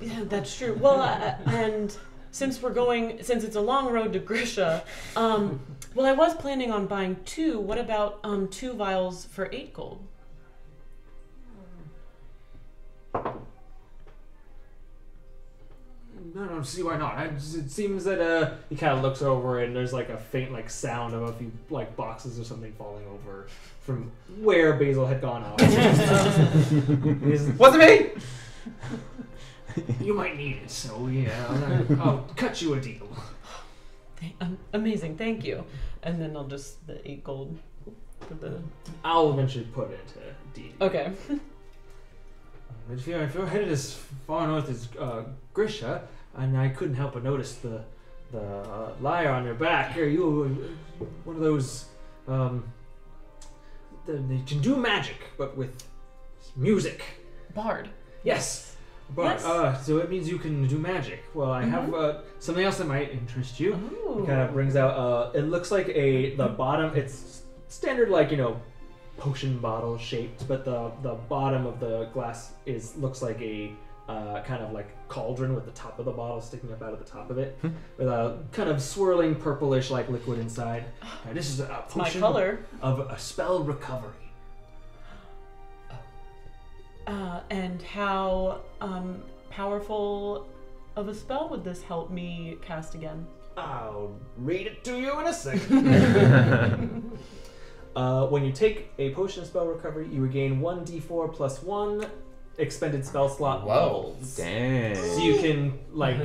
yeah, that's true. Well, and since it's a long road to Grisha, well, I was planning on buying 2. What about 2 vials for 8 gold? I don't see why not. It seems that he kind of looks over and there's like a faint like sound of a few like boxes or something falling over from where Basil had gone off. Wasn't me. You might need it, so yeah, I'll cut you a deal. Amazing, thank you. And then I'll just the 8 gold for the. I'll eventually put it into D. Okay. But if you're headed as far north as Grisha, and I couldn't help but notice the lyre on your back. Are you one of those? They can do magic, but with music. Bard. Yes. Bard. Yes. So it means you can do magic. Well, I have something else that might interest you. Ooh. It kind of brings out. It looks like the bottom. It's standard like potion bottle shaped, but the bottom of the glass looks like a kind of like cauldron with the top of the bottle sticking up out of the top of it, with a kind of swirling purplish like liquid inside. This is a potion of a spell recovery. And how powerful of a spell would this help me cast again? I'll read it to you in a second. When you take a potion of spell recovery, you regain 1d4 plus 1 expended spell slot levels. Dang. So you can like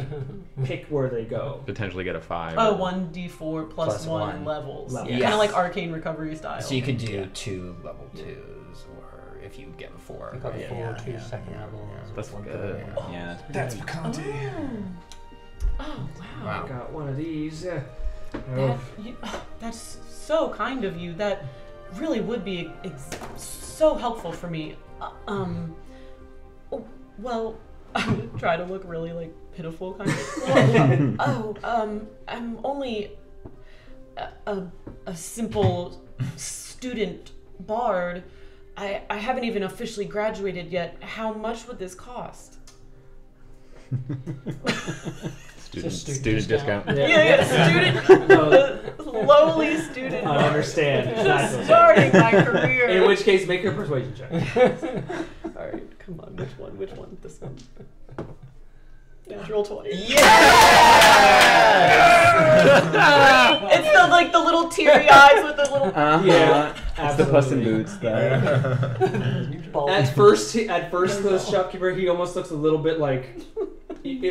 pick where they go. Potentially get a 5. Oh, 1d4 plus 1 levels. Yes. Kind of like arcane recovery style. So you could do 2 level 2s, or if you get a 4. You got 4, 2 second levels. That's good. Yeah. That's Picante. Oh, wow. I got one of these. That's so kind of you. That really would be so helpful for me. Well, I'm gonna try to look really like pitiful, kind of. I'm only a simple student bard. I haven't even officially graduated yet. How much would this cost? Student discount. Student. Lowly student. I understand. Just starting my career. In which case, make your persuasion check. All right, come on. Which one? This one. Natural 20. Yes! It's the little teary eyes with the little. Yeah, It's the Puss in Boots. At first, the shopkeeper, he almost looks a little bit like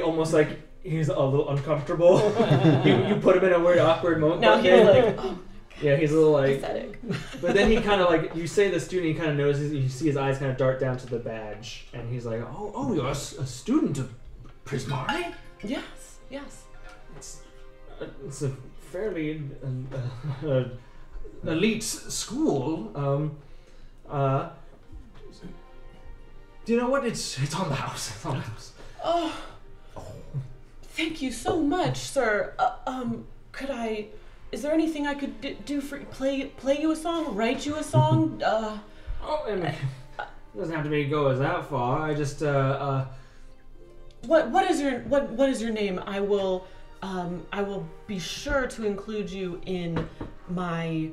almost like he's a little uncomfortable. you put him in a weird, awkward moment. Now he's like, oh, yeah, he's a little like. pathetic. But then he kind of like, you say the student, he kind of notices, you see his eyes kind of dart down to the badge, and he's like, oh, you're a student of Prismari? Yes. It's a fairly elite school. Do you know what? It's on the house. It's on the house. Oh, thank you so much, sir. Could I? Is there anything I could do for play you a song, write you a song? I mean, it doesn't have to go as that far. I just What is your name? I will be sure to include you in my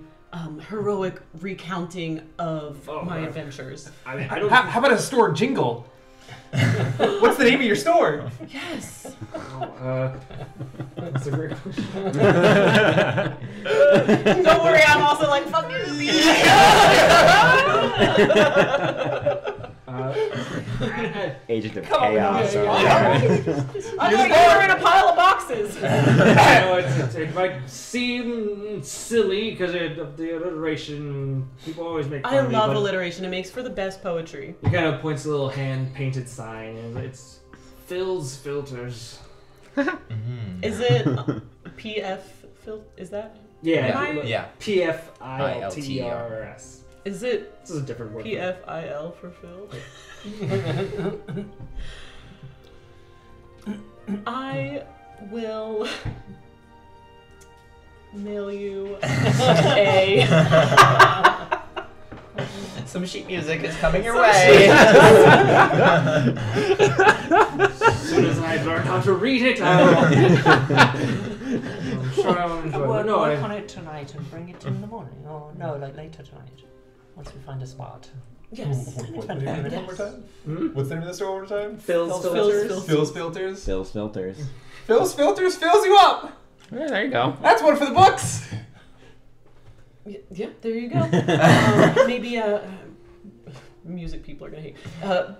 heroic recounting of my adventures. I mean, I don't. How about a store jingle? What's the name of your store? Yes. That's a great question. Don't worry, I'm also like, fuck you. Agent of Come Chaos. on, I know you're in a pile of boxes. I know it might seem silly because of the alliteration. People always make fun I of me, love but alliteration. It makes for the best poetry. he kind of points a little hand-painted sign, and it's Phil's Filters. Is it PF Is that? Yeah. PFILTRS. Is it? This is a different word. PFIL for Phil? I will mail you a. Some sheet music is coming your way. As soon as I learn how to read it, I'm sure I will enjoy it. We'll No, work on it tonight and bring it in the morning. Or no, like later tonight. Once we find a spot. Yes. What's the name of it one more time? What's the name of the store one more time? Phil's Filters. Phil's Filters. Phil's Filters. Phil's Filters fills you up. Yeah, there you go. That's one for the books. Yeah, there you go. Maybe music people are gonna hate.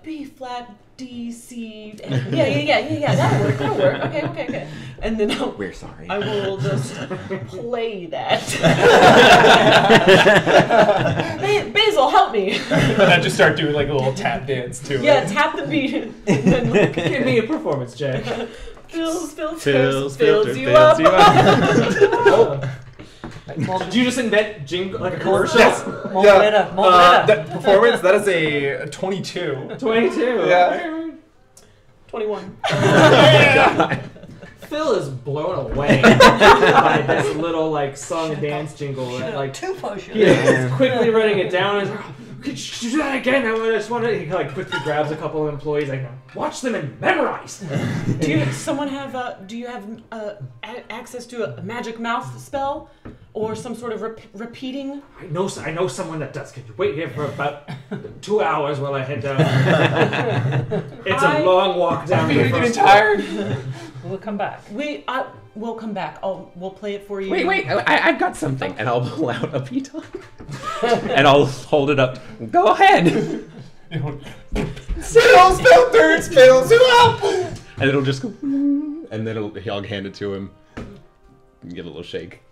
B flat D C. Yeah. That'll work. Okay. And then We're sorry. I will just play that. Basil, help me. And I just start doing like a little tap dance to it. Tap the beat. And then Give me a performance check. fills Filters, you up. Did you just invent jingle like a commercial? More glitter. That performance, that is a 22. 22. Yeah. 21. Phil is blown away by this little like song and dance jingle. That, like, Two potions. he's quickly writing it down. And could you do that again? I just want to. He like quickly grabs a couple of employees. Like, watch them and memorize. Do you have access to a magic mouth spell or some sort of repeating? I know someone that does. Can you wait here for about 2 hours while I head down? It's a long walk down. You're getting tired. We'll come back. We'll come back. We'll play it for you. Wait, I've got something. And I'll pull out a piton. And I'll hold it up. Go ahead. Phil's Filters fills you up. And it'll just go. And then I'll hand it to him. And give a little shake.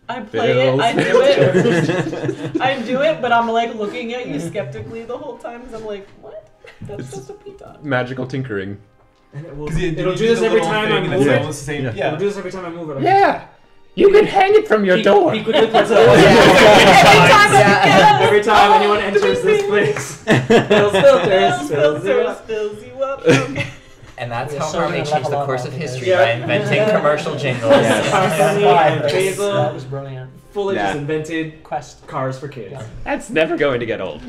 I play it. I do it. I do it, but I'm like looking at you skeptically the whole time because I'm like, what? That's just a piton. Magical tinkering. And it'll do this every time I move it. It'll do this every time I move it. Yeah. You can hang it from your door. He quickly puts it every time anyone enters this place. Phil's Filters fills you up. Okay. And that's We're how certainly Harmony changed the level course up of because- history by inventing commercial jingles. Carson and Basil That was brilliant. fully just invented Quest. cars for kids. Yeah. That's never going to get old.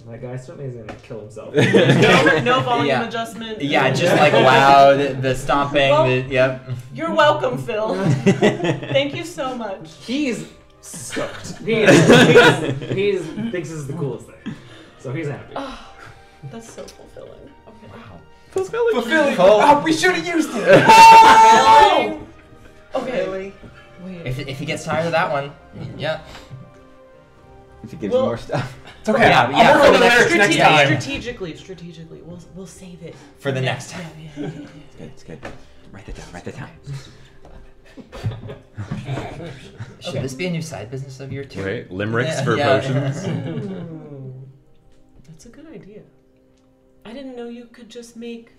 That guy certainly is gonna kill himself. No volume adjustment. Yeah, just like loud, the stomping, Well, yep. You're welcome, Phil. Thank you so much. He's stoked. He thinks this is the coolest thing. So he's happy. That's so fulfilling. Okay. Wow. Fulfilling. Oh, we should have used it. Oh! Okay. Wait. If he gets tired of that one, yeah. If he gives you more stuff. It's okay. Yeah, I'll work on the lyrics next time. Strategically, we'll save it for the next time. Yeah. It's good. Write that down. Should this be a new side business of yours too? Right? Limericks for potions. That's a good idea. I didn't know you could just make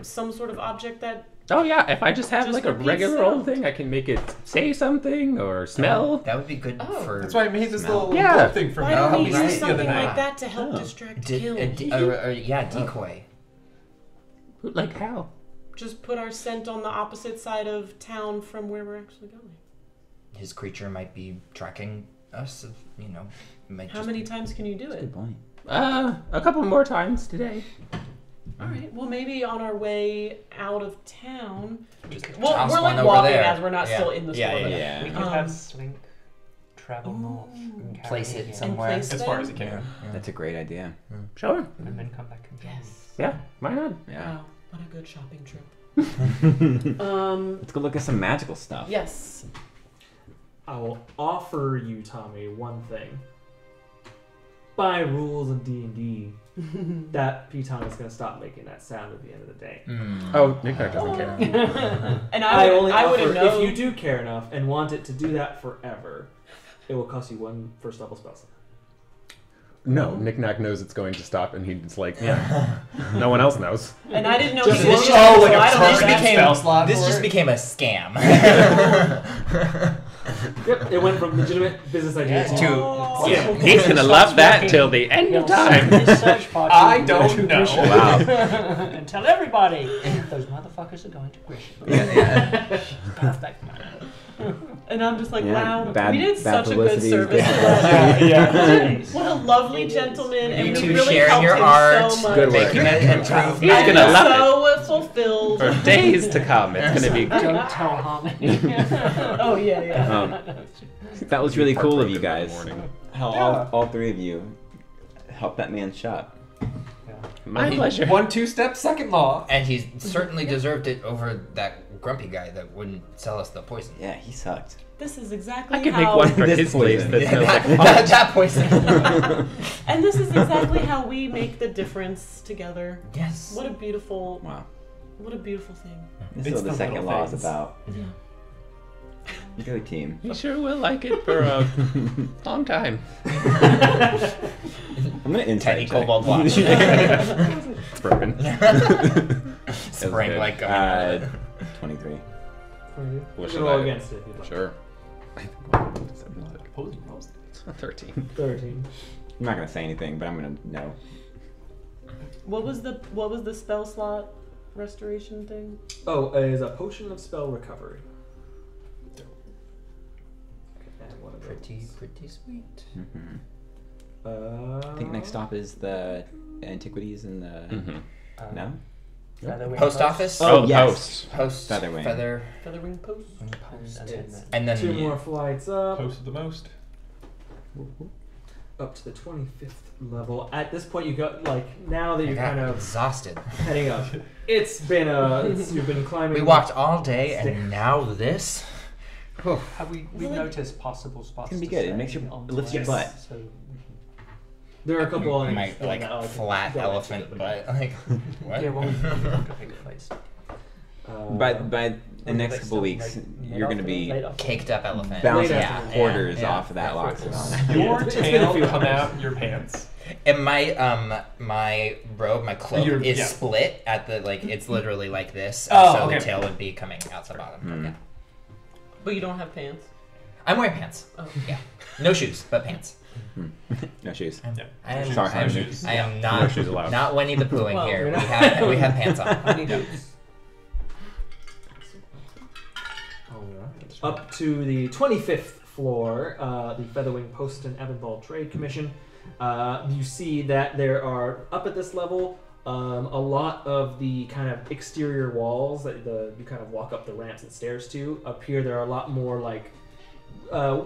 some sort of object that. Oh yeah, if I just have Just like a repeats regular sound. old thing, I can make it say something or smell. That would be good for. That's why I made this little Yeah. thing for Why don't we Oh, use right. something Yeah. like that to help distract kill? Decoy. Like how? Just put our scent on the opposite side of town from where we're actually going. His creature might be tracking us. Might How just... many times can you do it? Good point. A couple more times today. All right. Well, maybe on our way out of town. Just Well, toss we're one like over walking there. as we're not Yeah. still in the store. Yeah. We could have Slink travel north and carry Place it here, somewhere. place as far them? as it can. That's a great idea. Sure. and then come back and join Yes. us. Yeah. Why not? Yeah. Wow. What a good shopping trip. Let's go look at some magical stuff. Yes. I will offer you, Tommy, one thing. By rules of D&D, that Piton is going to stop making that sound at the end of the day. Oh, Nik-Nak doesn't care. And I only I offer, wouldn't know. if you do care enough and want it to do that forever, it will cost you 1 first level spell slot. No, Nik-Nak knows it's going to stop, and he's like, yeah. No one else knows. And I didn't know Just he was one- so oh, like a I don't permanent know. spell slot This for just it? became a scam. Yep, it went from legitimate business idea to... Oh. Yeah, he's gonna love that till the end of time. This search party I will don't go to know. Grisham. Wow. And tell everybody those motherfuckers are going to Grisham. Perfect. And I'm just like, Yeah, wow, bad- we did bad such a good publicity. service. Yeah. What a lovely gentleman, and You we two really sharing helped your him art, so much. Good work. making it improve. He's I'm gonna love so fulfilled. For days to come, it's gonna be great. Don't tell Harmony. Oh yeah. That was really cool of you Heartbroken guys. in the morning. How Yeah. all three of you helped that man shop. My pleasure. 1 2-step second law. And he certainly deserved it over that grumpy guy that wouldn't sell us the poison. Yeah, he sucked. This is exactly I could how. make one for This his place poison. that smells like that poison. And this is exactly how we make the difference together. Yes. What a beautiful, Wow. what a beautiful thing. This It's is what the the second little law is things. about. Go team. You sure will like it for a long time. I'm gonna insight Tiny check. cobalt watch. It's broken. Spring good. like going out of it. 23. For you. What You should can roll I- against it if you'd like. Sure. 13. 13. I'm not gonna say anything, but I'm gonna know. What was the spell slot restoration thing? Oh, it is a potion of spell recovery. And one of Pretty those. sweet. I think next stop is the antiquities and the. Mm-hmm. No? Featherweight Post office. Oh, Oh, yes. post. Post. Featherwing. Featherwing post. And then And then 2 more flights up. Posted the most. Up to the 25th level. At this point, you got now that I you're got kind of exhausted. heading up. You've been climbing. We walked all day, and now this. have we noticed possible spots? It's gonna be to good. It stay makes your- on it lifts the your way, butt. So There are a couple on My like flat elephant butt. Like what? yeah, well, we can pick a place. By the next Like couple some, weeks, like, you're gonna be late afternoon? Caked up elephant. bouncing Late yeah, quarters yeah. off of that loxodon. Your It's been a tail few come hours. out your pants. And my robe, my cloak is yeah. split at the like. It's literally like this. Oh, so okay. the tail would be coming out the bottom. Hmm. Yeah. But you don't have pants. I'm wearing pants. Oh. Yeah. No shoes, but pants. No shoes. Yeah. I am. Sorry, No Henry. shoes. I am No not. shoes allowed. Not Winnie the Poohing Well, here. you're We have pants on. How many boots? Up to the 25th floor, the Featherwing Post and Abinthol Trade Commission. You see that there are, up at this level, a lot of the kind of exterior walls that you kind of walk up the ramps and stairs to. Up here, there are a lot more like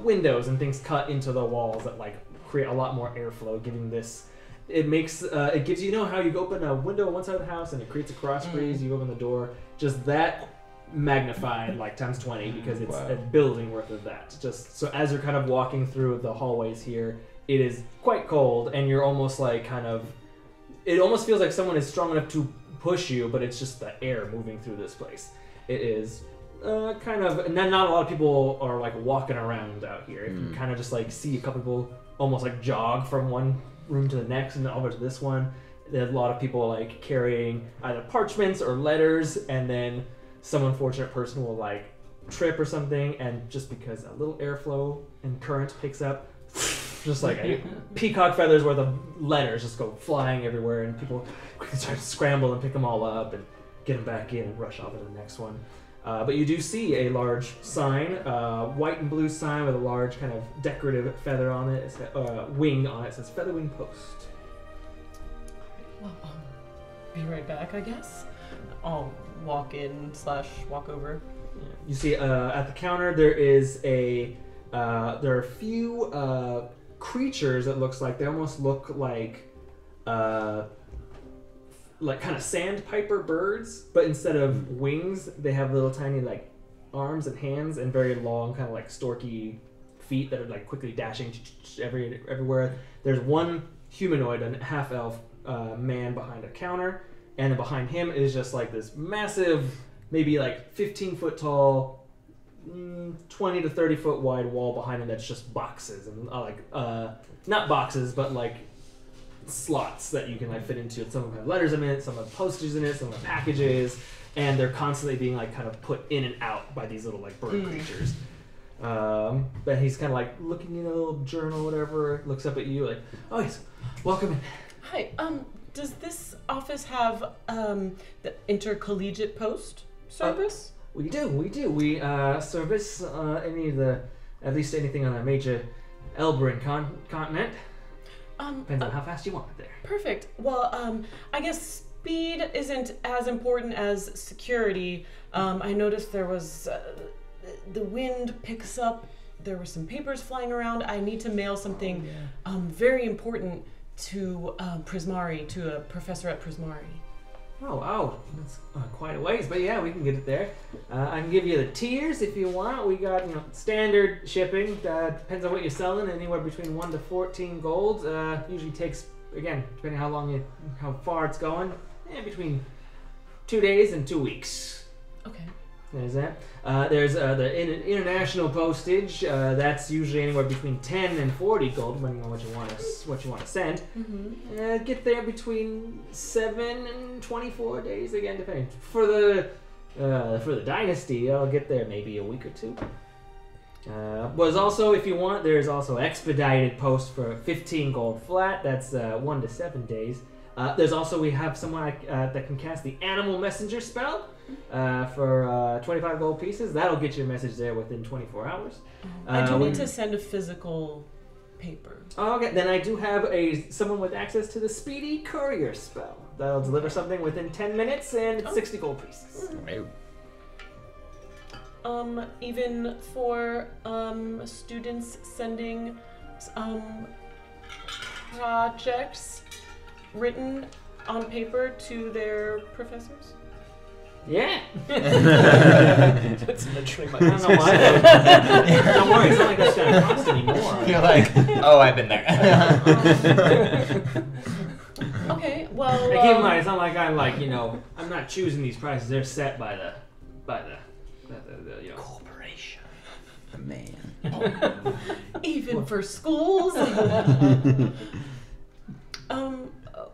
windows and things cut into the walls that like create a lot more airflow, giving this. It makes it gives you know how you open a window on one side of the house and it creates a cross breeze. You open the door, just that magnified like times 20 because it's Wow. a building worth of that. Just so as you're kind of walking through the hallways here, it is quite cold, and you're almost like it almost feels like someone is strong enough to push you, but it's just the air moving through this place. It is and then not a lot of people are like walking around out here. You kind of just like see a couple people almost like jog from one room to the next and then over to this one. There's a lot of people like carrying either parchments or letters, and then some unfortunate person will like trip or something, and just because a little airflow and current picks up, just like a peacock feathers worth of letters just go flying everywhere, and people quickly start to scramble and pick them all up and get them back in and rush off to the next one. But you do see a large sign, white and blue sign with a large kind of decorative feather on it, wing on it. It says Featherwing Post. Well, be right back, I guess. I'll walk in / walk over. Yeah. You see at the counter there is there are a few creatures that looks like they almost look like kind of sandpiper birds, but instead of wings they have little tiny like arms and hands and very long kind of like storky feet that are like quickly dashing everywhere. There's one humanoid, a half elf man behind a counter, and then behind him is just like this massive, maybe like 15-foot tall, 20 to 30 foot wide wall behind him that's just boxes and not boxes but like slots that you can like fit into. Some of them have letters in it, some have postage in it, some have packages, and they're constantly being like kind of put in and out by these little like bird creatures. But he's kind of like looking in a little journal, whatever, looks up at you like, oh yes, welcome in. Hi, does this office have the intercollegiate post service? We do. We service at least anything on a major Elbrin continent. Depends on how fast you want it there. Perfect. Well, I guess speed isn't as important as security. I noticed there was the wind picks up. There were some papers flying around. I need to mail something very important to Prismari, to a professor at Prismari. Oh, that's quite a ways, but yeah, we can get it there. I can give you the tiers if you want. We got standard shipping. Depends on what you're selling, anywhere between 1 to 14 gold. Usually takes, again, depending how far it's going, between 2 days and 2 weeks. Okay. There's that. There's the international postage. That's usually anywhere between 10 and 40 gold, depending on what you want to send. Mm-hmm. Get there between 7 and 24 days, again, depending. For the dynasty, I'll get there maybe a week or two. Was also, if you want, there's also expedited post for 15 gold flat. That's 1 to 7 days. There's also, we have someone that can cast the Animal Messenger spell for 25 gold pieces. That'll get you a message there within 24 hours. I do need to send a physical paper. Okay, then I do have someone with access to the Speedy Courier spell. That'll deliver something within 10 minutes and 60 gold pieces. Even for students sending projects written on paper to their professors? Yeah. That's literally my I don't know why. Don't worry, it's not like that's gonna cost anymore. You're like, oh, I've been there. Okay, well. Keep in mind, it's not like I'm not choosing these prices. They're set by the corporation. Man. Even for schools.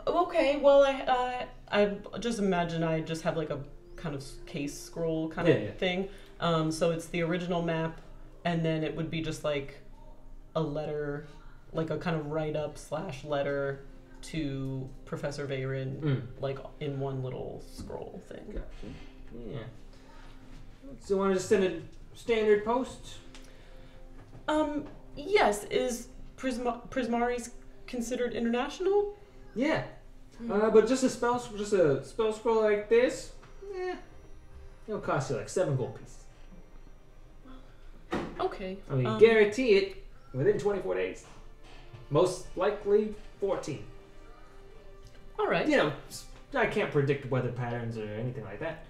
Okay, well, I just imagine I just have like a kind of case scroll kind of thing. So it's the original map, and then it would be just like a letter, like a kind of write-up / letter to Professor Veyron, like in one little scroll thing. Gotcha. Yeah. So you want to just send a standard post? Yes. Is Prismari's considered international? Yeah. But just a spell scroll like this, it'll cost you like 7 gold pieces. Okay. I mean, guarantee it within 24 days. Most likely 14. All right. I can't predict weather patterns or anything like that.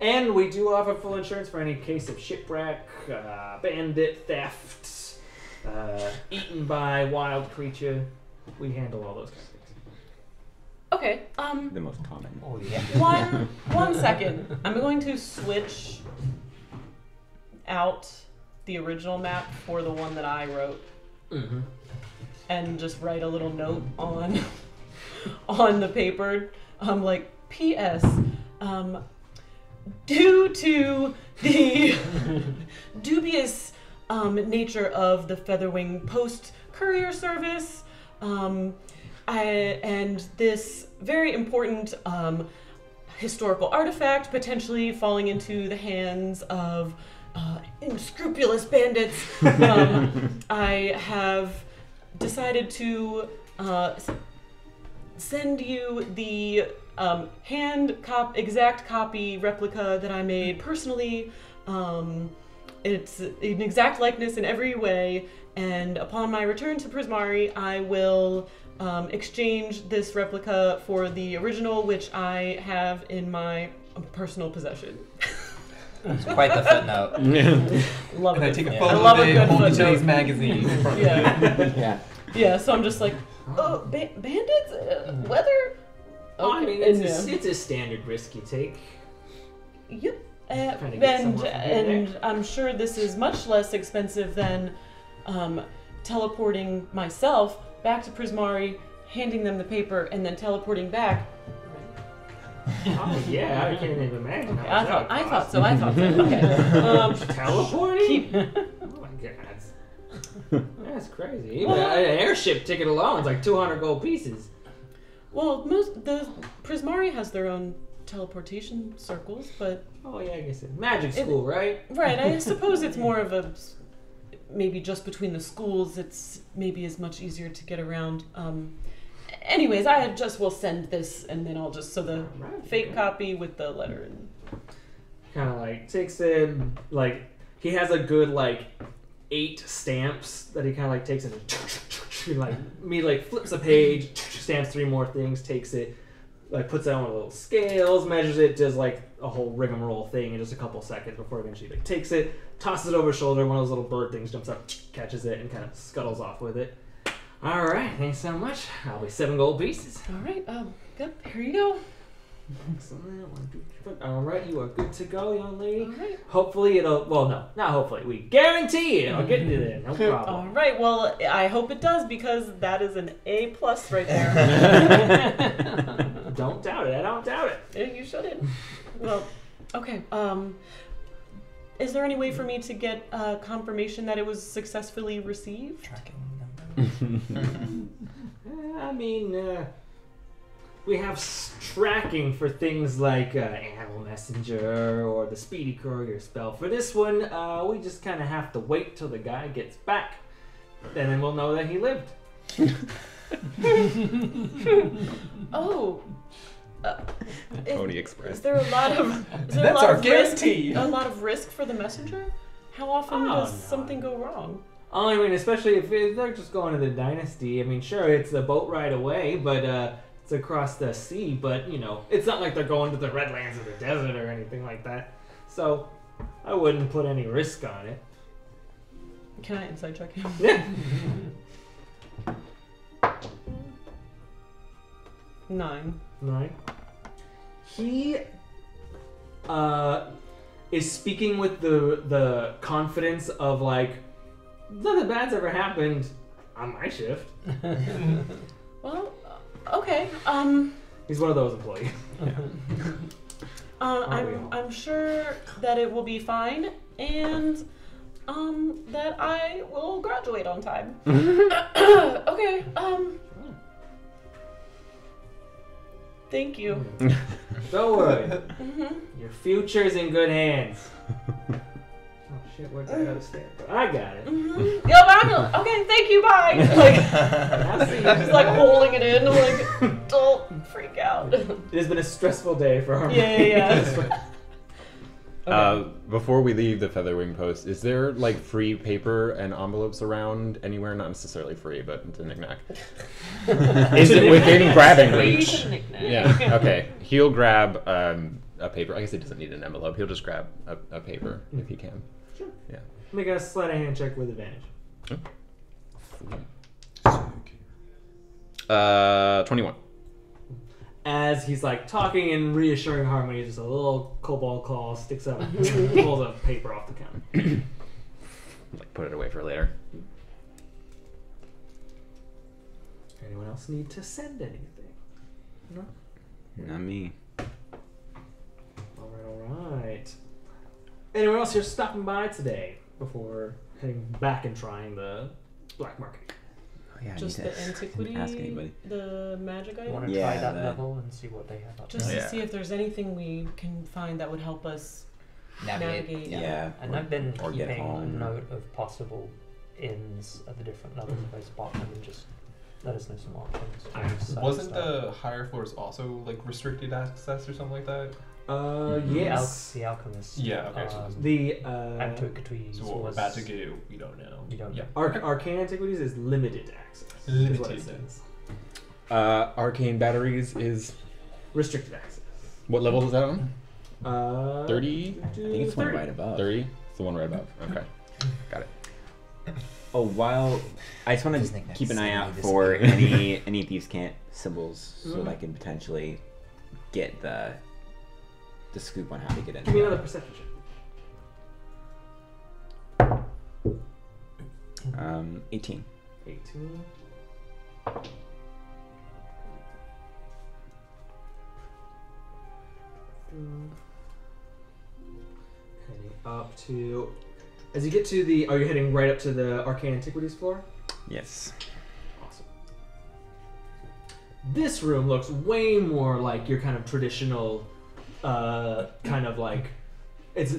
And we do offer full insurance for any case of shipwreck, bandit, theft, eaten by wild creature. We handle all those kinds of things. Okay. The most common. Oh yeah. One second. I'm going to switch out the original map for the one that I wrote, and just write a little note on the paper. Like, P.S. Due to the dubious nature of the Featherwing Post Courier Service, and this very important historical artifact potentially falling into the hands of unscrupulous bandits, I have decided to send you the exact copy replica that I made personally. It's an exact likeness in every way, and upon my return to Prismari, I will exchange this replica for the original, which I have in my personal possession. It's quite the footnote. Love And it. I take a I photo love of a it, good hold it to footnote. today's magazine. in front of me. Yeah. Yeah. So I'm just like, oh, bandits? Weather? I mean, it's a standard risk you take. Yep. Trying to get And someone from here to and I'm sure this is much less expensive than teleporting myself back to Prismari, handing them the paper, and then teleporting back. Oh yeah, I can't even imagine. Okay, how much I that thought would so. Okay. Teleporting? Keep. Oh my god. That's crazy. Even an airship ticket alone is like 200 gold pieces. Well, the Prismari has their own teleportation circles, but Oh yeah, I guess it's magic school, right? right. I suppose it's more of a maybe just between the schools. It's maybe is much easier to get around. Anyways, I just will send this, and then I'll just the fake copy with the letter. And Kind of like takes it, like he has a good like 8 stamps that he kind of like takes and flips a page, stamps 3 more things, takes it, like puts it on little scales, measures it, does like a whole rigmarole thing in just a couple seconds before eventually like takes it, tosses it over his shoulder. One of those little bird things jumps up, catches it, and kind of scuttles off with it. All right, thanks so much. I'll be 7 gold pieces. all right, good. Here you go. Excellent. 1, 2, 3, 4. All right, you are good to go, young lady. All right. Hopefully it'll. Well, no, not hopefully. We guarantee it'll get you there. No All problem. right. Well, I hope it does because that is an A+ right there. Don't doubt it. I don't doubt it. Yeah, you shouldn't. Well, okay. Is there any way for me to get confirmation that it was successfully received? Tracking I mean, we have tracking for things like Animal Messenger or the Speedy Courier spell. For this one, we just kind of have to wait till the guy gets back. And then we'll know that he lived. Oh. Pony Express. Is there a lot of That's our guarantee. A lot of risk for the messenger? How often does something go wrong? Oh, I mean, especially if they're just going to the Dynasty. I mean, sure, it's a boat ride away, but it's across the sea. But, you know, it's not like they're going to the Redlands or the desert or anything like that. So, I wouldn't put any risk on it. Can I insight check him? Yeah. 9. 9. He is speaking with the confidence of like, nothing bad's ever happened on my shift. Well, okay. He's one of those employees. I'm sure that it will be fine, and that I will graduate on time. Okay. Thank you. Don't worry. Mm-hmm. Your future's in good hands. Oh shit, where'd that other stand? I got it. Mm-hmm. Yo, but okay, thank you, bye. Like, I'll see you. just like holding it in, like, don't freak out. It has been a stressful day for our Yeah. Before we leave the Featherwing Post, is there like free paper and envelopes around anywhere? Not necessarily free, but it's a Nik-Nak. Is it within grabbing reach? Yeah. Okay. He'll grab a paper. I guess he doesn't need an envelope. He'll just grab a paper if he can. Sure. Yeah. Make a sleight of hand check with advantage. 21. As he's like talking and reassuring Harmony, just a little cobalt claw sticks up, pulls a paper off the counter. Like put it away for later. Anyone else need to send anything? No? Not me. Alright. Anyone else here stopping by today before heading back and trying the black market? Oh, yeah, Just the antiquity, ask anybody. the magic I want item? to try Yeah, that that. level and see what they have up Just there. to see if there's anything we can find that would help us navigate. Yeah. And I've been or get keeping a home. note of possible inns at the different levels if I spot them and just let us know some options. Wasn't the higher floors also like restricted access or something like that? Yes. The alchemist. Yeah, okay, so The Antiquities So what we're was- about to go, we don't know. You don't know. Arcane Antiquities is limited access. Is what it Limited. says. Arcane batteries is Restricted access. what level is that on? I 30? think it's one 30. right above. 30? It's the one right above. Okay. Got it. Oh, while I just want These to knickknacks keep an eye out suddenly for disappear. any of these can't symbols, so that I can potentially get the scoop on how to get in. Give me another perception check. 18. 18. Heading up to. As you get to the. Are you heading right up to the Arcane Antiquities floor? Yes. Awesome. This room looks way more like your kind of traditional, kind of like. It's.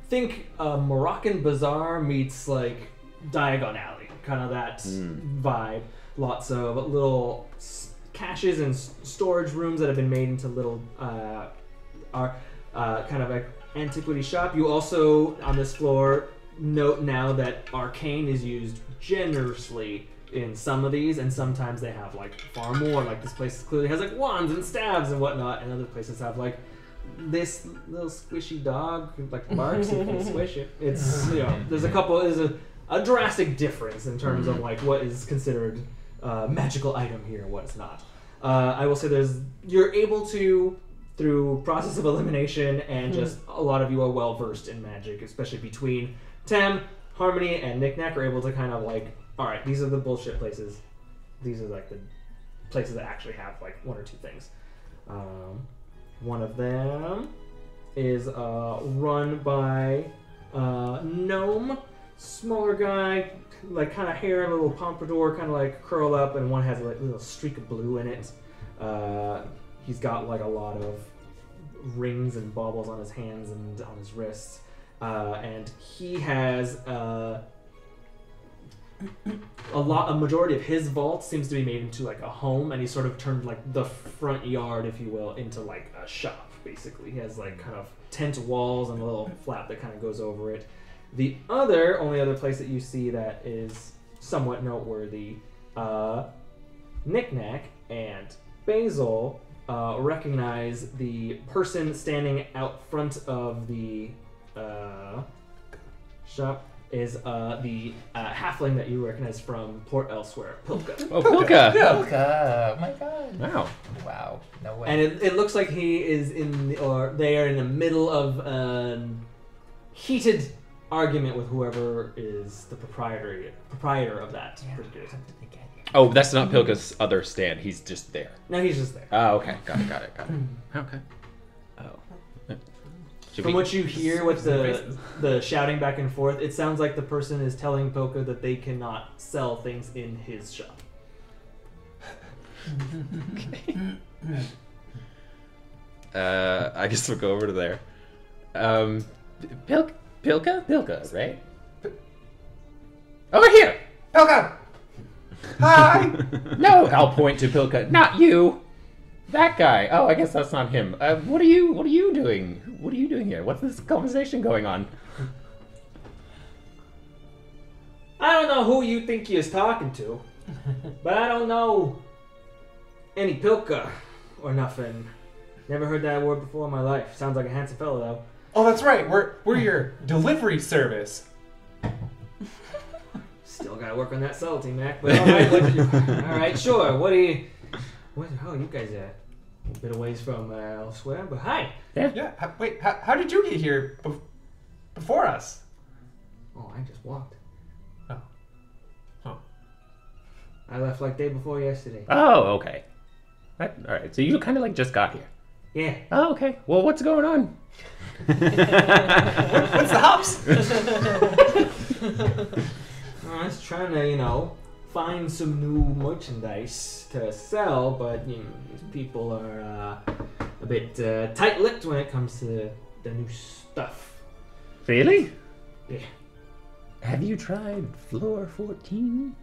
Think Moroccan Bazaar meets like Diagon Alley. Kind of that vibe. Lots of little caches and storage rooms that have been made into little kind of like antiquity shop. You also on this floor note now that arcane is used generously in some of these, and sometimes they have like far more. Like this place clearly has like wands and staves and whatnot, and other places have like this little squishy dog who like barks if you squish it. It's there's a drastic difference in terms of like what is considered magical item here and what's not. I will say you're able to, through process of elimination and just a lot of you are well versed in magic, especially between Tem, Harmony, and Nik-Nak are able to kind of like, alright, these are the bullshit places. These are like the places that actually have like one or two things. One of them is run by Gnome, smaller guy, like kind of hair, a little pompadour, kind of like curl up, and one has like a little streak of blue in it. He's got like a lot of rings and baubles on his hands and on his wrists, and he has a majority of his vault seems to be made into like a home, and he sort of turned like the front yard, if you will, into like a shop. Basically, he has like kind of tent walls and a little flap that kind of goes over it. The only other place that you see that is somewhat noteworthy, Nik-Nak and Basil recognize the person standing out front of the shop is the halfling that you recognize from Port Elsewhere, Pilka. Oh, Pilka! Pilka! Oh my god. Wow. Wow. No way. And it looks like he is they are in the middle of a heated argument with whoever is the proprietor of that particular. Oh, that's not Pilka's other stand. He's just there. No, he's just there. Oh, okay. Got it. Okay. Oh. From what you hear with the shouting back and forth, it sounds like the person is telling Pilka that they cannot sell things in his shop. I guess we'll go over to there. Pilka, right? Over here! Pilka! Hi! No, I'll point to Pilka. Not you! That guy. Oh, I guess that's not him. What are you doing? What are you doing here? What's this conversation going on? I don't know who you think he is talking to, but I don't know any Pilka or nothing. Never heard that word before in my life. Sounds like a handsome fellow, though. Oh, that's right. We're your delivery service. Still gotta work on that subtlety, Mac. But all right, sure. What do you? Oh, you guys are a bit of ways from elsewhere, but hi. Yeah. Wait, how did you get here before us? Oh, I just walked. Oh. Huh. I left like day before yesterday. Oh, okay. All right. So you kind of like just got here. Yeah. Oh, okay. Well, what's going on? What's the hops? I was trying to, find some new merchandise to sell, but these people are a bit tight-lipped when it comes to the new stuff. Really? Yeah. Have you tried floor 14?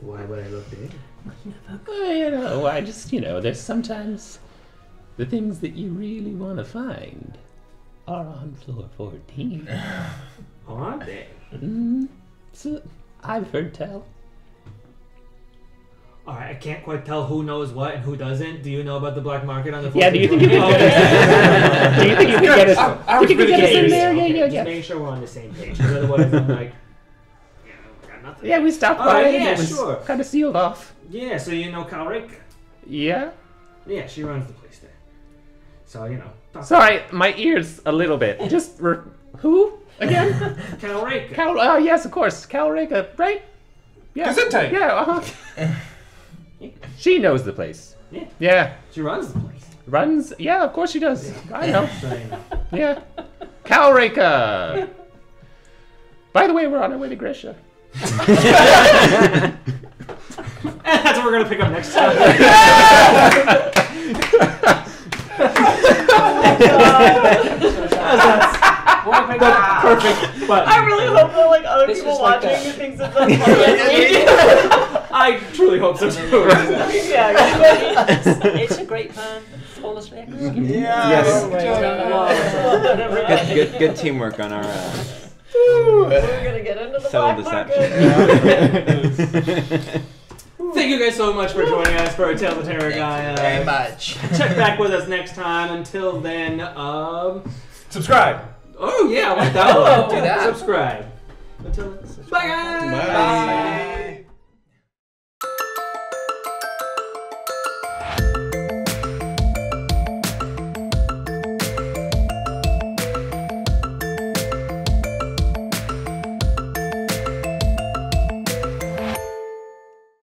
Why would I look there? I just, there's sometimes the things that you really want to find are on floor 14. Aren't they? So I've heard tell. All right, I can't quite tell who knows what and who doesn't. Do you know about the black market on the 14th Yeah, do you think you can get us? Do you think you can get us? I was really in there? Just Yeah. making sure we're on the same page. Because otherwise, I'm like, I got nothing. Yeah, we stopped Oh, by. yeah, It was sure. kind of sealed off. Yeah, so you know Kowrie? Yeah. Yeah, she runs the place there. So, talk Sorry, my ears a little bit. Just who again? Kowrie. Oh yes, of course, Calrega, right? Yeah. Gesundheit. Yeah. She knows the place. Yeah. Yeah. She runs the place. Runs? Yeah, of course she does. Yeah. I know. So, Yeah. Calrega. By the way, we're on our way to Grisha. And that's what we're going to pick up next time. That's perfect. But I really hope that other This people is like watching that. thinks it's a I truly hope so too. Yeah. It's a great plan. Flawless execution. Yes. We're Good teamwork on our gonna get into the subtle black deception. market. Thank you guys so much for joining us for Tales of Terragia. Very much. Check back with us next time. Until then, Subscribe. oh yeah, I like that one. Do that. Subscribe. Until then, bye guys. Bye.